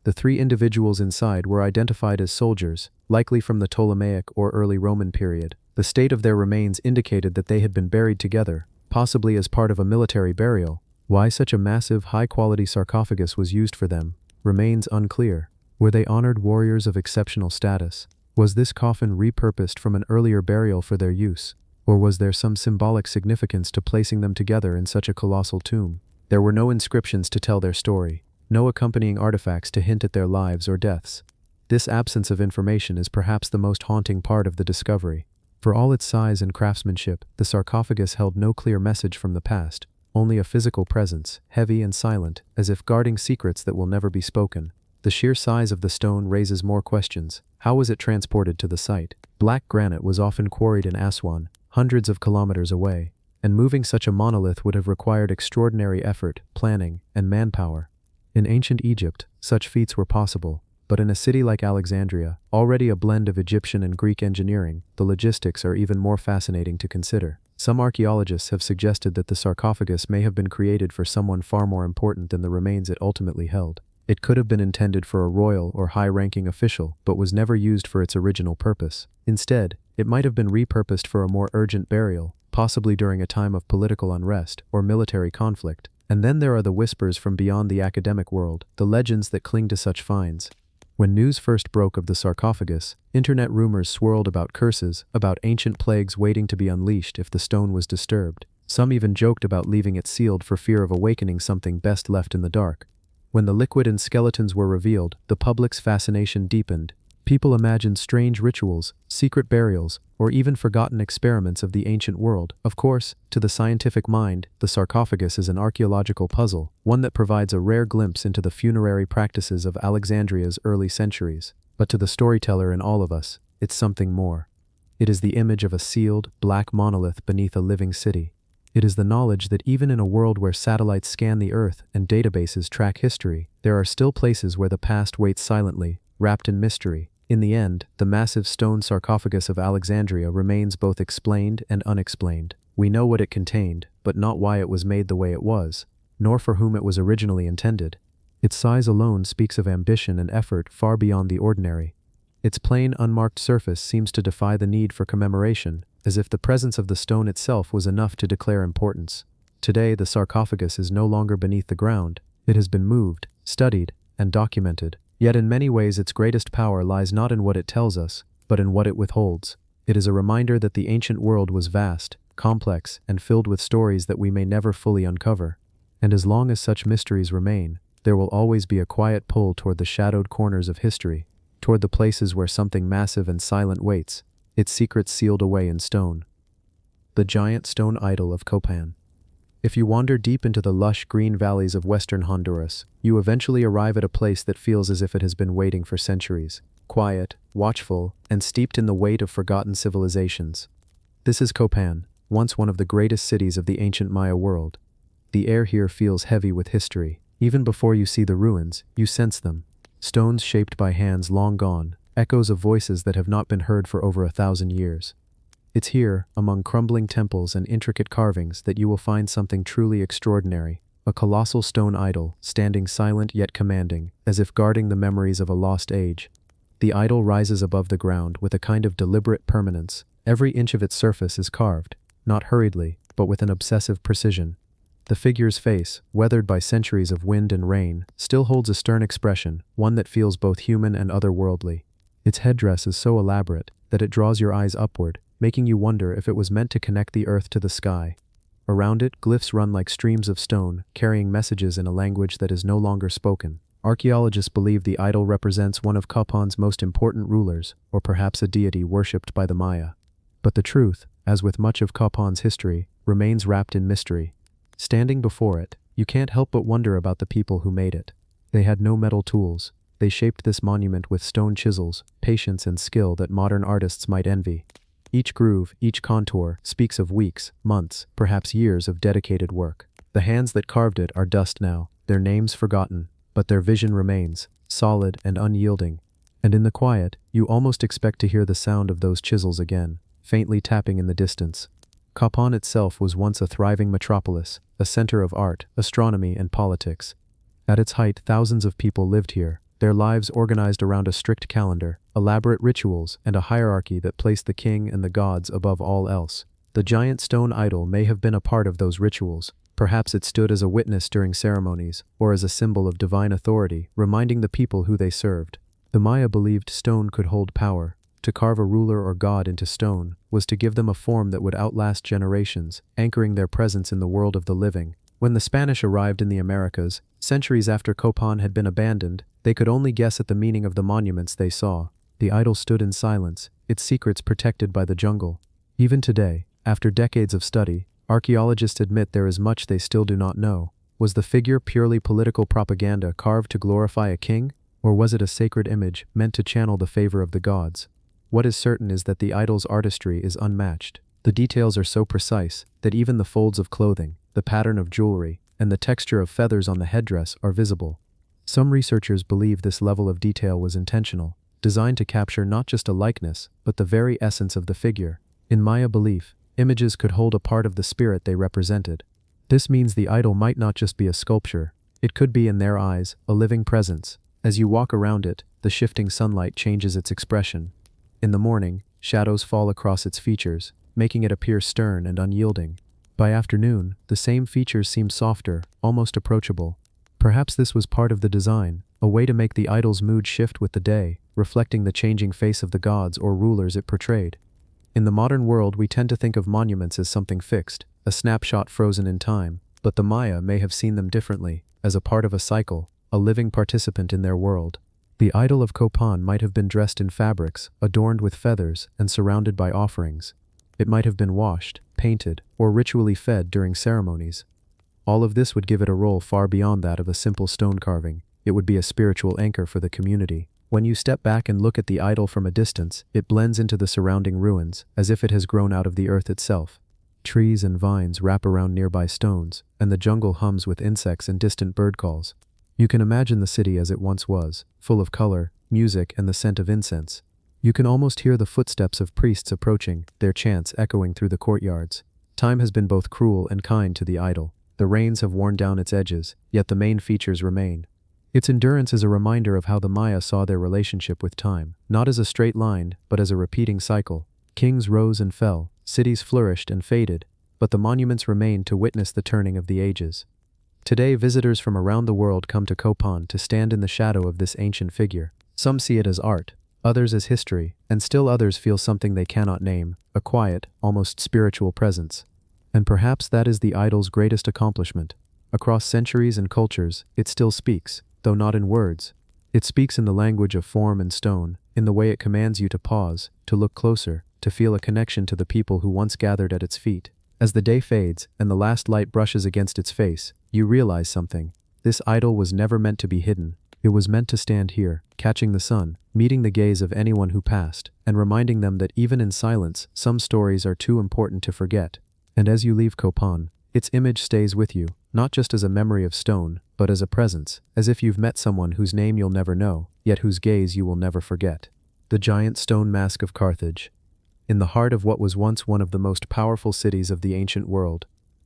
The 3 individuals inside were identified as soldiers, likely from the Ptolemaic or early Roman period. The state of their remains indicated that they had been buried together, possibly as part of a military burial. Why such a massive, high-quality sarcophagus was used for them remains unclear. Were they honored warriors of exceptional status? Was this coffin repurposed from an earlier burial for their use? Or was there some symbolic significance to placing them together in such a colossal tomb? There were no inscriptions to tell their story, no accompanying artifacts to hint at their lives or deaths. This absence of information is perhaps the most haunting part of the discovery. For all its size and craftsmanship, the sarcophagus held no clear message from the past, only a physical presence, heavy and silent, as if guarding secrets that will never be spoken. The sheer size of the stone raises more questions. How was it transported to the site? Black granite was often quarried in Aswan, hundreds of kilometers away, and moving such a monolith would have required extraordinary effort, planning, and manpower. In ancient Egypt, such feats were possible, but in a city like Alexandria, already a blend of Egyptian and Greek engineering, the logistics are even more fascinating to consider. Some archaeologists have suggested that the sarcophagus may have been created for someone far more important than the remains it ultimately held. It could have been intended for a royal or high-ranking official, but was never used for its original purpose. Instead, it might have been repurposed for a more urgent burial, possibly during a time of political unrest or military conflict. And then there are the whispers from beyond the academic world, the legends that cling to such finds. When news first broke of the sarcophagus, internet rumors swirled about curses, about ancient plagues waiting to be unleashed if the stone was disturbed. Some even joked about leaving it sealed for fear of awakening something best left in the dark. When the liquid and skeletons were revealed, the public's fascination deepened. People imagined strange rituals, secret burials, or even forgotten experiments of the ancient world. Of course, to the scientific mind, the sarcophagus is an archaeological puzzle, one that provides a rare glimpse into the funerary practices of Alexandria's early centuries. But to the storyteller in all of us, it's something more. It is the image of a sealed, black monolith beneath a living city. It is the knowledge that even in a world where satellites scan the Earth and databases track history, there are still places where the past waits silently, wrapped in mystery. In the end, the massive stone sarcophagus of Alexandria remains both explained and unexplained. We know what it contained, but not why it was made the way it was, nor for whom it was originally intended. Its size alone speaks of ambition and effort far beyond the ordinary. Its plain, unmarked surface seems to defy the need for commemoration, as if the presence of the stone itself was enough to declare importance. Today, the sarcophagus is no longer beneath the ground. It has been moved, studied, and documented. Yet in many ways its greatest power lies not in what it tells us, but in what it withholds. It is a reminder that the ancient world was vast, complex, and filled with stories that we may never fully uncover. And as long as such mysteries remain, there will always be a quiet pull toward the shadowed corners of history, toward the places where something massive and silent waits, its secrets sealed away in stone. The giant stone idol of Copan. If you wander deep into the lush green valleys of western Honduras, you eventually arrive at a place that feels as if it has been waiting for centuries. Quiet, watchful, and steeped in the weight of forgotten civilizations. This is Copan, once one of the greatest cities of the ancient Maya world. The air here feels heavy with history. Even before you see the ruins, you sense them. Stones shaped by hands long gone, echoes of voices that have not been heard for over 1,000 years. It's here, among crumbling temples and intricate carvings, that you will find something truly extraordinary. A colossal stone idol, standing silent yet commanding, as if guarding the memories of a lost age. The idol rises above the ground with a kind of deliberate permanence. Every inch of its surface is carved, not hurriedly, but with an obsessive precision. The figure's face, weathered by centuries of wind and rain, still holds a stern expression, one that feels both human and otherworldly. Its headdress is so elaborate that it draws your eyes upward, making you wonder if it was meant to connect the earth to the sky. Around it, glyphs run like streams of stone, carrying messages in a language that is no longer spoken. Archaeologists believe the idol represents one of Copan's most important rulers, or perhaps a deity worshipped by the Maya. But the truth, as with much of Copan's history, remains wrapped in mystery. Standing before it, you can't help but wonder about the people who made it. They had no metal tools. They shaped this monument with stone chisels, patience and skill that modern artists might envy. Each groove, each contour, speaks of weeks, months, perhaps years of dedicated work. The hands that carved it are dust now, their names forgotten, but their vision remains, solid and unyielding. And in the quiet, you almost expect to hear the sound of those chisels again, faintly tapping in the distance. Kapan itself was once a thriving metropolis, a center of art, astronomy, and politics. At its height, thousands of people lived here, their lives organized around a strict calendar, elaborate rituals, and a hierarchy that placed the king and the gods above all else. The giant stone idol may have been a part of those rituals. Perhaps it stood as a witness during ceremonies, or as a symbol of divine authority, reminding the people who they served. The Maya believed stone could hold power. To carve a ruler or god into stone was to give them a form that would outlast generations, anchoring their presence in the world of the living. When the Spanish arrived in the Americas, centuries after Copan had been abandoned, they could only guess at the meaning of the monuments they saw. The idol stood in silence, its secrets protected by the jungle. Even today, after decades of study, archaeologists admit there is much they still do not know. Was the figure purely political propaganda carved to glorify a king, or was it a sacred image meant to channel the favor of the gods? What is certain is that the idol's artistry is unmatched. The details are so precise that even the folds of clothing, the pattern of jewelry, and the texture of feathers on the headdress are visible. Some researchers believe this level of detail was intentional, designed to capture not just a likeness, but the very essence of the figure. In Maya belief, images could hold a part of the spirit they represented. This means the idol might not just be a sculpture, it could be, in their eyes, a living presence. As you walk around it, the shifting sunlight changes its expression. In the morning, shadows fall across its features, making it appear stern and unyielding. By afternoon, the same features seem softer, almost approachable. Perhaps this was part of the design, a way to make the idol's mood shift with the day, reflecting the changing face of the gods or rulers it portrayed. In the modern world, we tend to think of monuments as something fixed, a snapshot frozen in time, but the Maya may have seen them differently, as a part of a cycle, a living participant in their world. The idol of Copan might have been dressed in fabrics, adorned with feathers, and surrounded by offerings. It might have been washed, painted, or ritually fed during ceremonies. All of this would give it a role far beyond that of a simple stone carving. It would be a spiritual anchor for the community. When you step back and look at the idol from a distance, it blends into the surrounding ruins, as if it has grown out of the earth itself. Trees and vines wrap around nearby stones, and the jungle hums with insects and distant bird calls. You can imagine the city as it once was, full of color, music, and the scent of incense. You can almost hear the footsteps of priests approaching, their chants echoing through the courtyards. Time has been both cruel and kind to the idol. The rains have worn down its edges, yet the main features remain. Its endurance is a reminder of how the Maya saw their relationship with time, not as a straight line, but as a repeating cycle. Kings rose and fell, cities flourished and faded, but the monuments remained to witness the turning of the ages. Today, visitors from around the world come to Copan to stand in the shadow of this ancient figure. Some see it as art, others as history, and still others feel something they cannot name, a quiet, almost spiritual presence. And perhaps that is the idol's greatest accomplishment. Across centuries and cultures, it still speaks, though not in words. It speaks in the language of form and stone, in the way it commands you to pause, to look closer, to feel a connection to the people who once gathered at its feet. As the day fades and the last light brushes against its face, you realize something. This idol was never meant to be hidden. It was meant to stand here, catching the sun, meeting the gaze of anyone who passed, and reminding them that even in silence, some stories are too important to forget. And as you leave Copan, its image stays with you, not just as a memory of stone, but as a presence, as if you've met someone whose name you'll never know, yet whose gaze you will never forget. The giant stone mask of Carthage. In the heart of what was once one of the most powerful cities of the ancient world,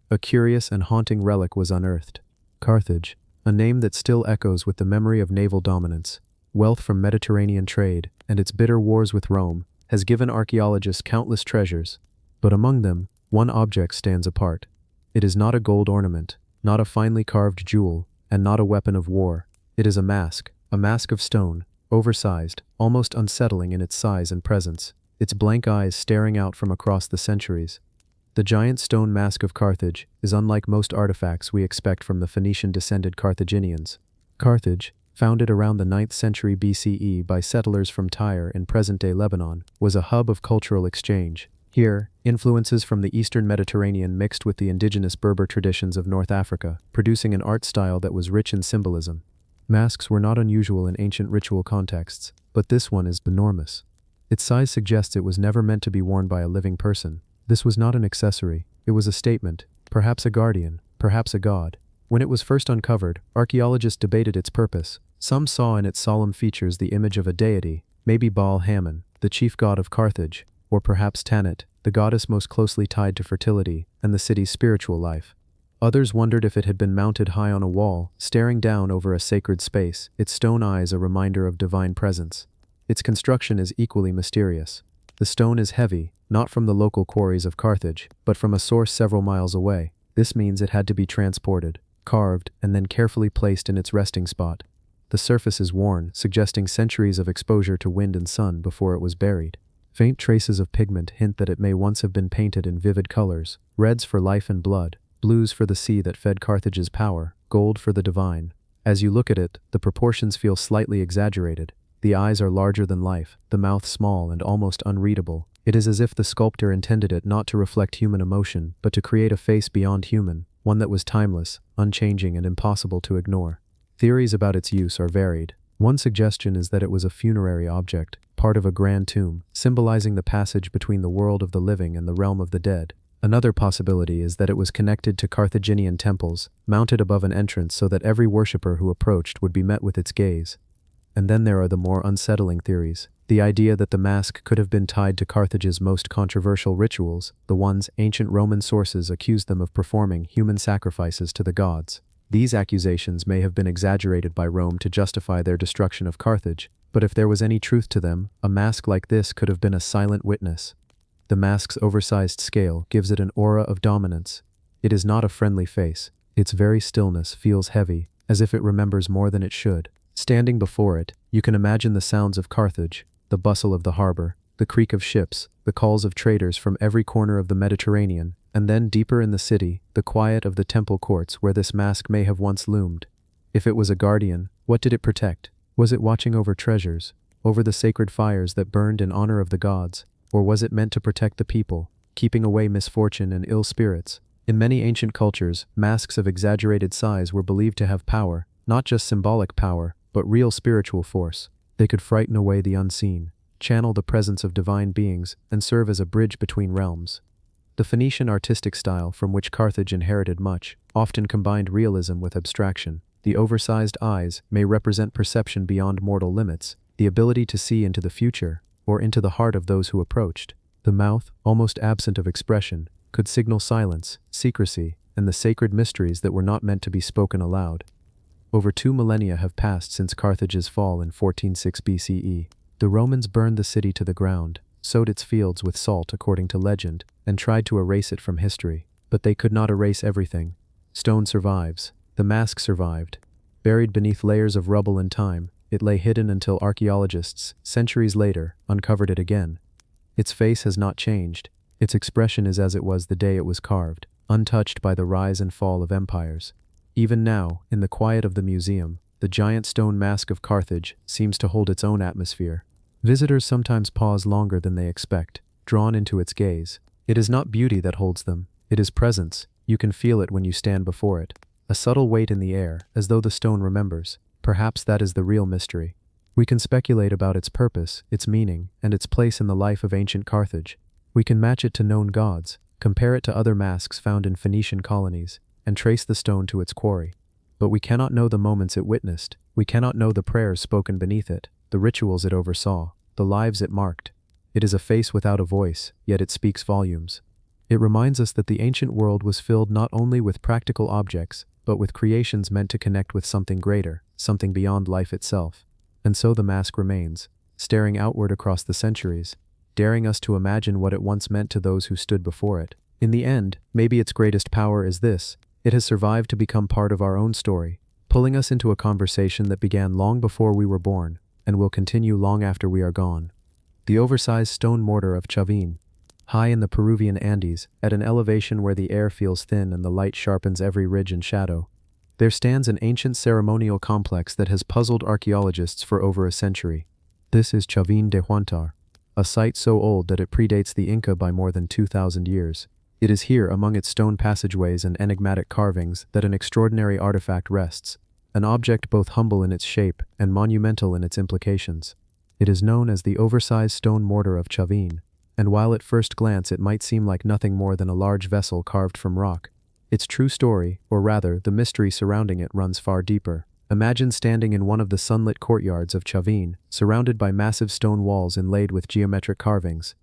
a curious and haunting relic was unearthed. Carthage, a name that still echoes with the memory of naval dominance, wealth from Mediterranean trade, and its bitter wars with Rome, has given archaeologists countless treasures. But among them, one object stands apart. It is not a gold ornament, not a finely carved jewel, and not a weapon of war. It is a mask of stone, oversized, almost unsettling in its size and presence, its blank eyes staring out from across the centuries. The giant stone mask of Carthage is unlike most artifacts we expect from the Phoenician-descended Carthaginians. Carthage, founded around the 9th century BCE by settlers from Tyre in present-day Lebanon, was a hub of cultural exchange. Here, influences from the eastern Mediterranean mixed with the indigenous Berber traditions of North Africa, producing an art style that was rich in symbolism. Masks were not unusual in ancient ritual contexts, but this one is enormous. Its size suggests it was never meant to be worn by a living person. This was not an accessory, it was a statement, perhaps a guardian, perhaps a god. When it was first uncovered, archaeologists debated its purpose. Some saw in its solemn features the image of a deity, maybe Baal Hammon, the chief god of Carthage, or perhaps Tanit, the the goddess most closely tied to fertility and the city's spiritual life. Others wondered if it had been mounted high on a wall, staring down over a sacred space, its stone eyes a reminder of divine presence. Its construction is equally mysterious. The stone is heavy, not from the local quarries of Carthage, but from a source several miles away. This means it had to be transported, carved, and then carefully placed in its resting spot. The surface is worn, suggesting centuries of exposure to wind and sun before it was buried. Faint traces of pigment hint that it may once have been painted in vivid colors, reds for life and blood, blues for the sea that fed Carthage's power, gold for the divine. As you look at it, the proportions feel slightly exaggerated. The eyes are larger than life, the mouth small and almost unreadable. It is as if the sculptor intended it not to reflect human emotion, but to create a face beyond human, one that was timeless, unchanging, and impossible to ignore. Theories about its use are varied. One suggestion is that it was a funerary object, part of a grand tomb, symbolizing the passage between the world of the living and the realm of the dead. Another possibility is that it was connected to Carthaginian temples, mounted above an entrance so that every worshipper who approached would be met with its gaze. And then there are the more unsettling theories. The idea that the mask could have been tied to Carthage's most controversial rituals, the ones ancient Roman sources accused them of performing human sacrifices to the gods. These accusations may have been exaggerated by Rome to justify their destruction of Carthage, but if there was any truth to them, a mask like this could have been a silent witness. The mask's oversized scale gives it an aura of dominance. It is not a friendly face. Its very stillness feels heavy, as if it remembers more than it should. Standing before it, you can imagine the sounds of Carthage, the bustle of the harbor, the creak of ships, the calls of traders from every corner of the Mediterranean, and then deeper in the city, the quiet of the temple courts where this mask may have once loomed. If it was a guardian, what did it protect? Was it watching over treasures, over the sacred fires that burned in honor of the gods? Or was it meant to protect the people, keeping away misfortune and ill spirits? In many ancient cultures, masks of exaggerated size were believed to have power, not just symbolic power, but real spiritual force. They could frighten away the unseen, channel the presence of divine beings, and serve as a bridge between realms. The Phoenician artistic style from which Carthage inherited much, often combined realism with abstraction. The oversized eyes may represent perception beyond mortal limits, the ability to see into the future, or into the heart of those who approached. The mouth, almost absent of expression, could signal silence, secrecy, and the sacred mysteries that were not meant to be spoken aloud. Over 2 millennia have passed since Carthage's fall in 1406 BCE. The Romans burned the city to the ground, sowed its fields with salt according to legend, and tried to erase it from history. But they could not erase everything. Stone survives. The mask survived. Buried beneath layers of rubble and time, it lay hidden until archaeologists, centuries later, uncovered it again. Its face has not changed. Its expression is as it was the day it was carved, untouched by the rise and fall of empires. Even now, in the quiet of the museum, the giant stone mask of Carthage seems to hold its own atmosphere. Visitors sometimes pause longer than they expect, drawn into its gaze. It is not beauty that holds them, it is presence. You can feel it when you stand before it. A subtle weight in the air, as though the stone remembers. Perhaps that is the real mystery. We can speculate about its purpose, its meaning, and its place in the life of ancient Carthage. We can match it to known gods, compare it to other masks found in Phoenician colonies, and trace the stone to its quarry. But we cannot know the moments it witnessed. We cannot know the prayers spoken beneath it, the rituals it oversaw, the lives it marked. It is a face without a voice, yet it speaks volumes. It reminds us that the ancient world was filled not only with practical objects, but with creations meant to connect with something greater, something beyond life itself. And so the mask remains, staring outward across the centuries, daring us to imagine what it once meant to those who stood before it. In the end, maybe its greatest power is this: it has survived to become part of our own story, pulling us into a conversation that began long before we were born, and will continue long after we are gone. The oversized stone mortar of Chavin. High in the Peruvian Andes, at an elevation where the air feels thin and the light sharpens every ridge and shadow, there stands an ancient ceremonial complex that has puzzled archaeologists for over a century. This is Chavin de Huantar, a site so old that it predates the Inca by more than 2,000 years. It is here, among its stone passageways and enigmatic carvings, that an extraordinary artifact rests, an object both humble in its shape and monumental in its implications. It is known as the oversized stone mortar of Chavin, and while at first glance it might seem like nothing more than a large vessel carved from rock, its true story, or rather the mystery surrounding it, runs far deeper. Imagine standing in one of the sunlit courtyards of Chavin, surrounded by massive stone walls inlaid with geometric carvings.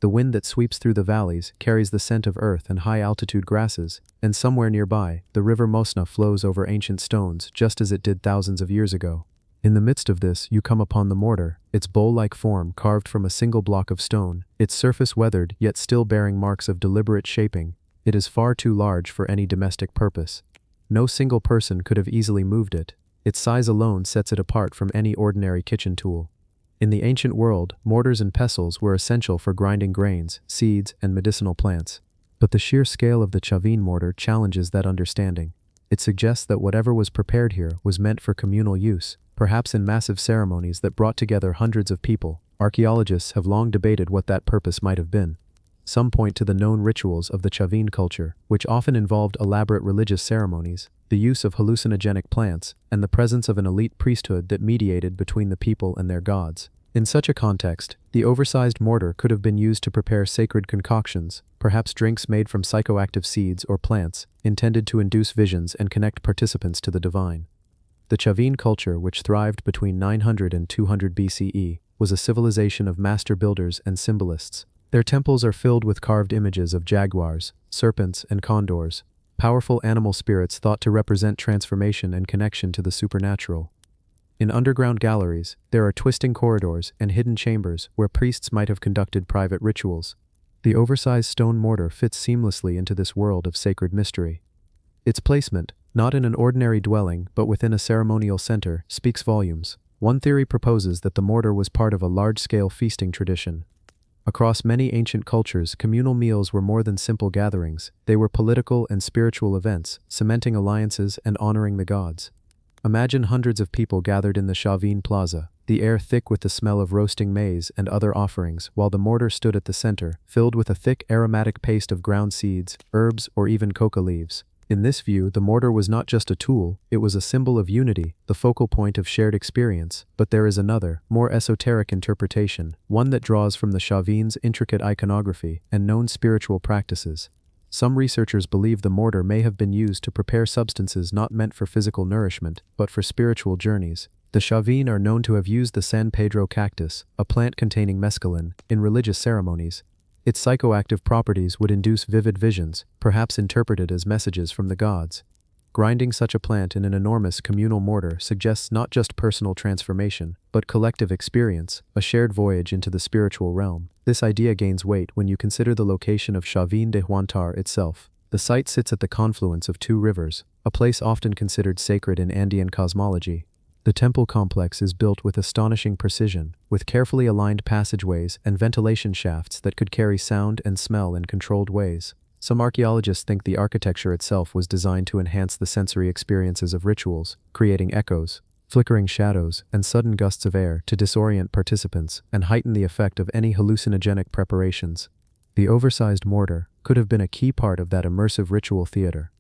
The wind that sweeps through the valleys carries the scent of earth and high-altitude grasses, and somewhere nearby, the river Mosna flows over ancient stones just as it did thousands of years ago. In the midst of this, you come upon the mortar, its bowl-like form carved from a single block of stone, its surface weathered yet still bearing marks of deliberate shaping. It is far too large for any domestic purpose. No single person could have easily moved it. Its size alone sets it apart from any ordinary kitchen tool. In the ancient world, mortars and pestles were essential for grinding grains, seeds, and medicinal plants. But the sheer scale of the Chavin mortar challenges that understanding. It suggests that whatever was prepared here was meant for communal use, perhaps in massive ceremonies that brought together hundreds of people. Archaeologists have long debated what that purpose might have been. Some point to the known rituals of the Chavin culture, which often involved elaborate religious ceremonies, the use of hallucinogenic plants, and the presence of an elite priesthood that mediated between the people and their gods. In such a context, the oversized mortar could have been used to prepare sacred concoctions, perhaps drinks made from psychoactive seeds or plants, intended to induce visions and connect participants to the divine. The Chavin culture, which thrived between 900 and 200 BCE, was a civilization of master builders and symbolists. Their temples are filled with carved images of jaguars, serpents, and condors, powerful animal spirits thought to represent transformation and connection to the supernatural. In underground galleries, there are twisting corridors and hidden chambers where priests might have conducted private rituals. The oversized stone mortar fits seamlessly into this world of sacred mystery. Its placement, not in an ordinary dwelling but within a ceremonial center, speaks volumes. One theory proposes that the mortar was part of a large-scale feasting tradition. Across many ancient cultures, communal meals were more than simple gatherings. They were political and spiritual events, cementing alliances and honoring the gods. Imagine hundreds of people gathered in the Chavin Plaza, the air thick with the smell of roasting maize and other offerings, while the mortar stood at the center, filled with a thick aromatic paste of ground seeds, herbs, or even coca leaves. In this view, the mortar was not just a tool, it was a symbol of unity, the focal point of shared experience. But there is another, more esoteric interpretation, one that draws from the Chavin's intricate iconography and known spiritual practices. Some researchers believe the mortar may have been used to prepare substances not meant for physical nourishment, but for spiritual journeys. The Chavin are known to have used the San Pedro cactus, a plant containing mescaline, in religious ceremonies. Its psychoactive properties would induce vivid visions, perhaps interpreted as messages from the gods. Grinding such a plant in an enormous communal mortar suggests not just personal transformation, but collective experience, a shared voyage into the spiritual realm. This idea gains weight when you consider the location of Chavin de Huantar itself. The site sits at the confluence of two rivers, a place often considered sacred in Andean cosmology. The temple complex is built with astonishing precision, with carefully aligned passageways and ventilation shafts that could carry sound and smell in controlled ways. Some archaeologists think the architecture itself was designed to enhance the sensory experiences of rituals, creating echoes, flickering shadows, and sudden gusts of air to disorient participants and heighten the effect of any hallucinogenic preparations. The oversized mortar could have been a key part of that immersive ritual theater.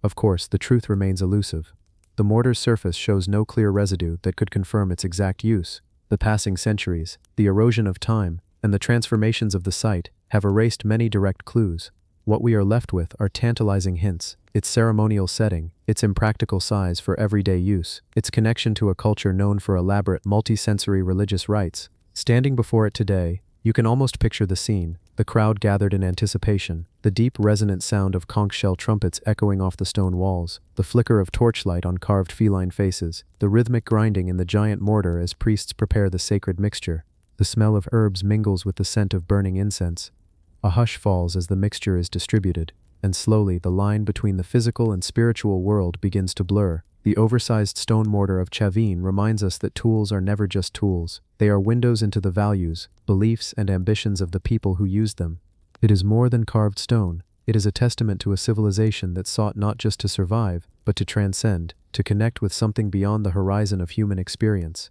Of course, the truth remains elusive. The mortar's surface shows no clear residue that could confirm its exact use. The passing centuries, the erosion of time, and the transformations of the site have erased many direct clues. What we are left with are tantalizing hints: its ceremonial setting, its impractical size for everyday use, its connection to a culture known for elaborate multi-sensory religious rites. Standing before it today, you can almost picture the scene: the crowd gathered in anticipation, the deep resonant sound of conch shell trumpets echoing off the stone walls, the flicker of torchlight on carved feline faces, the rhythmic grinding in the giant mortar as priests prepare the sacred mixture. The smell of herbs mingles with the scent of burning incense. A hush falls as the mixture is distributed, and slowly the line between the physical and spiritual world begins to blur. The oversized stone mortar of Chavin reminds us that tools are never just tools. They are windows into the values, beliefs, and ambitions of the people who use them. It is more than carved stone. It is a testament to a civilization that sought not just to survive, but to transcend, to connect with something beyond the horizon of human experience.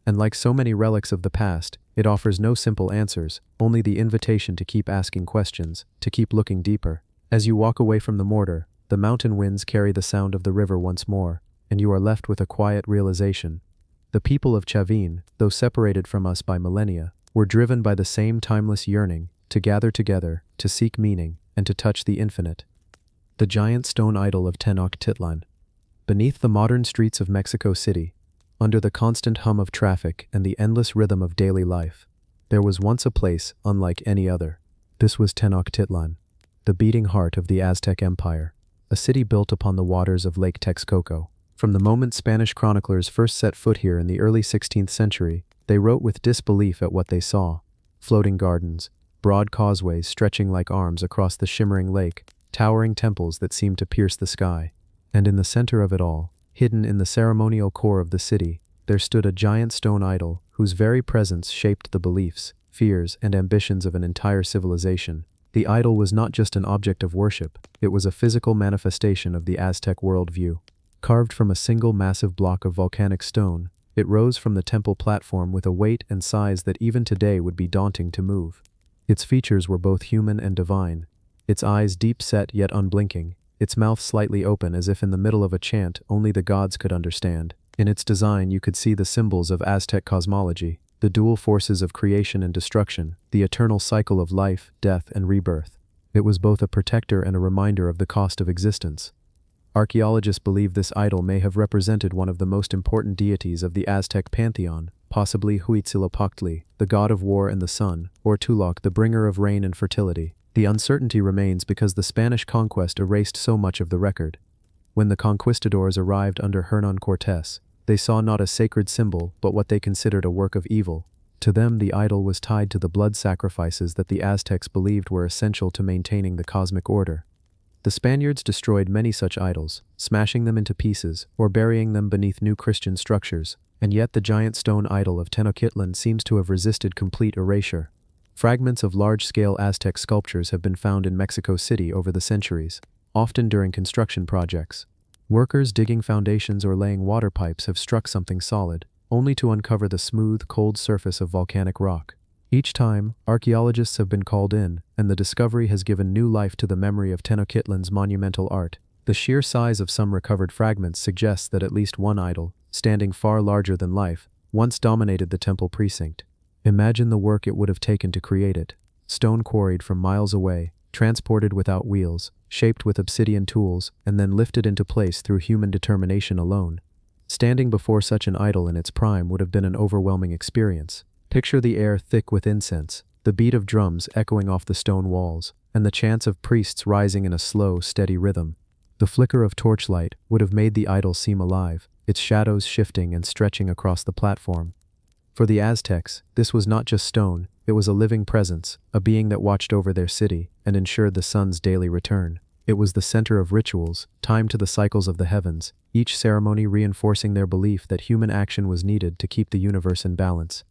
And like so many relics of the past, it offers no simple answers, only the invitation to keep asking questions, to keep looking deeper. As you walk away from the mortar, the mountain winds carry the sound of the river once more, and you are left with a quiet realization. The people of Chavin, though separated from us by millennia, were driven by the same timeless yearning, to gather together, to seek meaning, and to touch the infinite. The giant stone idol of Tenochtitlan. Beneath the modern streets of Mexico City, under the constant hum of traffic and the endless rhythm of daily life, there was once a place unlike any other. This was Tenochtitlan, the beating heart of the Aztec Empire, a city built upon the waters of Lake Texcoco. From the moment Spanish chroniclers first set foot here in the early 16th century, they wrote with disbelief at what they saw: floating gardens, broad causeways stretching like arms across the shimmering lake, towering temples that seemed to pierce the sky. And in the center of it all, hidden in the ceremonial core of the city, there stood a giant stone idol whose very presence shaped the beliefs, fears, and ambitions of an entire civilization. The idol was not just an object of worship, it was a physical manifestation of the Aztec worldview. Carved from a single massive block of volcanic stone, it rose from the temple platform with a weight and size that even today would be daunting to move. Its features were both human and divine, its eyes deep-set yet unblinking, its mouth slightly open as if in the middle of a chant only the gods could understand. In its design you could see the symbols of Aztec cosmology, the dual forces of creation and destruction, the eternal cycle of life, death, and rebirth. It was both a protector and a reminder of the cost of existence. Archaeologists believe this idol may have represented one of the most important deities of the Aztec pantheon, possibly Huitzilopochtli, the god of war and the sun, or Tuloc, the bringer of rain and fertility. The uncertainty remains because the Spanish conquest erased so much of the record. When the conquistadors arrived under Hernán Cortés, they saw not a sacred symbol but what they considered a work of evil. To them, the idol was tied to the blood sacrifices that the Aztecs believed were essential to maintaining the cosmic order. The Spaniards destroyed many such idols, smashing them into pieces or burying them beneath new Christian structures, and yet the giant stone idol of Tenochtitlan seems to have resisted complete erasure. Fragments of large-scale Aztec sculptures have been found in Mexico City over the centuries, often during construction projects. Workers digging foundations or laying water pipes have struck something solid, only to uncover the smooth, cold surface of volcanic rock. Each time, archaeologists have been called in, and the discovery has given new life to the memory of Tenochtitlan's monumental art. The sheer size of some recovered fragments suggests that at least one idol, standing far larger than life, once dominated the temple precinct. Imagine the work it would have taken to create it. Stone quarried from miles away, transported without wheels, shaped with obsidian tools, and then lifted into place through human determination alone. Standing before such an idol in its prime would have been an overwhelming experience. Picture the air thick with incense, the beat of drums echoing off the stone walls, and the chants of priests rising in a slow, steady rhythm. The flicker of torchlight would have made the idol seem alive, its shadows shifting and stretching across the platform. For the Aztecs, this was not just stone, it was a living presence, a being that watched over their city and ensured the sun's daily return. It was the center of rituals, timed to the cycles of the heavens, each ceremony reinforcing their belief that human action was needed to keep the universe in balance.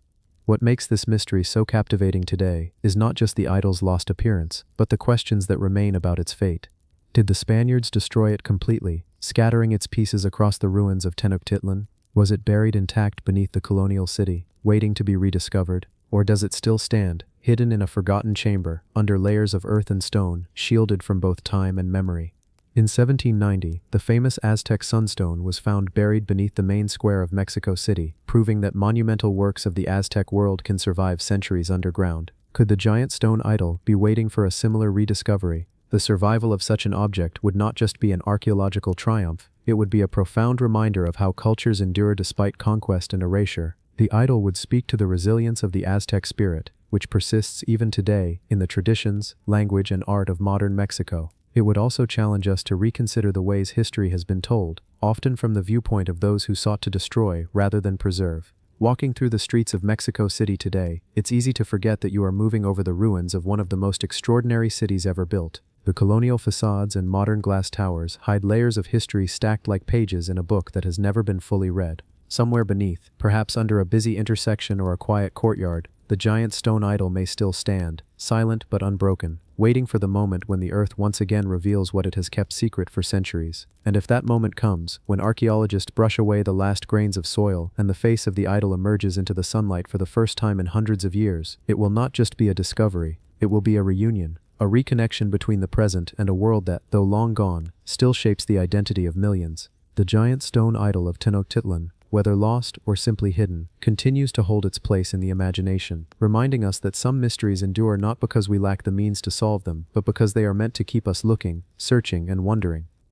What makes this mystery so captivating today is not just the idol's lost appearance, but the questions that remain about its fate. Did the Spaniards destroy it completely, scattering its pieces across the ruins of Tenochtitlan? Was it buried intact beneath the colonial city, waiting to be rediscovered? Or does it still stand, hidden in a forgotten chamber, under layers of earth and stone, shielded from both time and memory? In 1790, the famous Aztec sunstone was found buried beneath the main square of Mexico City, proving that monumental works of the Aztec world can survive centuries underground. Could the giant stone idol be waiting for a similar rediscovery? The survival of such an object would not just be an archaeological triumph, it would be a profound reminder of how cultures endure despite conquest and erasure. The idol would speak to the resilience of the Aztec spirit, which persists even today in the traditions, language, and art of modern Mexico. It would also challenge us to reconsider the ways history has been told, often from the viewpoint of those who sought to destroy rather than preserve. Walking through the streets of Mexico City today, it's easy to forget that you are moving over the ruins of one of the most extraordinary cities ever built. The colonial facades and modern glass towers hide layers of history stacked like pages in a book that has never been fully read. Somewhere beneath, perhaps under a busy intersection or a quiet courtyard, the giant stone idol may still stand, silent but unbroken, waiting for the moment when the earth once again reveals what it has kept secret for centuries. And if that moment comes, when archaeologists brush away the last grains of soil and the face of the idol emerges into the sunlight for the first time in hundreds of years, it will not just be a discovery, it will be a reunion, a reconnection between the present and a world that, though long gone, still shapes the identity of millions. The giant stone idol of Tenochtitlan, whether lost or simply hidden, continues to hold its place in the imagination, reminding us that some mysteries endure not because we lack the means to solve them, but because they are meant to keep us looking, searching, and wondering.